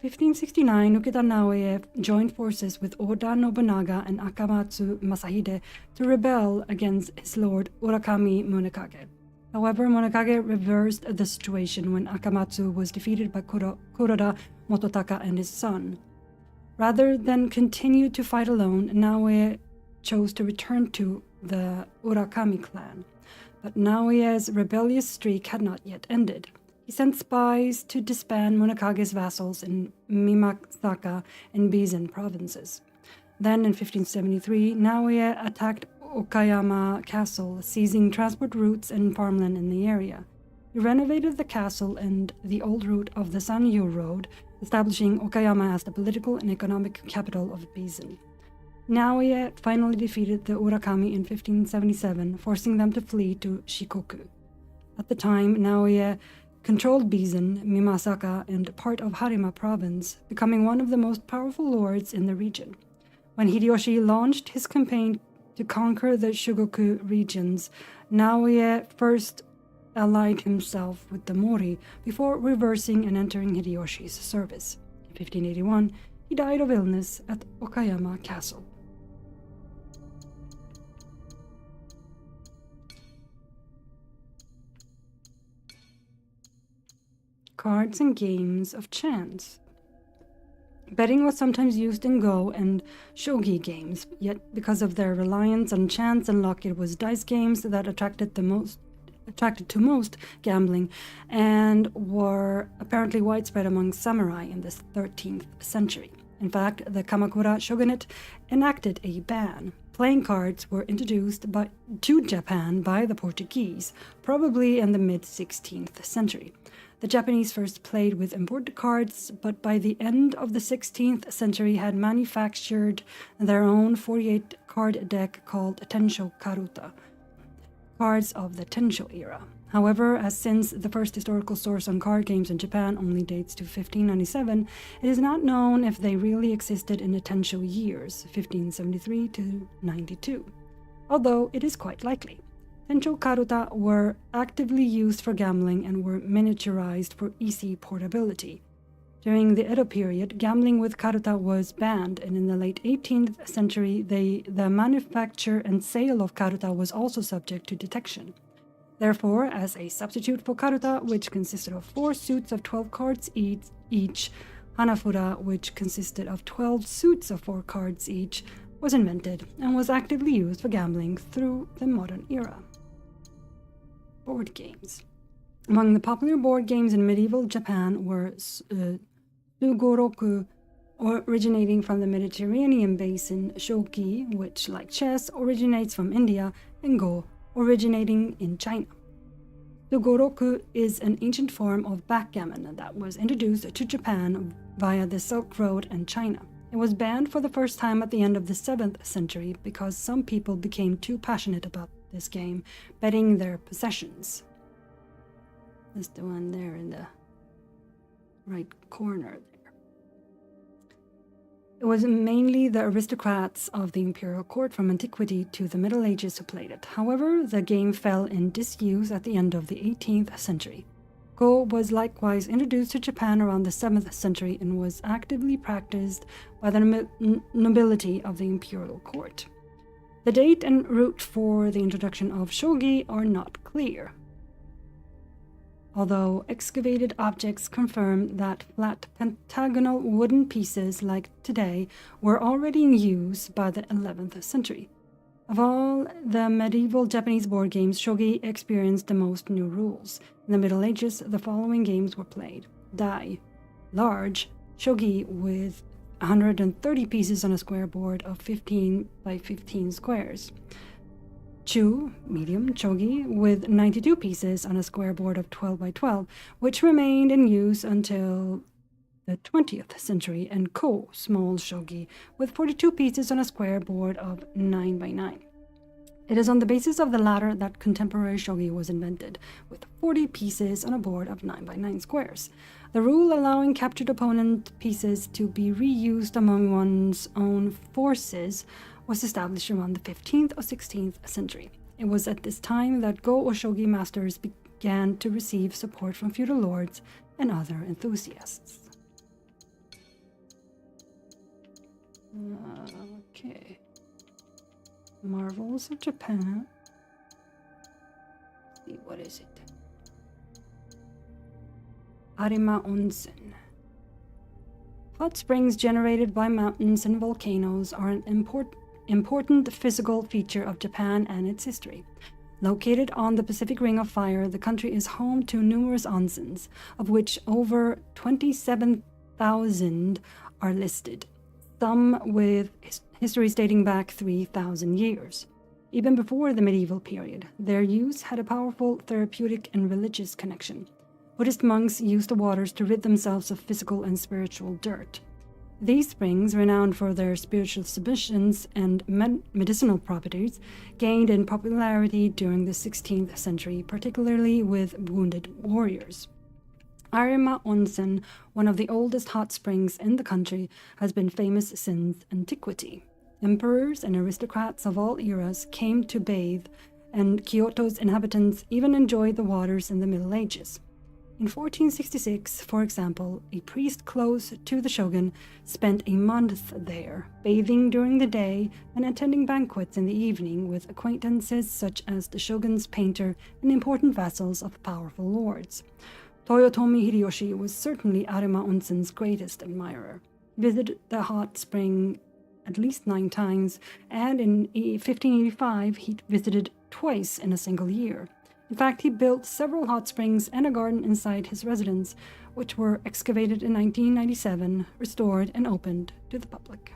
1569, Ukita Naoye joined forces with Oda Nobunaga and Akamatsu Masahide to rebel against his lord Urakami Munekage. However, Munekage reversed the situation when Akamatsu was defeated by Kuroda Mototaka and his son. Rather than continue to fight alone, Naoye chose to return to the Urakami clan. But Naoye's rebellious streak had not yet ended. He sent spies to disband Munekage's vassals in Mimasaka and Bizen provinces. Then, in 1573, Naoye attacked Okayama Castle, seizing transport routes and farmland in the area. He renovated the castle and the old route of the Sanyo Road, establishing Okayama as the political and economic capital of Bizen. Naoye finally defeated the Urakami in 1577, forcing them to flee to Shikoku. At the time, Naoye controlled Bizen, Mimasaka, and part of Harima province, becoming one of the most powerful lords in the region. When Hideyoshi launched his campaign to conquer the Shugoku regions, Naoye first allied himself with the Mori before reversing and entering Hideyoshi's service. In 1581, he died of illness at Okayama Castle. Cards and games of chance. Betting was sometimes used in Go and shogi games, yet because of their reliance on chance and luck, it was dice games that attracted to most gambling and were apparently widespread among samurai in the 13th century. In fact, the Kamakura shogunate enacted a ban. Playing cards were introduced to Japan by the Portuguese, probably in the mid-16th century. The Japanese first played with imported cards, but by the end of the 16th century had manufactured their own 48-card deck called Tensho Karuta, cards of the Tensho era. However, as since the first historical source on card games in Japan only dates to 1597, it is not known if they really existed in the Tensho years, 1573 to 92, although it is quite likely. Tensho Karuta were actively used for gambling and were miniaturized for easy portability. During the Edo period, gambling with Karuta was banned, and in the late 18th century, the manufacture and sale of Karuta was also subject to detection. Therefore, as a substitute for Karuta, which consisted of 4 suits of 12 cards each, Hanafura, which consisted of 12 suits of 4 cards each, was invented and was actively used for gambling through the modern era. Board games. Among the popular board games in medieval Japan were Sugoroku, originating from the Mediterranean basin, Shogi, which, like chess, originates from India, and Go, originating in China. Sugoroku is an ancient form of backgammon that was introduced to Japan via the Silk Road and China. It was banned for the first time at the end of the 7th century because some people became too passionate about this game, betting their possessions. That's the one there in the right corner there. It was mainly the aristocrats of the imperial court from antiquity to the Middle Ages who played it. However, the game fell in disuse at the end of the 18th century. Go was likewise introduced to Japan around the 7th century and was actively practiced by the nobility of the imperial court. The date and route for the introduction of shogi are not clear, although excavated objects confirm that flat pentagonal wooden pieces like today were already in use by the 11th century. Of all the medieval Japanese board games, shogi experienced the most new rules. In the Middle Ages, the following games were played: Dai, large, shogi with 130 pieces on a square board of 15 by 15 squares. Chu, medium, shogi, with 92 pieces on a square board of 12 by 12, which remained in use until the 20th century, and Ko, small shogi, with 42 pieces on a square board of 9 by 9. It is on the basis of the latter that contemporary shogi was invented, with 40 pieces on a board of 9 by 9 squares. The rule allowing captured opponent pieces to be reused among one's own forces was established around the 15th or 16th century. It was at this time that Go Oshogi masters began to receive support from feudal lords and other enthusiasts. Okay. Marvels of Japan. Let's see, what is it? Arima Onsen. Hot springs generated by mountains and volcanoes are an important physical feature of Japan and its history. Located on the Pacific Ring of Fire, the country is home to numerous onsens, of which over 27,000 are listed, some with histories dating back 3,000 years. Even before the medieval period, their use had a powerful therapeutic and religious connection. Buddhist monks used the waters to rid themselves of physical and spiritual dirt. These springs, renowned for their spiritual submissions and medicinal properties, gained in popularity during the 16th century, particularly with wounded warriors. Arima Onsen, one of the oldest hot springs in the country, has been famous since antiquity. Emperors and aristocrats of all eras came to bathe, and Kyoto's inhabitants even enjoyed the waters in the Middle Ages. In 1466, for example, a priest close to the shogun spent a month there, bathing during the day and attending banquets in the evening with acquaintances such as the shogun's painter and important vassals of powerful lords. Toyotomi Hideyoshi was certainly Arima Onsen's greatest admirer. He visited the hot spring at least 9 times, and in 1585 he visited twice in a single year. In fact, he built several hot springs and a garden inside his residence, which were excavated in 1997, restored, and opened to the public.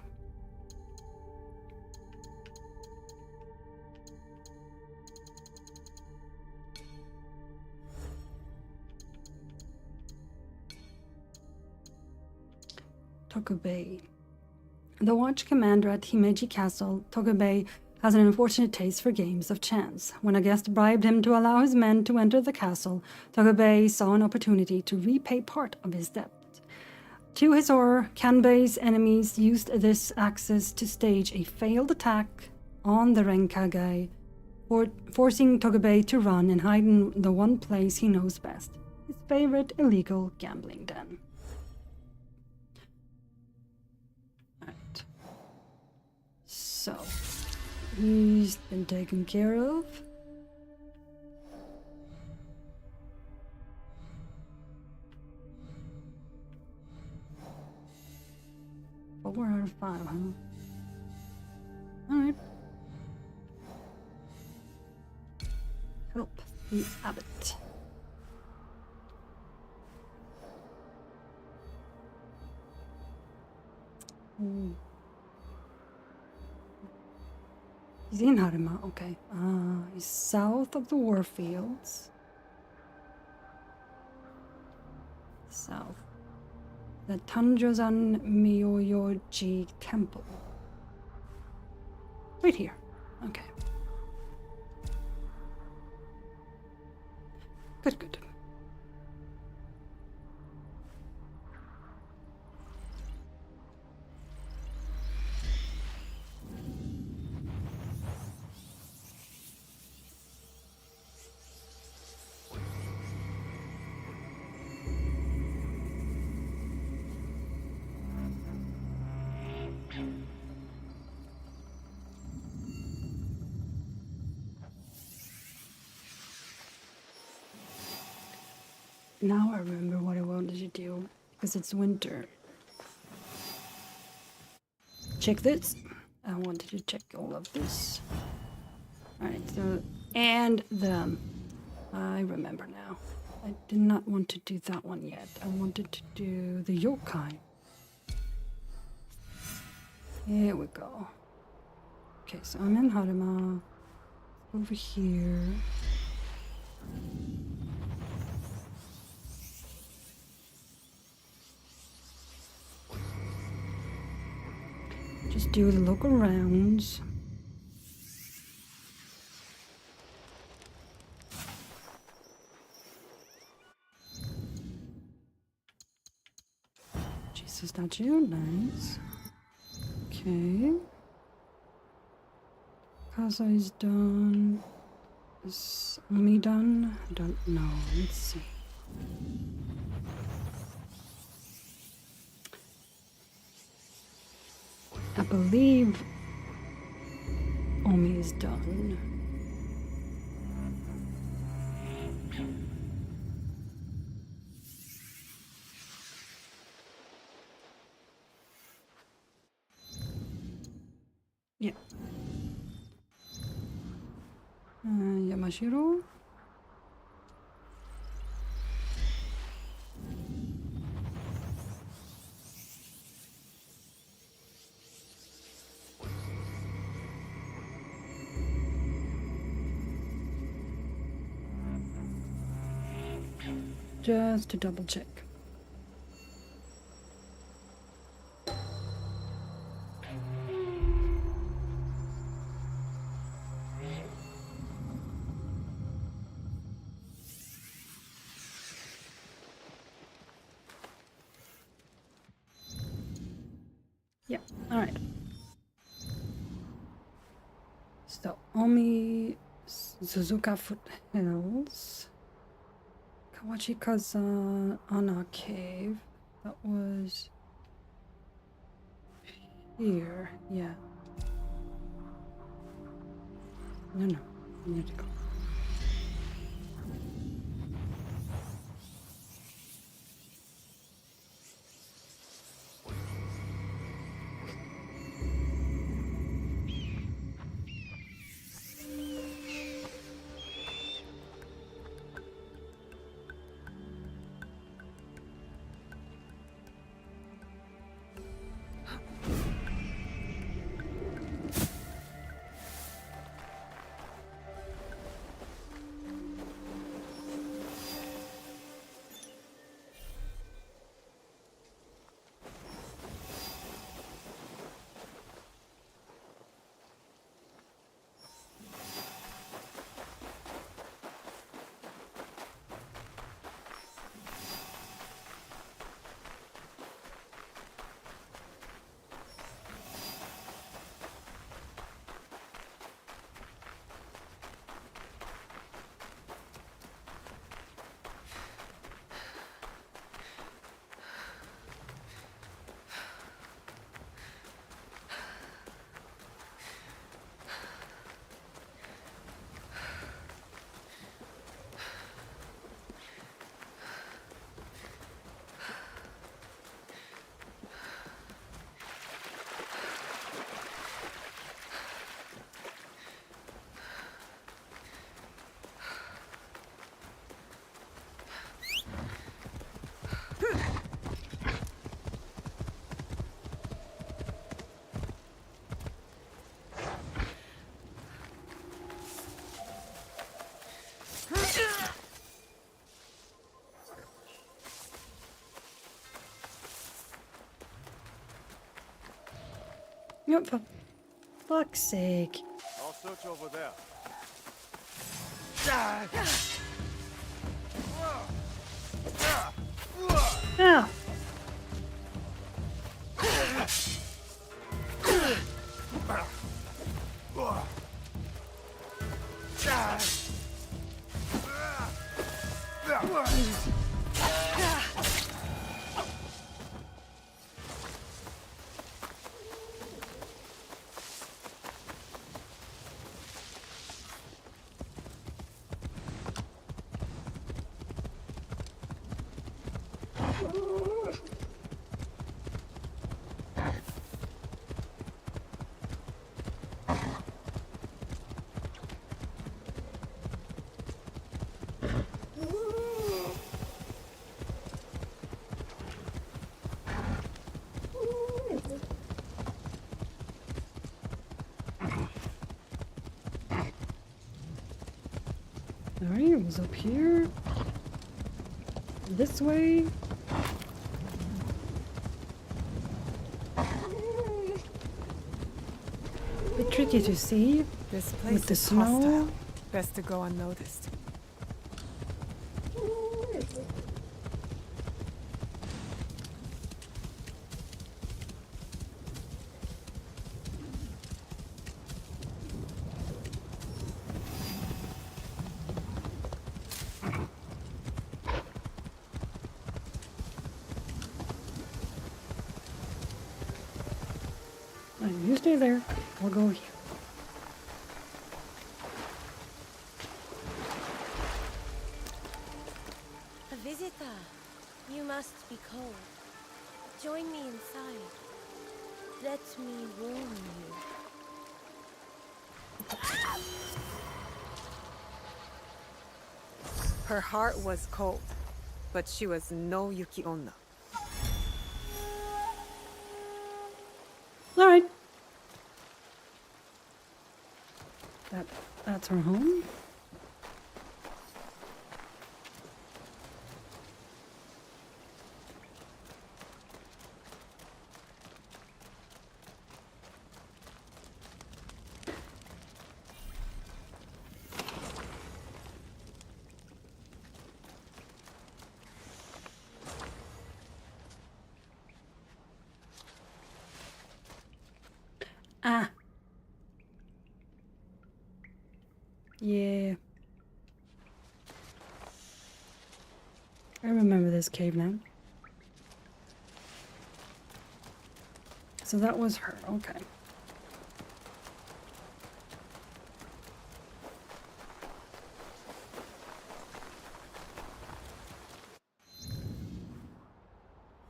Tokubei. The watch commander at Himeji Castle, Tokubei, has an unfortunate taste for games of chance. When a guest bribed him to allow his men to enter the castle, Tokubei saw an opportunity to repay part of his debt. To his horror, Kanbei's enemies used this access to stage a failed attack on the Renkagai, forcing Tokubei to run and hide in the one place he knows best, his favorite illegal gambling den. Right. So, he's been taken care of. But 4 out of 5, huh? Alright. Help the abbot. He's in Harima, okay. He's south of the warfields. South. The Tanjozan Myoyoji Temple. Right here. Okay. Good, good. Now I remember what I wanted to do, because it's winter. Check this. I wanted to check all of this. Alright, so, and I remember now. I did not want to do that one yet. I wanted to do the yokai. Here we go. Okay, so I'm in Harima. Over here. Just do the local rounds. Jesus statue, nice. Okay. Casa is done. Is Omi done? I don't know. Let's see. I believe Omi is done. Yeah. Yamashiro. Just to double check. Yeah, alright. So, Omi, Suzuka Foothills, Kawachikazana Cave. That was here, yeah. No, I need to go. Yep, for fuck's sake. I'll search over there. Ow. Alright, it was up here. This way. Bit tricky to see This place with the is snow. hostile. Best to go unnoticed. stay there. We'll go here. A visitor. You must be cold. Join me inside. Let me warm you. Her heart was cold, but she was no Yuki Onna. All right. That's her home. Ah. Yeah. I remember this cave now. So that was her, okay.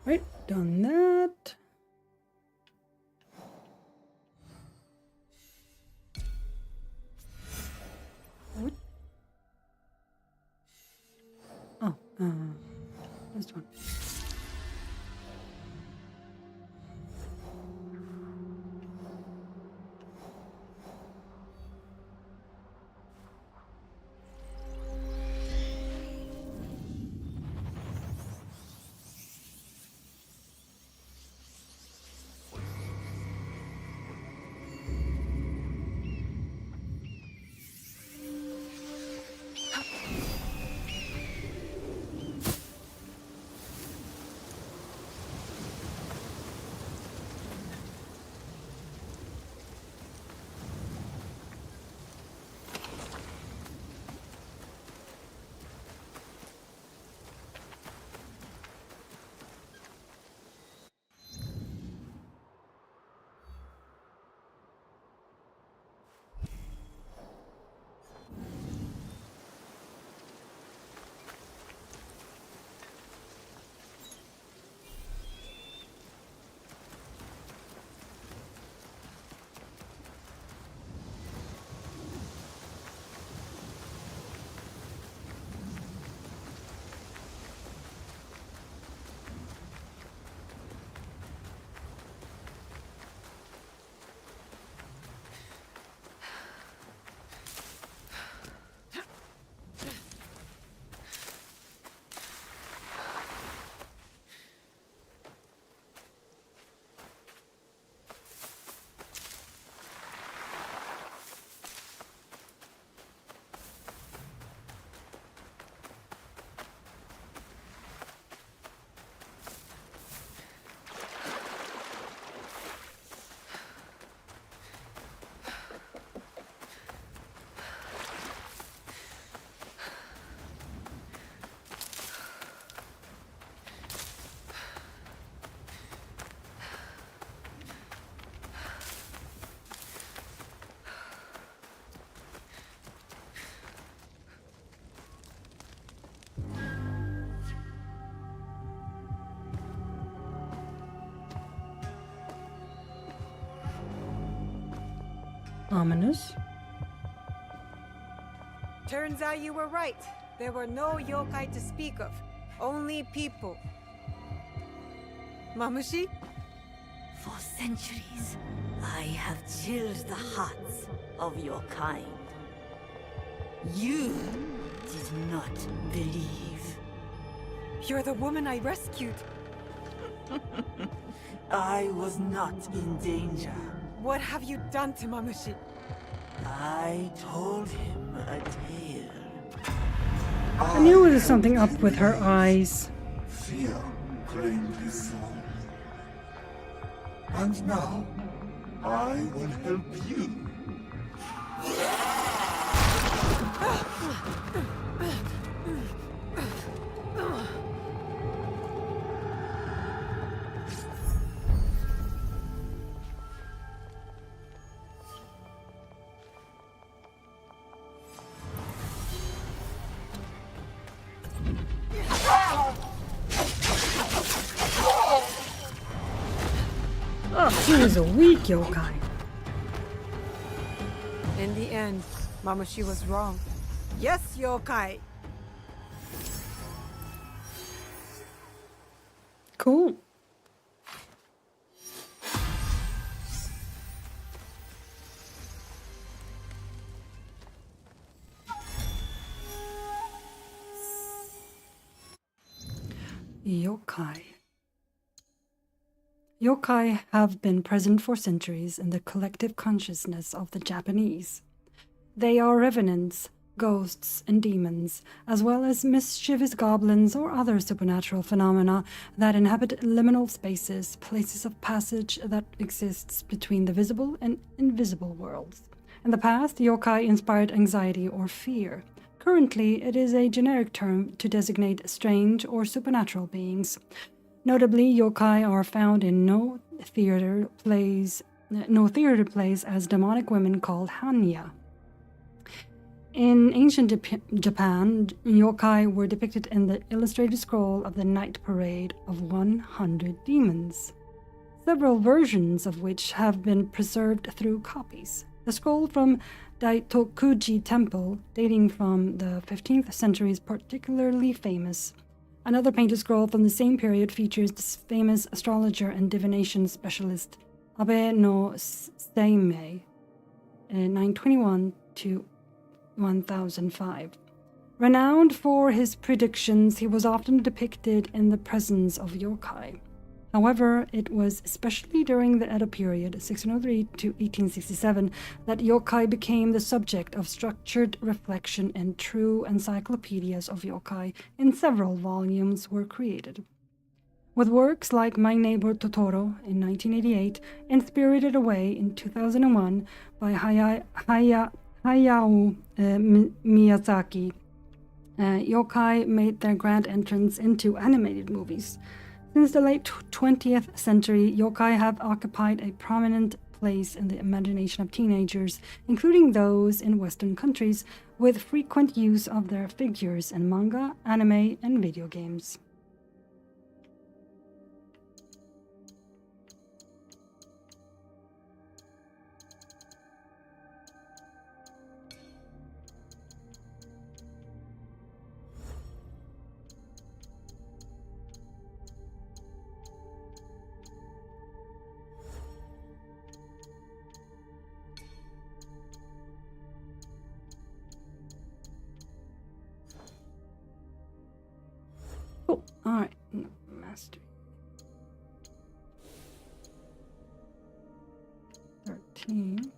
Right, done that. What? Oh, this one. Ominous. Turns out you were right. There were no yokai to speak of. Only people. Mamushi? For centuries, I have chilled the hearts of your kind. You did not believe. You're the woman I rescued. I was not in danger. What have you done to Mamushi? I told him a tale. I knew there was something up with her eyes. Fear claimed his soul. And now, I will help you. He was a weak yokai. In the end, Mamushi was wrong. Yes, yokai! Cool. Yokai. Yokai have been present for centuries in the collective consciousness of the Japanese. They are revenants, ghosts, and demons, as well as mischievous goblins or other supernatural phenomena that inhabit liminal spaces, places of passage that exists between the visible and invisible worlds. In the past, yokai inspired anxiety or fear. Currently, it is a generic term to designate strange or supernatural beings. Notably, yokai are found in no theater plays as demonic women called hanya. In ancient Japan, yokai were depicted in the illustrated scroll of the Night Parade of 100 Demons, several versions of which have been preserved through copies. The scroll from Daitokuji Temple, dating from the 15th century, is particularly famous. Another painted scroll from the same period features the famous astrologer and divination specialist Abe no Seimei, 921 to 1005. Renowned for his predictions, he was often depicted in the presence of yokai. However, it was especially during the Edo period, 1603 to 1867, that yokai became the subject of structured reflection, and true encyclopedias of yokai in several volumes were created. With works like My Neighbor Totoro in 1988 and Spirited Away in 2001 by Hayao Miyazaki, yokai made their grand entrance into animated movies. Since the late 20th century, yokai have occupied a prominent place in the imagination of teenagers, including those in Western countries, with frequent use of their figures in manga, anime, and video games. Cool. All right. Master. 13.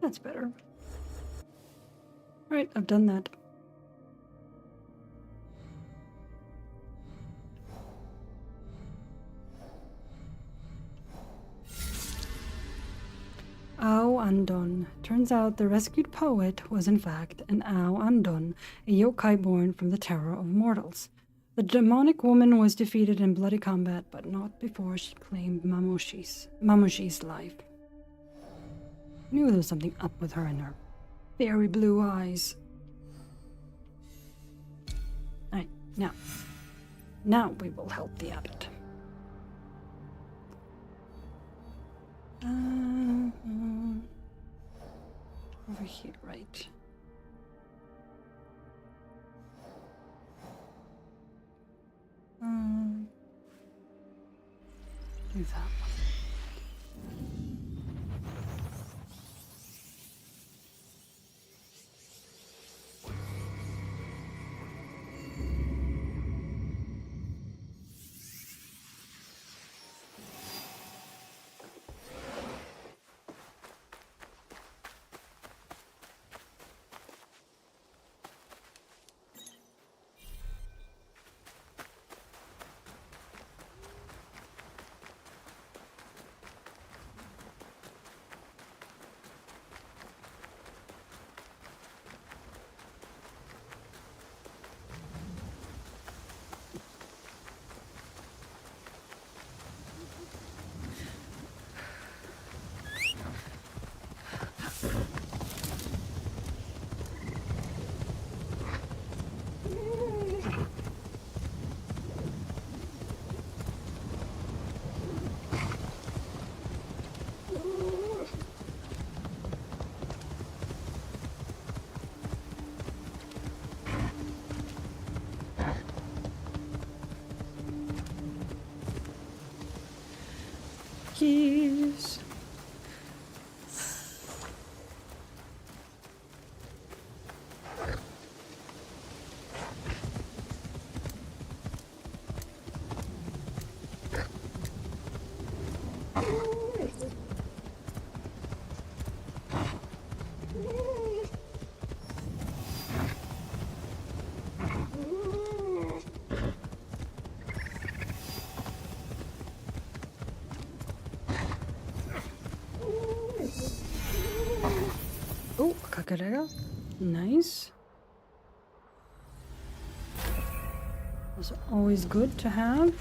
That's better. Right, I've done that. Ao Andon. Turns out the rescued poet was in fact an Ao Andon, a yokai born from the terror of mortals. The demonic woman was defeated in bloody combat, but not before she claimed Mamoshi's life. I knew there was something up with her and her very blue eyes. Alright, now we will help the abbot. Over here, right. Do that one. Keys. Oh, kakarega. Nice. Those are always good to have.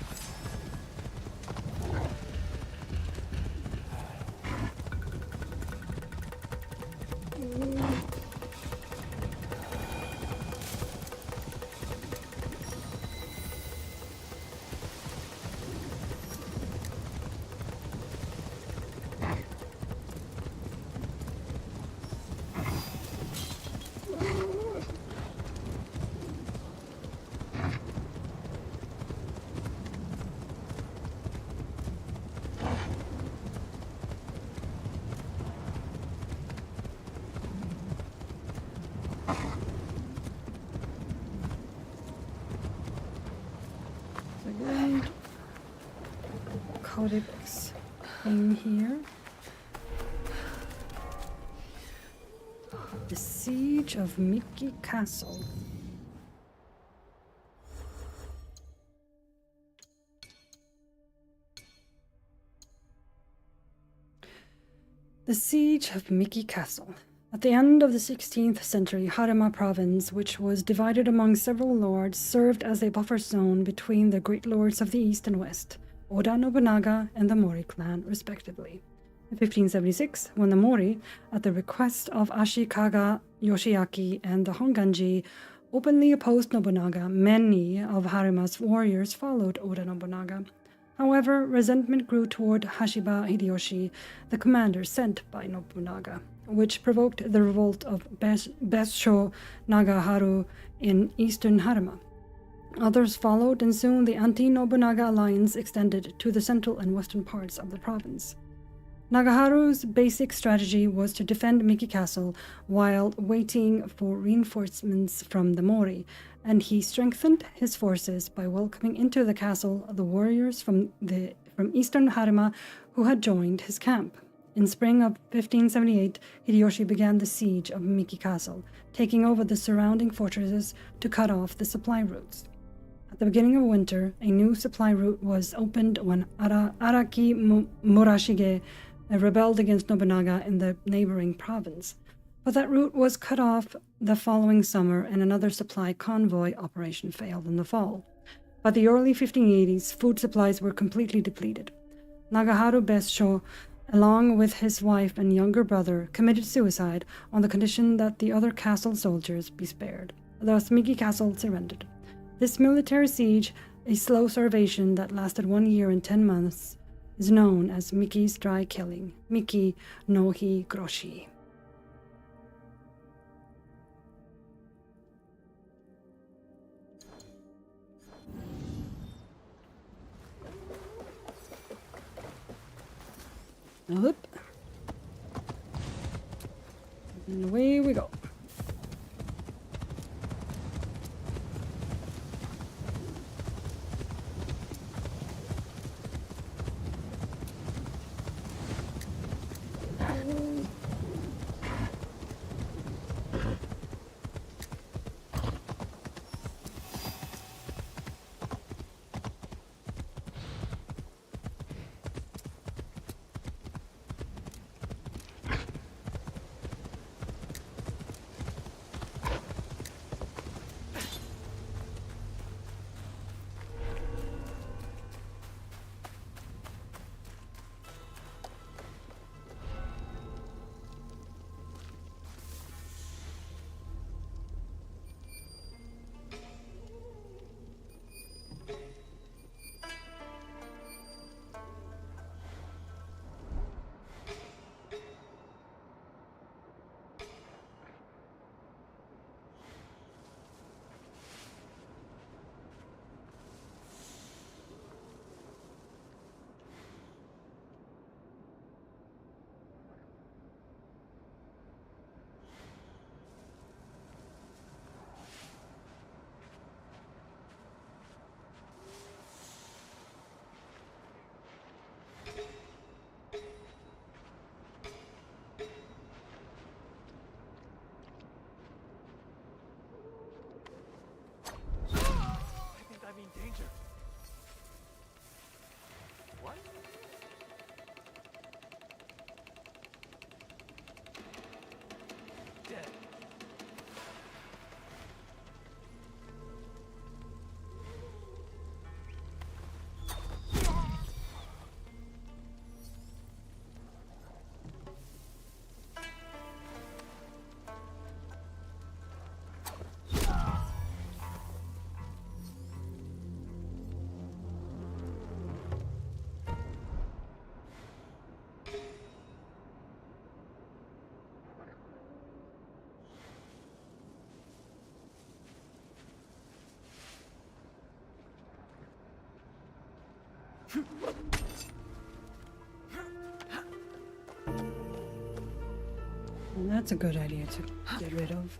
Codex thing here. The Siege of Miki Castle. The Siege of Miki Castle. At the end of the 16th century, Harima province, which was divided among several lords, served as a buffer zone between the great lords of the east and west, Oda Nobunaga and the Mori clan, respectively. In 1576, when the Mori, at the request of Ashikaga Yoshiaki and the Honganji, openly opposed Nobunaga, many of Harima's warriors followed Oda Nobunaga. Hahowever, resentment grew toward Hashiba Hideyoshi, the commander sent by Nobunaga, which provoked the revolt of Besho Nagaharu in eastern Harima. Others followed, and soon the anti-Nobunaga alliance extended to the central and western parts of the province. Nagaharu's basic strategy was to defend Miki Castle while waiting for reinforcements from the Mori, and he strengthened his forces by welcoming into the castle the warriors from eastern Harima who had joined his camp. In spring of 1578, Hideyoshi began the siege of Miki Castle, taking over the surrounding fortresses to cut off the supply routes. At the beginning of winter, a new supply route was opened when Araki Murashige rebelled against Nobunaga in the neighboring province. But that route was cut off the following summer, and another supply convoy operation failed in the fall. By the early 1580s, food supplies were completely depleted. Nagaharu Bessho, along with his wife and younger brother, committed suicide on the condition that the other castle soldiers be spared. Thus, Miki Castle surrendered. This military siege, a slow starvation that lasted 1 year and 10 months, is known as Miki's dry killing, Miki no hi Groshi. Up. And away we go. I'm in danger. What? Dead. And that's a good idea to get rid of.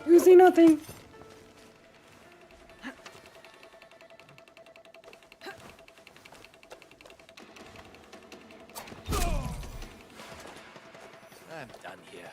You see nothing. I'm done here.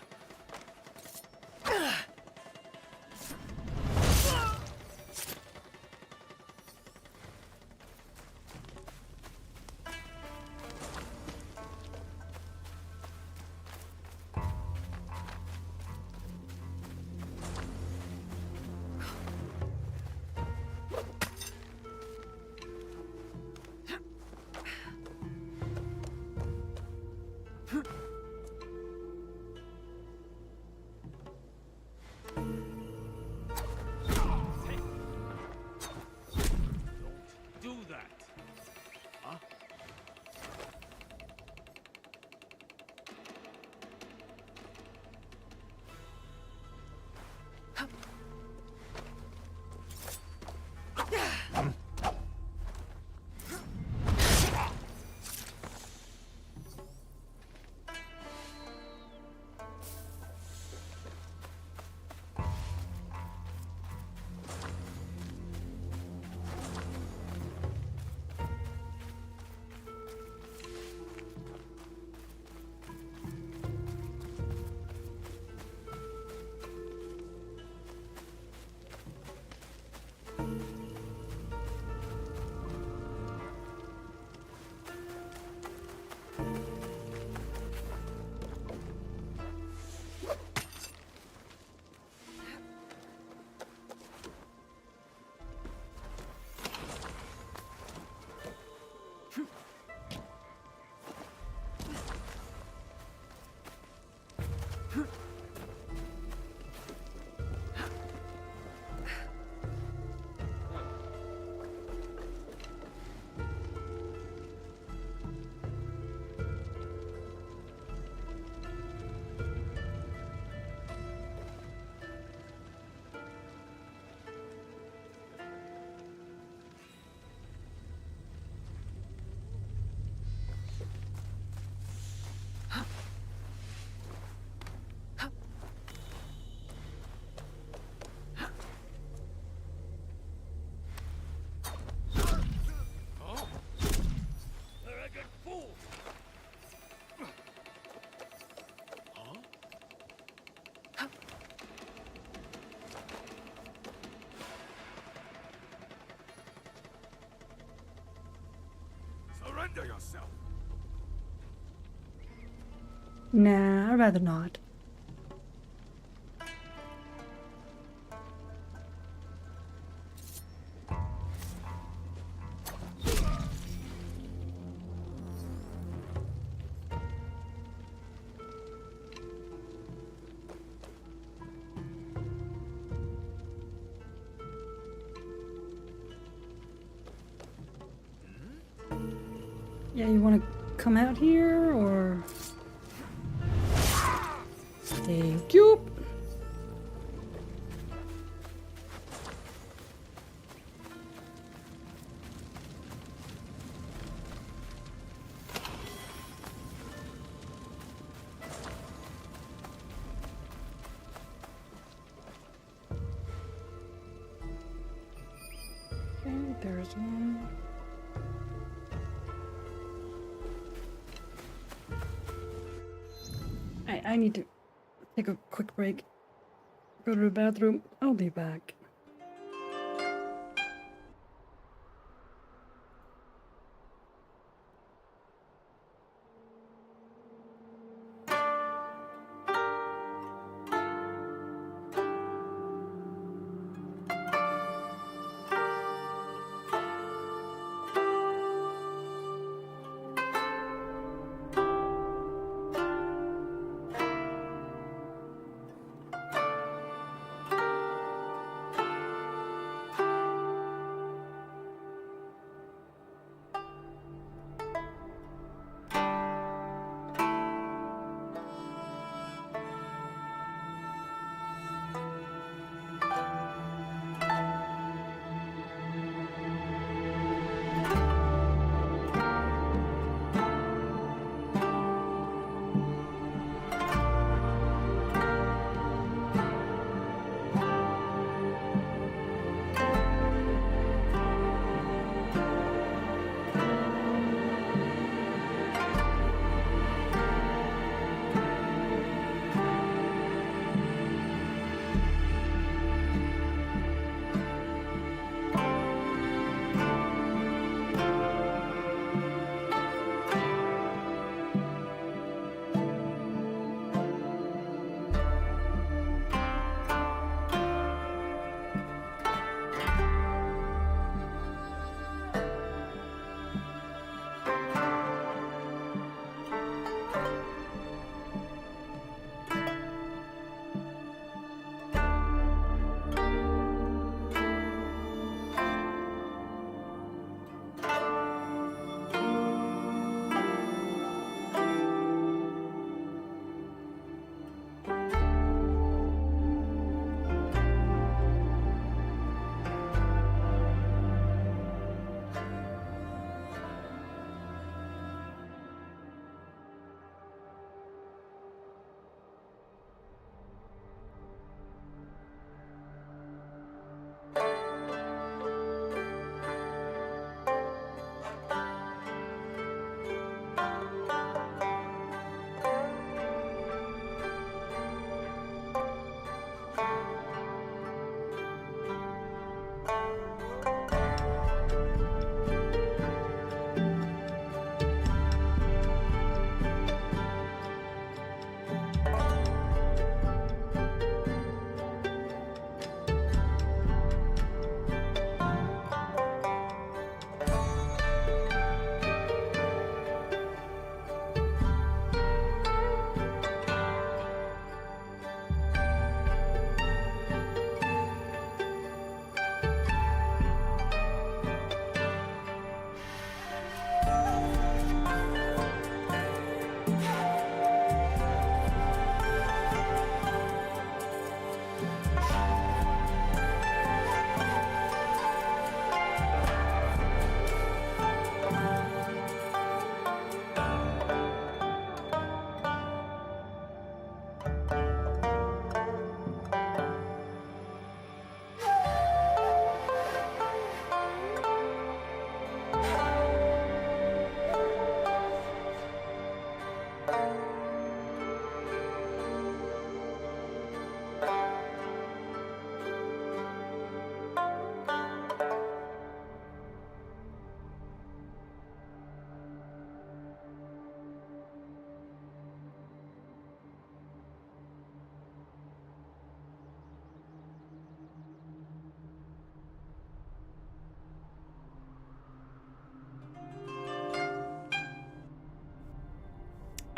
yourself. Nah, I'd rather not. Yeah, you want to come out here, or... Thank you. Okay, there's one. I need to take a quick break. Go to the bathroom. I'll be back.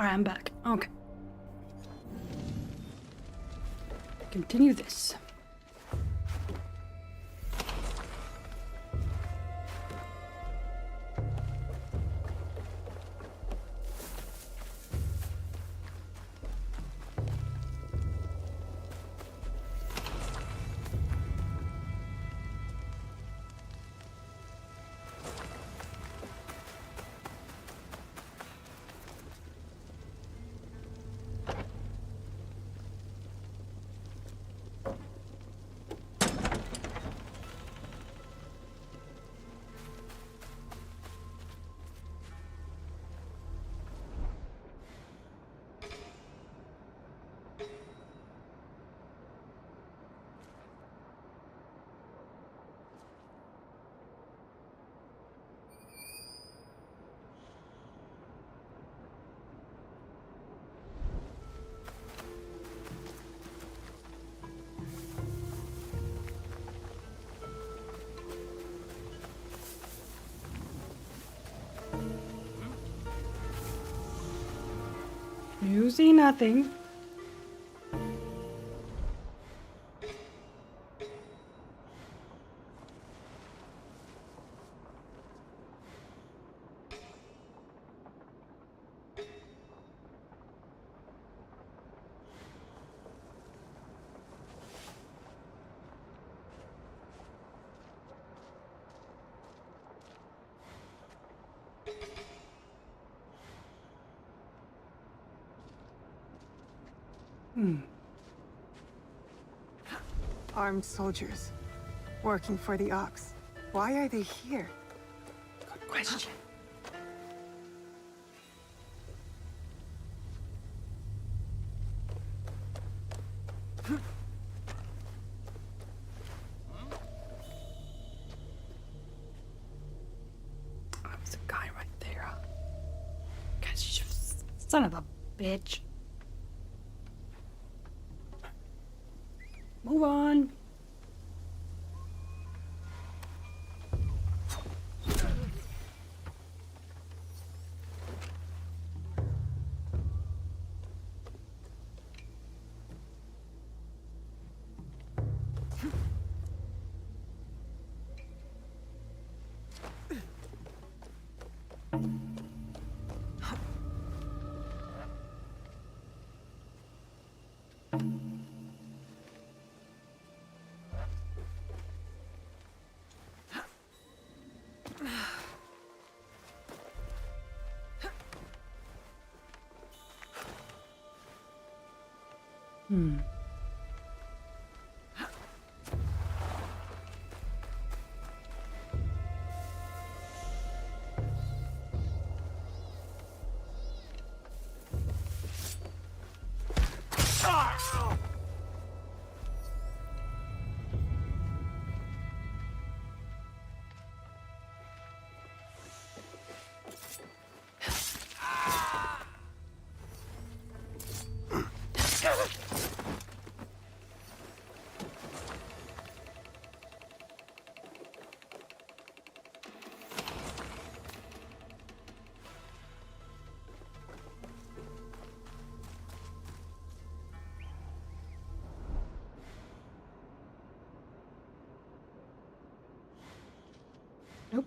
Alright, I'm back. Okay. Continue this. You see nothing. Armed soldiers working for the Ox. Why are they here? Good question. There's a guy right there. Gosh, son of a bitch. Move on. Nope.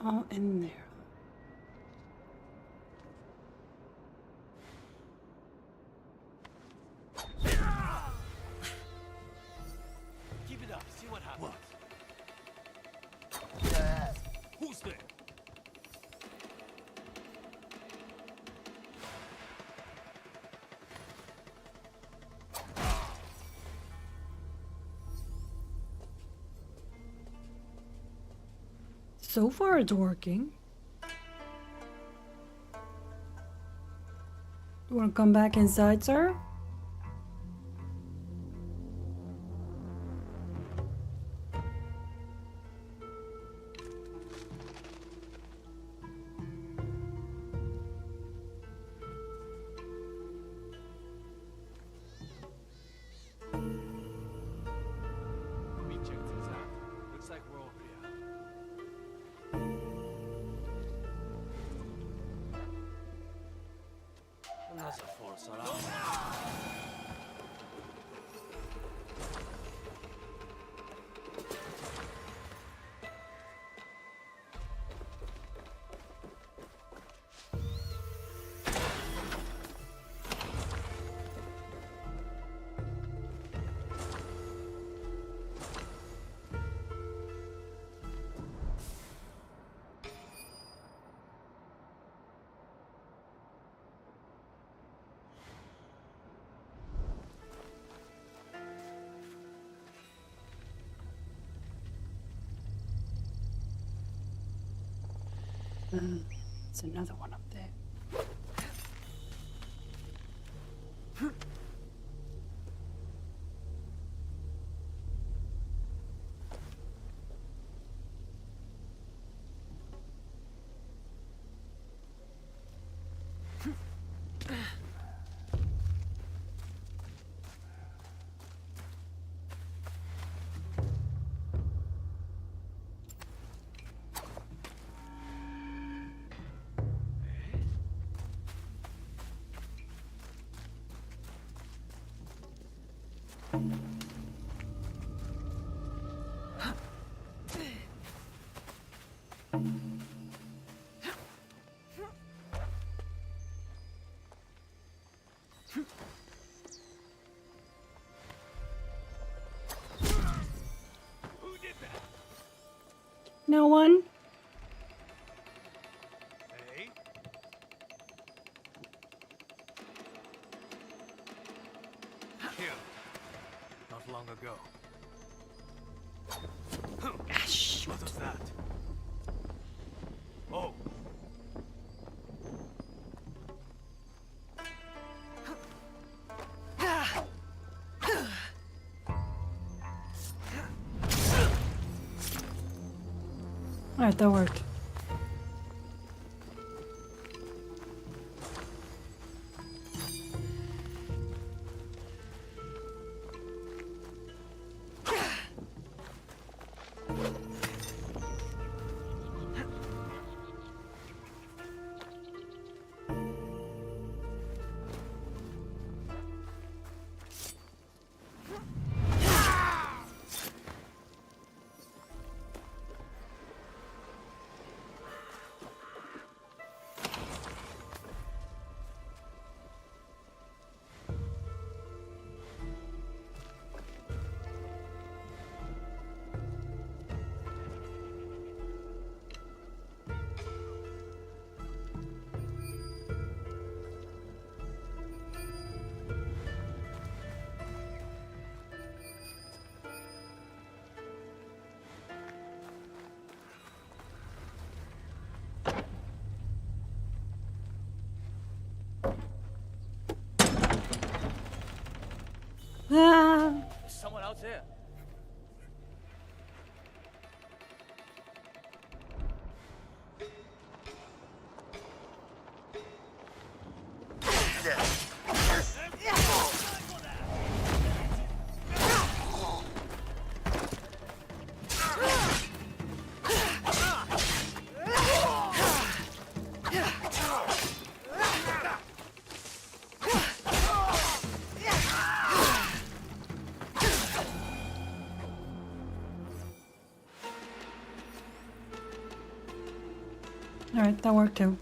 All in there. Keep it up, see what happens. Who's there? So far it's working. You wanna come back inside, sir? Let me check things out. Looks like we're over here. Another false alarm. It's another one up there. No one? Hey? Here. Not long ago. What was that? Oh. Alright, that worked. Ah! There's someone out there. Alright, that worked too.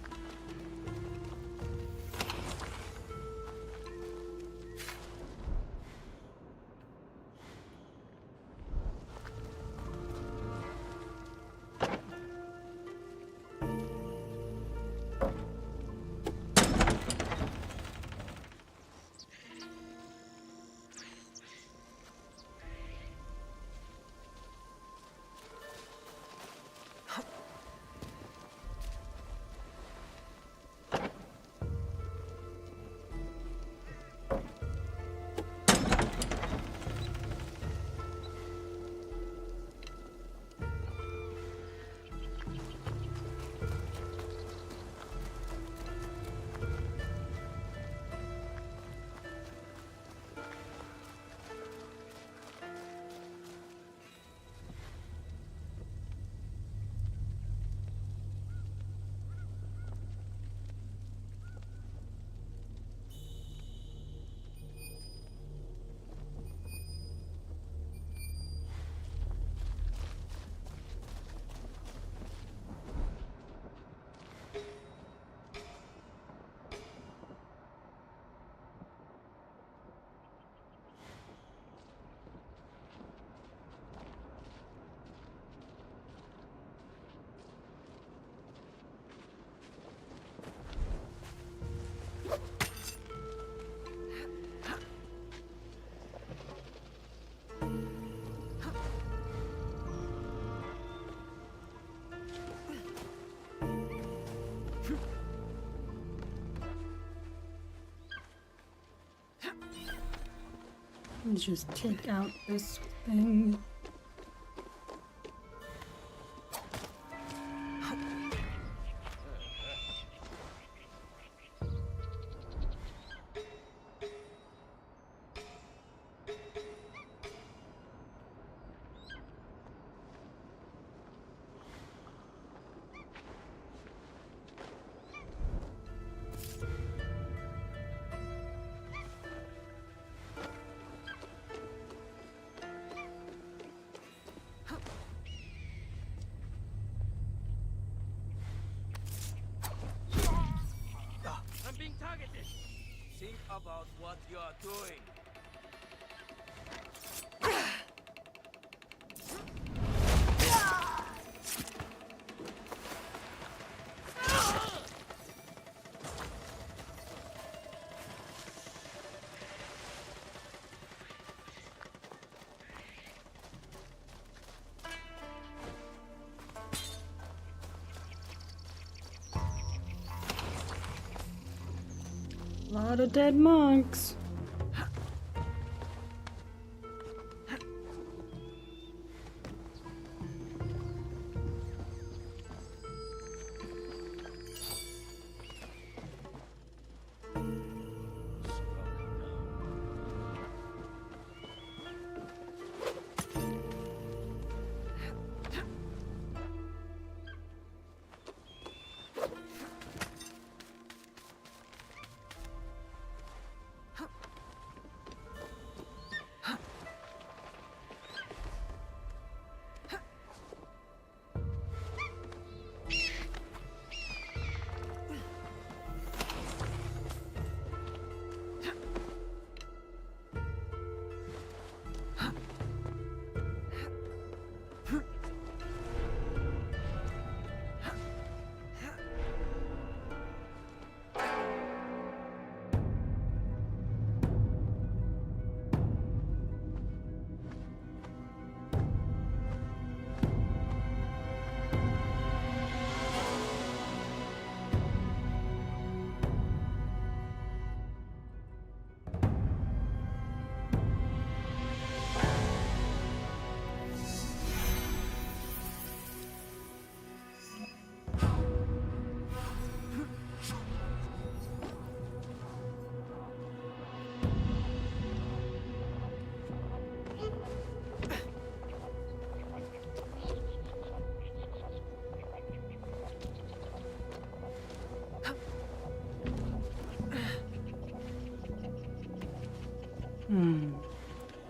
Let's just take out this thing. I'm being targeted. Think about what you are doing. A lot of dead monks.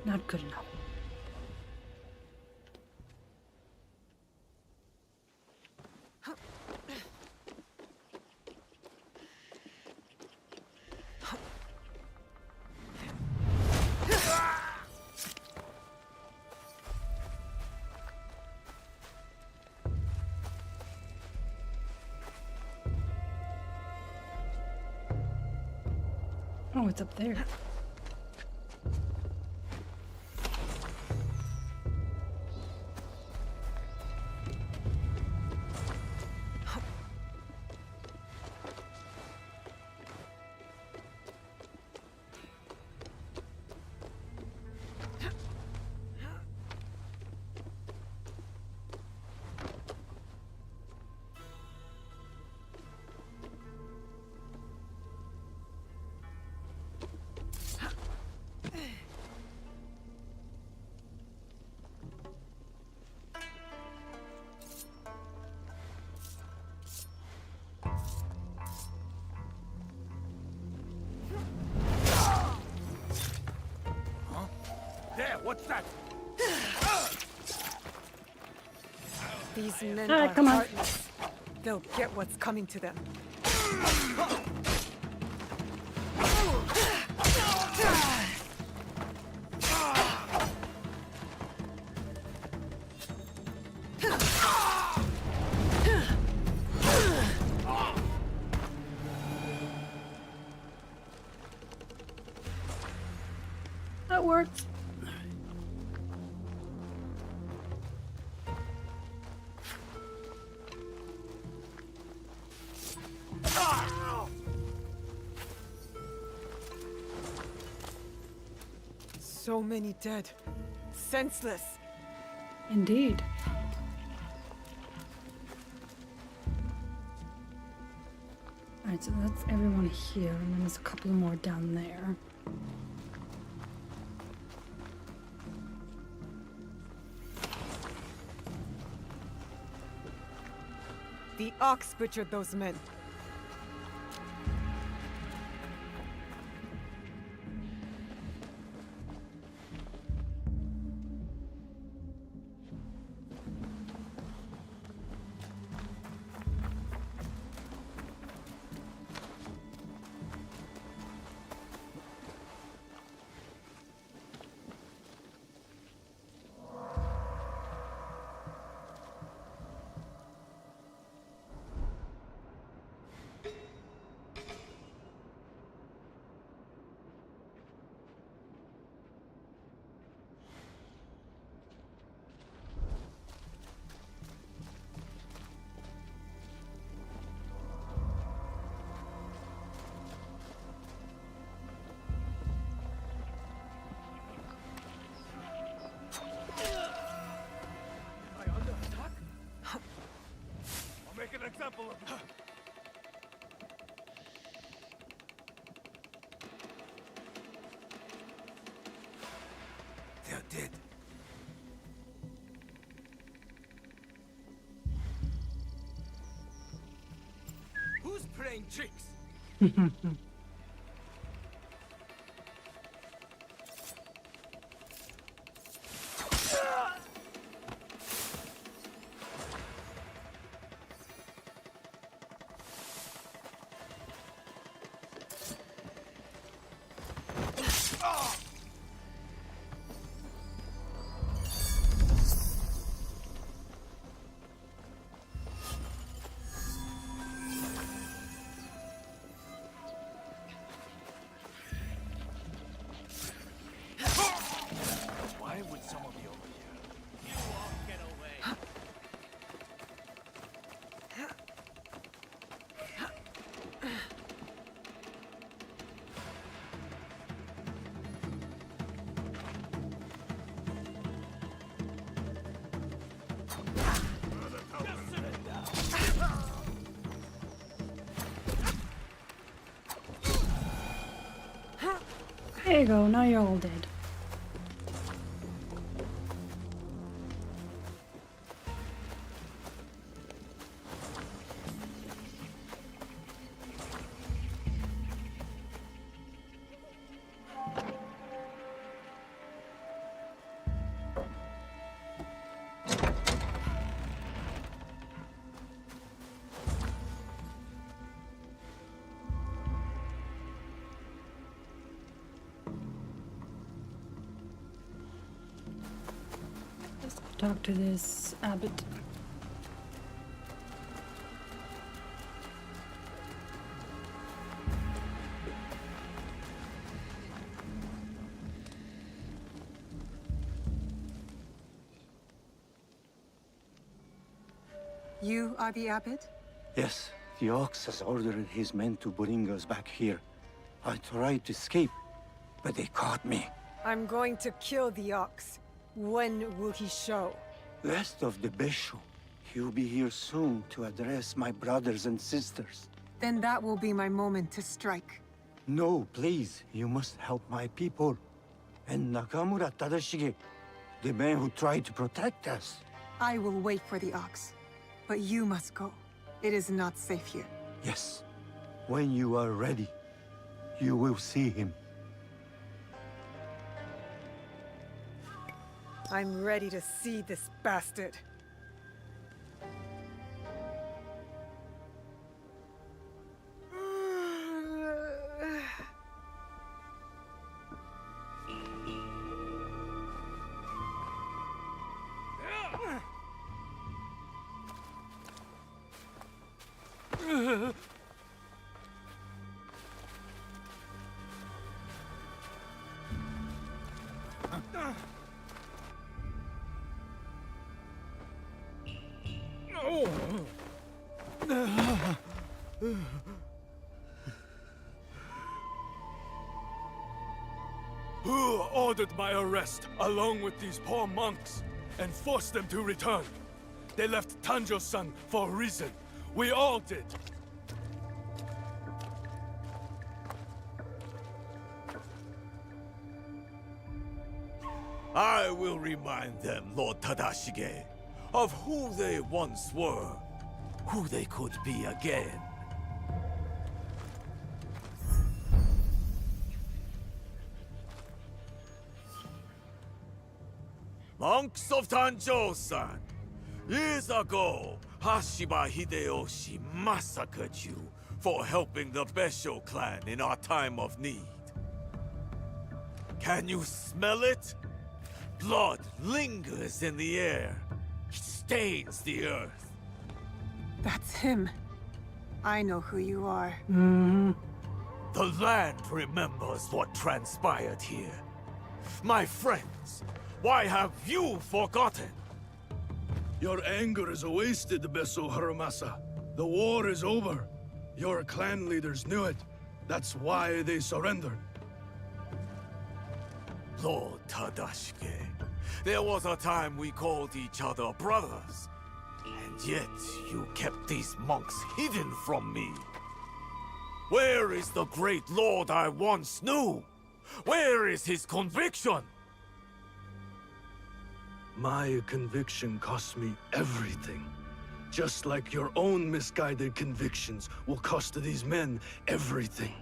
Not good enough. Oh, it's up there. There, what's that? These men Alright, are come on. heartless. They'll get what's coming to them. That worked. So many dead. Senseless. Indeed. Alright, so that's everyone here, and then there's a couple more down there. The ox butchered those men. Make an example of you. They're dead. Who's playing tricks? Why would someone be over here? You won't get away. There you go, now you're all dead. Talk to this abbot. You are the abbot? Yes, the ox has ordered his men to bring us back here. I tried to escape, but they caught me. I'm going to kill the ox. When will he show? Rest of the Bishop. He'll be here soon to address my brothers and sisters. Then that will be my moment to strike. No, please. You must help my people. And Nakamura Tadashige, the man who tried to protect us. I will wait for the ox. But you must go. It is not safe here. Yes. When you are ready, you will see him. I'm ready to see this bastard. Who ordered my arrest along with these poor monks and forced them to return. They left Tanjo-san for a reason. We all did. I will remind them, Lord Tadashige, of who they once were, who they could be again. Monks of Tanjo-san, years ago, Hashiba Hideyoshi massacred you for helping the Besho clan in our time of need. Can you smell it? Blood lingers in the air. It stains the earth. That's him. I know who you are. The land remembers what transpired here. My friends, why have you forgotten? Your anger is wasted, Beso Haramasa. The war is over. Your clan leaders knew it. That's why they surrendered. Lord Tadashige, there was a time we called each other brothers. And yet, you kept these monks hidden from me. Where is the great lord I once knew? Where is his conviction? My conviction cost me everything. Just like your own misguided convictions will cost these men everything.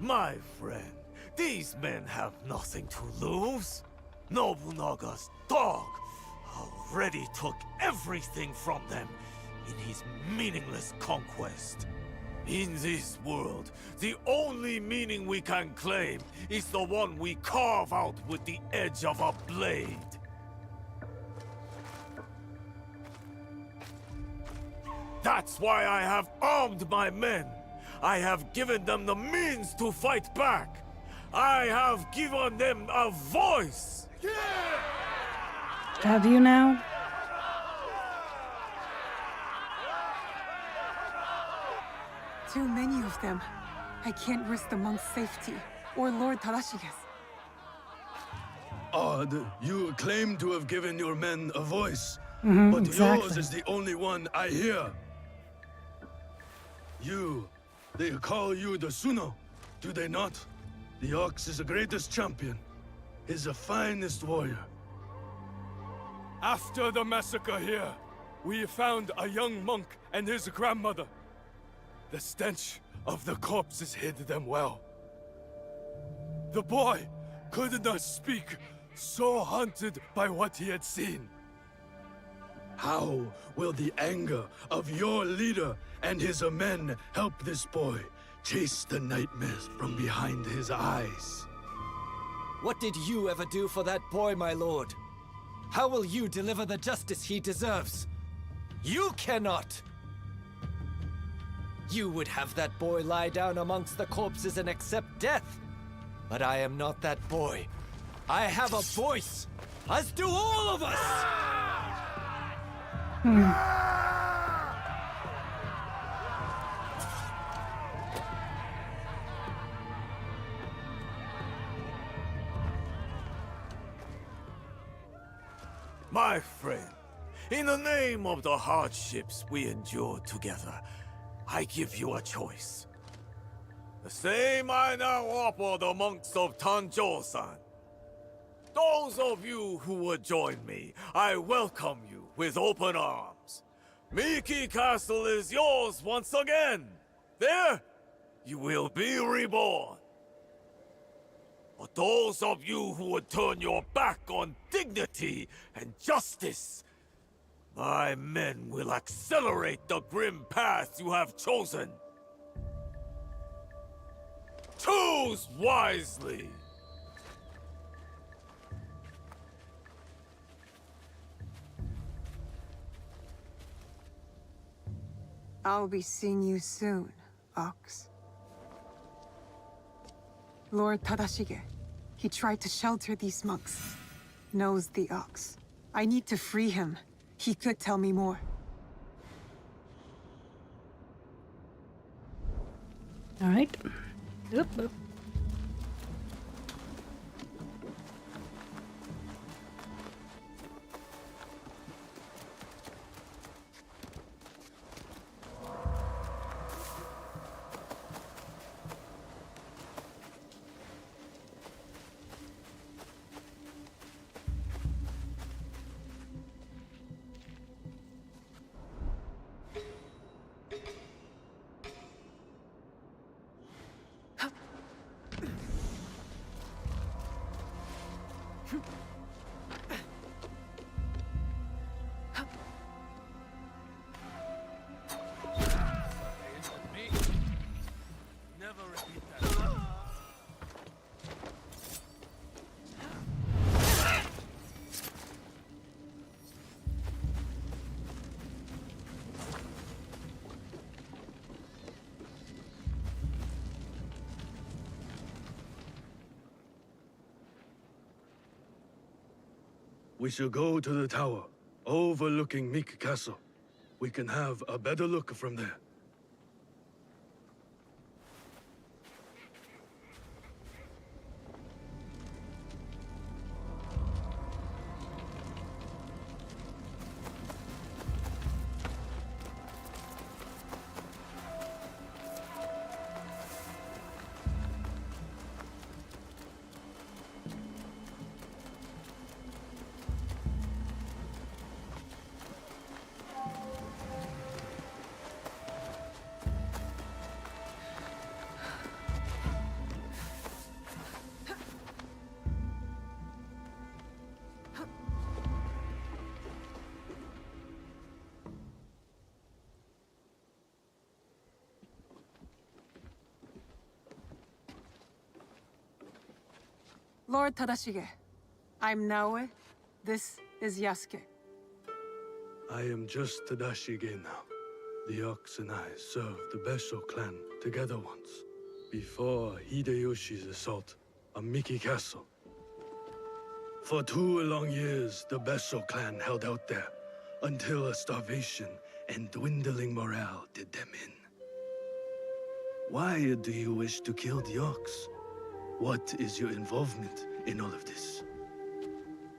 My friend, these men have nothing to lose. Nobunaga's dog already took everything from them in his meaningless conquest. In this world, the only meaning we can claim is the one we carve out with the edge of a blade. That's why I have armed my men. I have given them the means to fight back. I have given them a voice. Have you now? Too many of them. I can't risk the monk's safety, or Lord Tadashige's. Odd, you claim to have given your men a voice, but exactly. yours is the only one I hear. They call you the Suno, do they not? The Ox is the greatest champion. He's the finest warrior. After the massacre here, we found a young monk and his grandmother. The stench of the corpses hid them well. The boy could not speak, so haunted by what he had seen. How will the anger of your leader and his men help this boy chase the nightmares from behind his eyes? What did you ever do for that boy, my lord? How will you deliver the justice he deserves? You cannot! You would have that boy lie down amongst the corpses and accept death. But I am not that boy. I have a voice, as do all of us! My friend, in the name of the hardships we endured together, I give you a choice. The same I now offer the monks of Tanjo-san. Those of you who would join me, I welcome you with open arms. Miki Castle is yours once again. There, you will be reborn. But those of you who would turn your back on dignity and justice, my men will accelerate the grim path you have chosen. Choose wisely! I'll be seeing you soon, Ox. Lord Tadashige, he tried to shelter these monks. Knows the Ox. I need to free him. He could tell me more. All right. Oop, oop. Never repeat that. We shall go to the tower, overlooking Meek Castle. We can have a better look from there. Lord Tadashige, I'm Naoe. This is Yasuke. I am just Tadashige now. The Ox and I served the Besho clan together once, before Hideyoshi's assault on Miki Castle. For 2 long years, the Besho clan held out there, until a starvation and dwindling morale did them in. Why do you wish to kill the Ox? What is your involvement in all of this?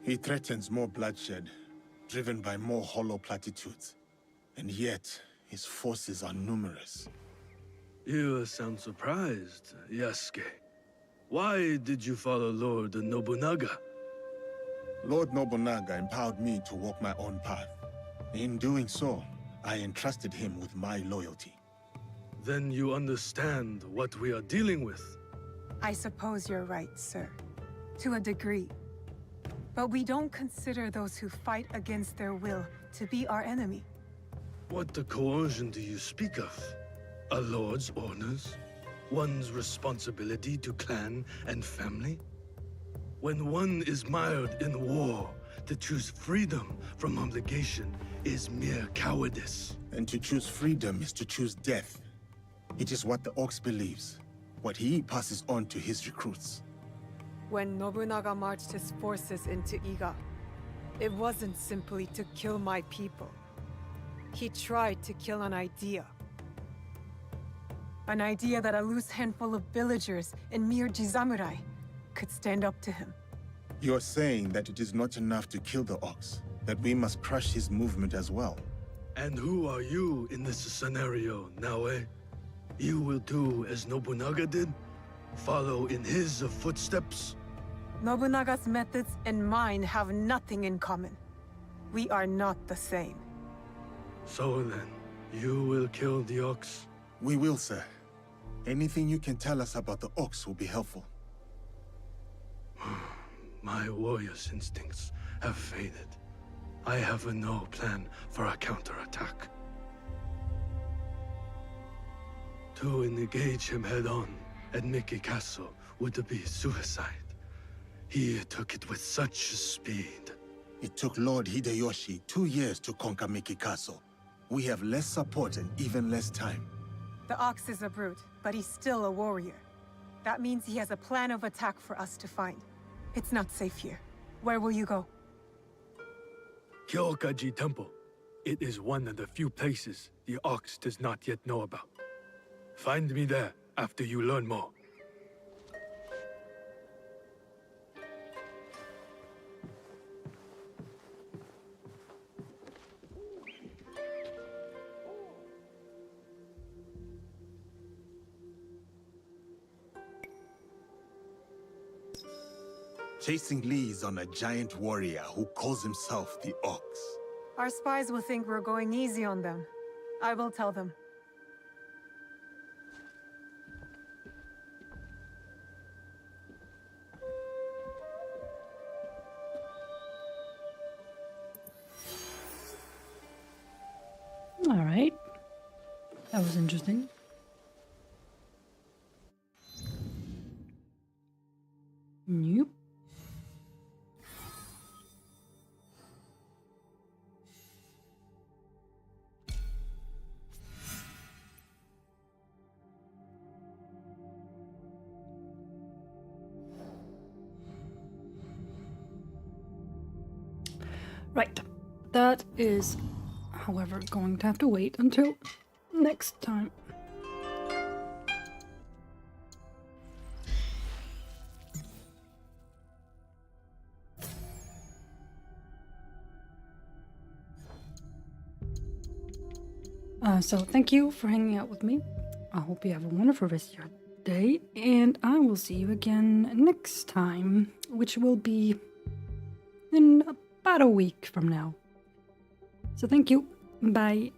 He threatens more bloodshed, driven by more hollow platitudes. And yet, his forces are numerous. You sound surprised, Yasuke. Why did you follow Lord Nobunaga? Lord Nobunaga empowered me to walk my own path. In doing so, I entrusted him with my loyalty. Then you understand what we are dealing with. I suppose you're right, sir. To a degree. But we don't consider those who fight against their will to be our enemy. What coercion do you speak of? A lord's orders? One's responsibility to clan and family? When one is mired in war, to choose freedom from obligation is mere cowardice. And to choose freedom is to choose death. It is what the Ox believes. What he passes on to his recruits. When Nobunaga marched his forces into Iga, it wasn't simply to kill my people. He tried to kill an idea. An idea that a loose handful of villagers and mere Jizamurai could stand up to him. You're saying that it is not enough to kill the Ox, that we must crush his movement as well. And who are you in this scenario, Naoe? You will do as Nobunaga did? Follow in his footsteps? Nobunaga's methods and mine have nothing in common. We are not the same. So then, you will kill the Ox? We will, sir. Anything you can tell us about the Ox will be helpful. My warrior's instincts have faded. I have no plan for a counterattack. To engage him head-on at Miki Castle would be suicide. He took it with such speed. It took Lord Hideyoshi 2 years to conquer Miki Castle. We have less support and even less time. The Ox is a brute, but he's still a warrior. That means he has a plan of attack for us to find. It's not safe here. Where will you go? Kyokaji Temple. It is one of the few places the Ox does not yet know about. Find me there after you learn more. Chasing Lee's on a giant warrior who calls himself the Ox. Our spies will think we're going easy on them. I will tell them. Alright. That was interesting. Nope. Right. That is, however, going to have to wait until next time. So thank you for hanging out with me. I hope you have a wonderful rest of your day, and I will see you again next time, which will be in about a week from now. So thank you. Bye.